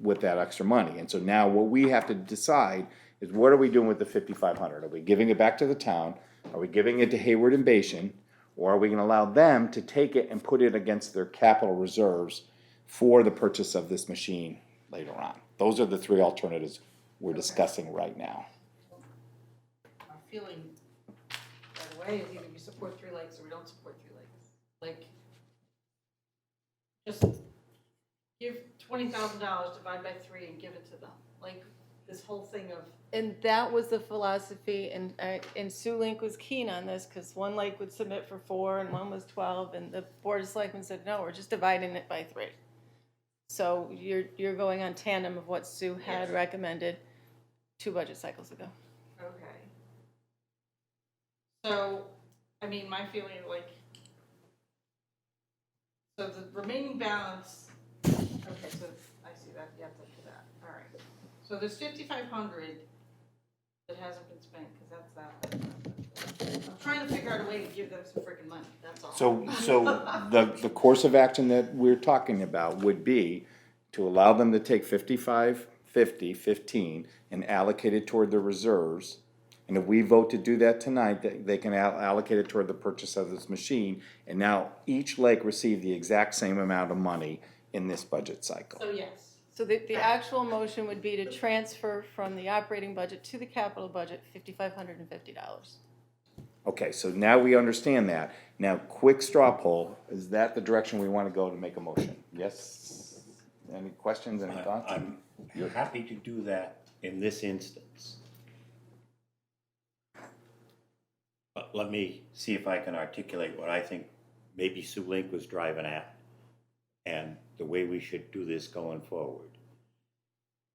with that extra money. And so now what we have to decide is what are we doing with the $5,500? Are we giving it back to the town? Are we giving it to Hayward and Bashan? Or are we gonna allow them to take it and put it against their capital reserves for the purchase of this machine later on? Those are the three alternatives we're discussing right now. My feeling right away is either we support 3 lakes or we don't support 3 lakes. Like, just give $20,000, divide by 3 and give it to them. Like, this whole thing of, And that was the philosophy, and Sue Link was keen on this, because one lake would submit for 4 and one was 12, and the Board of Selectmen said, no, we're just dividing it by 3. So you're going on tandem of what Sue had Yes. recommended 2 budget cycles ago. okay. So, I mean, my feeling, like, so the remaining balance, okay, so I see that, you have to do that, all right. So there's 5,500 that hasn't been spent, because that's that. I'm trying to figure out a way to give them some freaking money, that's all. So the course of action that we're talking about would be to allow them to take 55, 50, 15 and allocate it toward the reserves. And if we vote to do that tonight, they can allocate it toward the purchase of this machine. And now each lake received the exact same amount of money in this budget cycle. So yes, So the actual motion would be to transfer from the operating budget to the capital budget $5,550. Okay, so now we understand that. Now, quick straw poll, is that the direction we want to go to make a motion? Yes? Any questions, any thoughts? I'm happy to do that in this instance. But let me see if I can articulate what I think maybe Sue Link was driving at and the way we should do this going forward.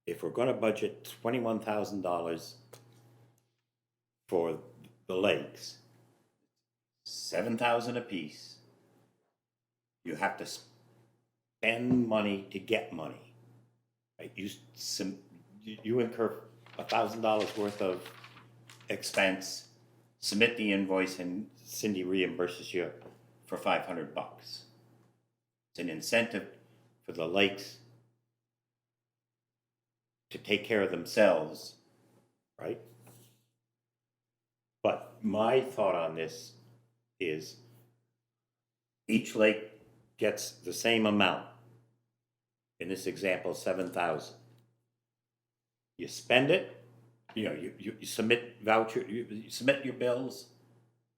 If we're gonna budget $21,000 for the lakes, 7,000 apiece, you have to spend money to get money. Right? You incur $1,000 worth of expense, submit the invoice, and Cindy reimburses you for $500. It's an incentive for the lakes to take care of themselves, right? But my thought on this is each lake gets the same amount in this example, 7,000. You spend it, you know, you submit voucher, you submit your bills,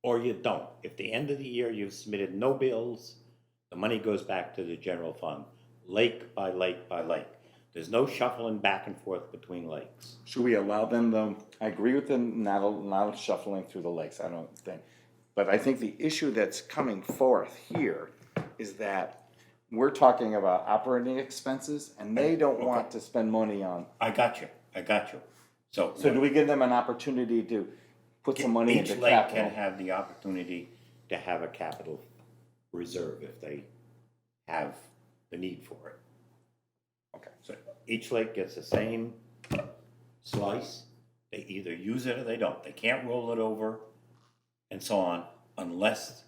or you don't. If the end of the year you've submitted no bills, the money goes back to the general fund, lake by lake by lake. There's no shuffling back and forth between lakes. Should we allow them, though? I agree with them not shuffling through the lakes, I don't think. But I think the issue that's coming forth here is that we're talking about operating expenses, and they don't want to spend money on. I got you. So So do we give them an opportunity to put some money into each lake can capital? have the opportunity to have a capital reserve if they have the need for it. Okay. So each lake gets the same slice. They either use it or they don't. They can't roll it over and so on unless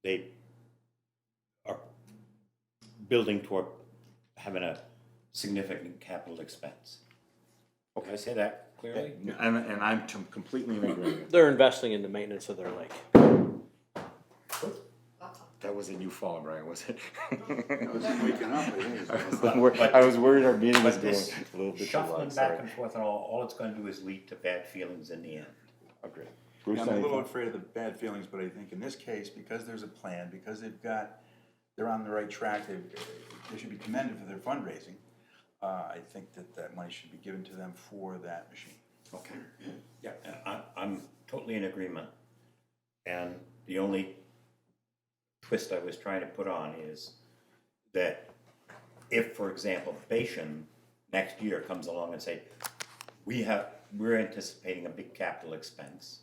they are building toward having a significant capital expense. Did I say that clearly? And I'm completely in agreement. They're investing in the maintenance of their lake. That wasn't you falling, Brian, was it? Waking up, I think is- I was worried our meeting was But going this a little bit too shuffling long, back sorry. and forth and all it's gonna do is lead to bad feelings in the end. Agreed. Bruce, I'm a little anything? afraid of the bad feelings, but I think in this case, because there's a plan, because they're on the right track, they should be commended for their fundraising. I think that money should be given to them for that machine. Okay. Yeah, I'm totally in agreement. And the only twist I was trying to put on is that if, for example, Bashan next year comes along and say, we're anticipating a big capital expense,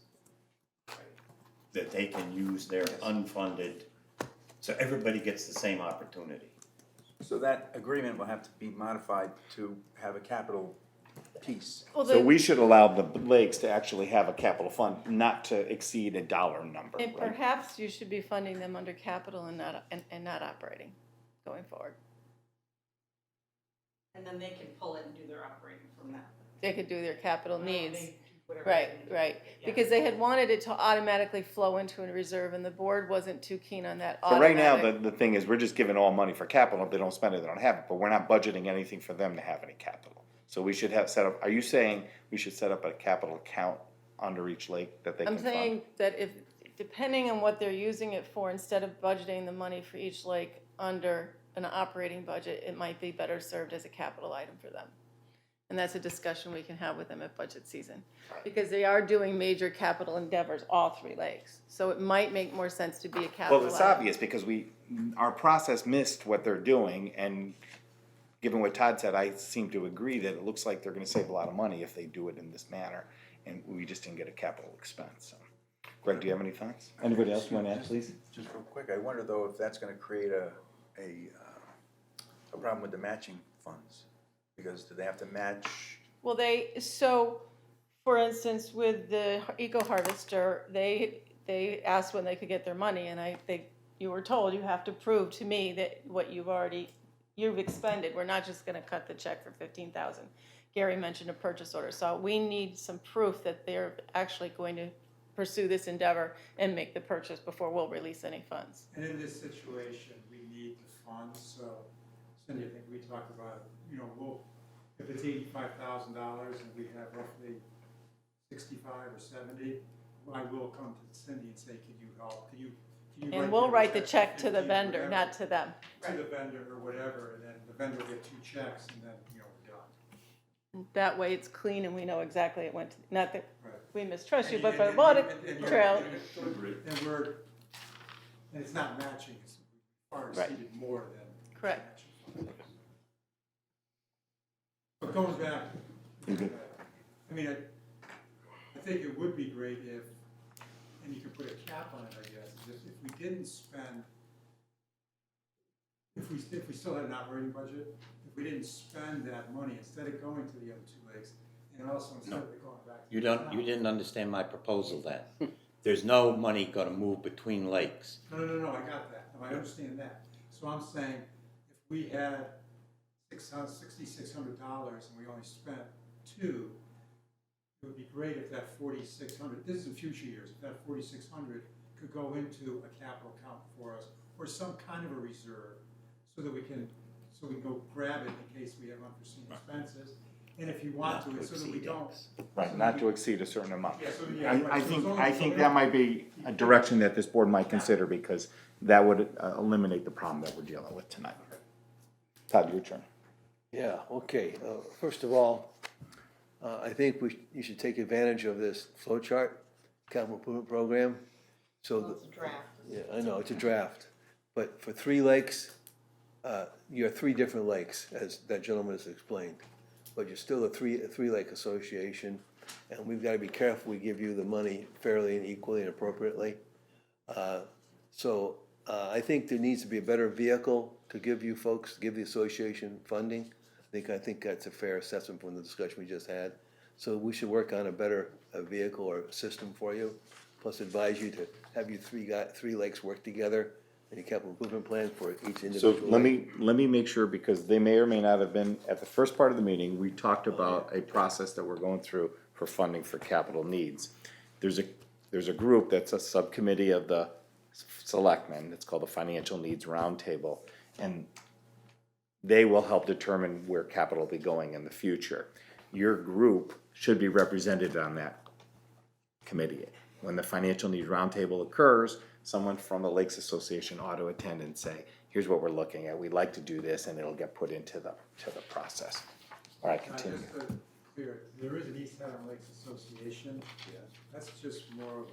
that they can use their unfunded, so everybody gets the same opportunity. So that agreement will have to be modified to have a capital piece. Well, So we should allow the lakes to actually have a capital fund, not to exceed a dollar number, and right? perhaps you should be funding them under capital and not operating going forward. And then they can pull it and do their operating from that. They could do their capital needs. They do whatever Right, they right, Yeah. because they had wanted it to automatically flow into a reserve, and the board wasn't too keen on that So right now, automatic. the thing is, we're just giving all money for capital, if they don't spend it, they don't have it, but we're not budgeting anything for them to have any capital. So we should have set up, are you saying we should set up a capital account under each lake that they can I'm fund? saying that if, depending on what they're using it for, instead of budgeting the money for each lake under an operating budget, it might be better served as a capital item for them. And that's a discussion we can have with them at budget season. Because they are doing major capital endeavors, all three lakes. So it might make more sense to be a capital Well, it's item. obvious, because our process missed what they're doing, and given what Todd said, I seem to agree that it looks like they're gonna save a lot of money if they do it in this manner, and we just didn't get a capital expense, so. Greg, do you have any thoughts? Anybody else want to add, please? Just real quick, I wonder though if that's gonna create a problem with the matching funds. Because do they have to match? Well, so, for instance, with the Eco Harvester, they asked when they could get their money, and you were told you have to prove to me that what you've expended, we're not just gonna cut the check for 15,000. Gary mentioned a purchase order, so we need some proof that they're actually going to pursue this endeavor and make the purchase before we'll release any funds. And in this situation, we need the funds, so Cindy, I think we talked about, if it's $85,000 and we have roughly 65 or 70, I will come to Cindy and say, can you help? Can you And we'll write the me a check to the 50, vendor, whatever, not to them. to the vendor or whatever, and then the vendor will get 2 checks, and then, we're done. That way it's clean and we know exactly it went to, not that Right. we mistrust you, And but for the and- audit and- trail. And it's not matching, it's far Right. exceeded more than. Correct. matching. But going back, I mean, I think it would be great if, and you could put a cap on it, I guess, is if we didn't spend, if we still had an operating budget, if we didn't spend that money, instead of going to the other 2 lakes, and also instead of going back to. You didn't understand my proposal then. There's no money gonna move between lakes. No, I got that, no, I understand that. So I'm saying, if we had $6,600 and we only spent 2, it would be great if that 4,600, this is in future years, if that 4,600 could go into a capital account for us, or some kind of a reserve, so that we can so we can go grab it in case we have unforeseen expenses. And if you want to, it's so that we don't. Right, not to exceed a certain amount. Yeah, so, yeah, right, I so think, it's only- I think that might be a direction that this board might consider, because that would eliminate the problem that we're dealing with tonight. Todd, your turn. Yeah, okay. First of all, I think you should take advantage of this flow chart, capital improvement program. So, Well, it's a draft. yeah, I know, it's a draft. But for 3 lakes, you have 3 different lakes, as that gentleman has explained. But you're still a three-lake association, and we've got to be careful we give you the money fairly and equally and appropriately. So I think there needs to be a better vehicle to give you folks, give the association funding. I think that's a fair assessment from the discussion we just had. So we should work on a better vehicle or system for you, plus advise you to have you 3 lakes work together in a capital improvement plan for each individual So lake. let me make sure, because they may or may not have been, at the first part of the meeting, we talked about a process that we're going through for funding for capital needs. There's a group that's a subcommittee of the selectmen, it's called the Financial Needs Roundtable, and they will help determine where capital will be going in the future. Your group should be represented on that committee. When the Financial Needs Roundtable occurs, someone from the Lakes Association ought to attend and say, here's what we're looking at, we'd like to do this, and it'll get put into the process. All right, continue. Just to clear, there is an East Haddam Lakes Association. Yes. That's just more of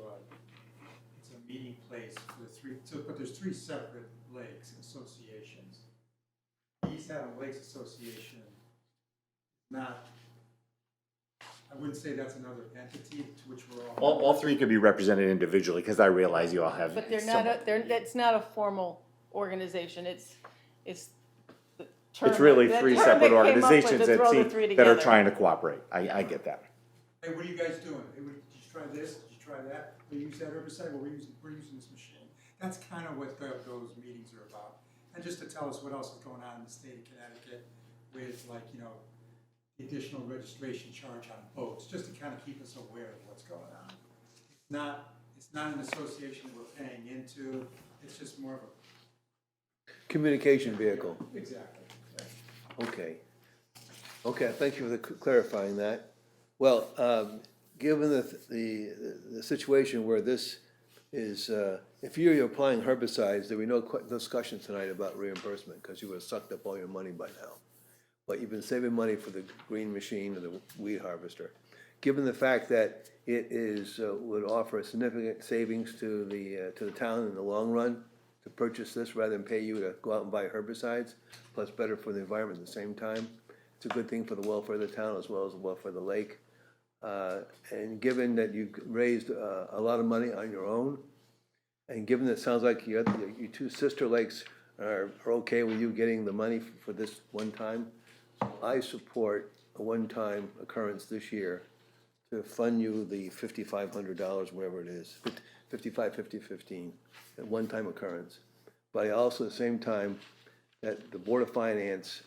it's a meeting place for the 3, but there's 3 separate lakes associations. The East Haddam Lakes Association, not, I wouldn't say that's another entity to which we're all. All 3 could be represented individually, because I realize you all have. But they're not, somewhat- it's not a formal organization, it's the term. It's really the 3 term separate they came up with organizations to throw the that 3 that are together. trying to cooperate. I get that. Hey, what are you guys doing? Hey, did you try this? Did you try that? We use that herbicide? Well, we're using this machine. That's kind of what those meetings are about. And just to tell us what else is going on in the state of Connecticut with, like, you know, the additional registration charge on boats, just to kind of keep us aware of what's going on. It's not an association we're paying into. It's just more of a. Communication vehicle. Exactly. Okay. Okay, thank you for clarifying that. Well, given the situation where this is, if you're applying herbicides, there will be no discussion tonight about reimbursement, because you would have sucked up all your money by now. But you've been saving money for the green machine and the weed harvester. Given the fact that it would offer a significant savings to the town in the long run to purchase this rather than pay you to go out and buy herbicides, plus better for the environment at the same time, it's a good thing for the welfare of the town as well as the welfare of the lake. And given that you raised a lot of money on your own, and given that it sounds like your 2 sister lakes are okay with you getting the money for this one time, I support a one-time occurrence this year to fund you the $5,500, whatever it is, 55, 50, 15, a one-time occurrence. But I also, at the same time, that the Board of Finance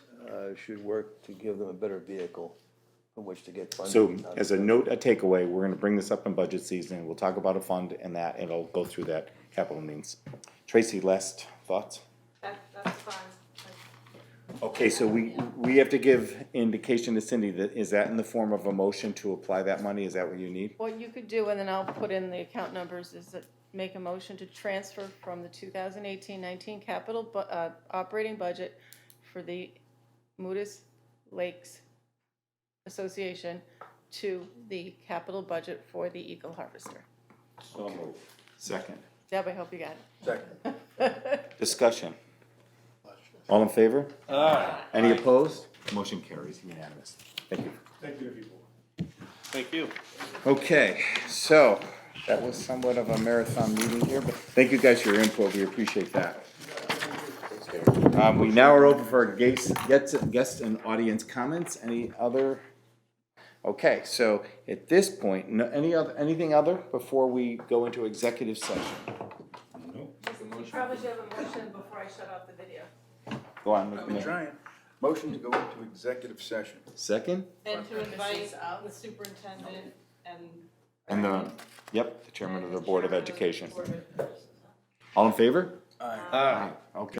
should work to give them a better vehicle from which to get funding. So as a note, a takeaway, we're gonna bring this up in budget season. We'll talk about a fund and that, and it'll go through that capital means. Tracy, last thoughts? That's fine. Okay, so we have to give indication to Cindy that, is that in the form of a motion to apply that money? Is that what you need? What you could do, and then I'll put in the account numbers, is that make a motion to transfer from the 2018-19 capital operating budget for the Moodus Lakes Association to the capital budget for the Eagle Harvester. So moved. Second. Deb, I hope you got Second. it. Discussion. All in favor? Any opposed? Motion carries unanimous. Thank you. Thank you, people. Thank you. Okay, so that was somewhat of a marathon meeting here, but thank you guys for your input. We appreciate that. We now are open for guest and audience comments. Any other? Okay, so at this point, anything other before we go into executive session? You probably should have a motion before I shut off the video. Go on. I've been trying. Motion to go into executive session. Second? And to invite the superintendent And the chairman of the Board of Education. Board of- All in favor? Aye. Aye. Okay.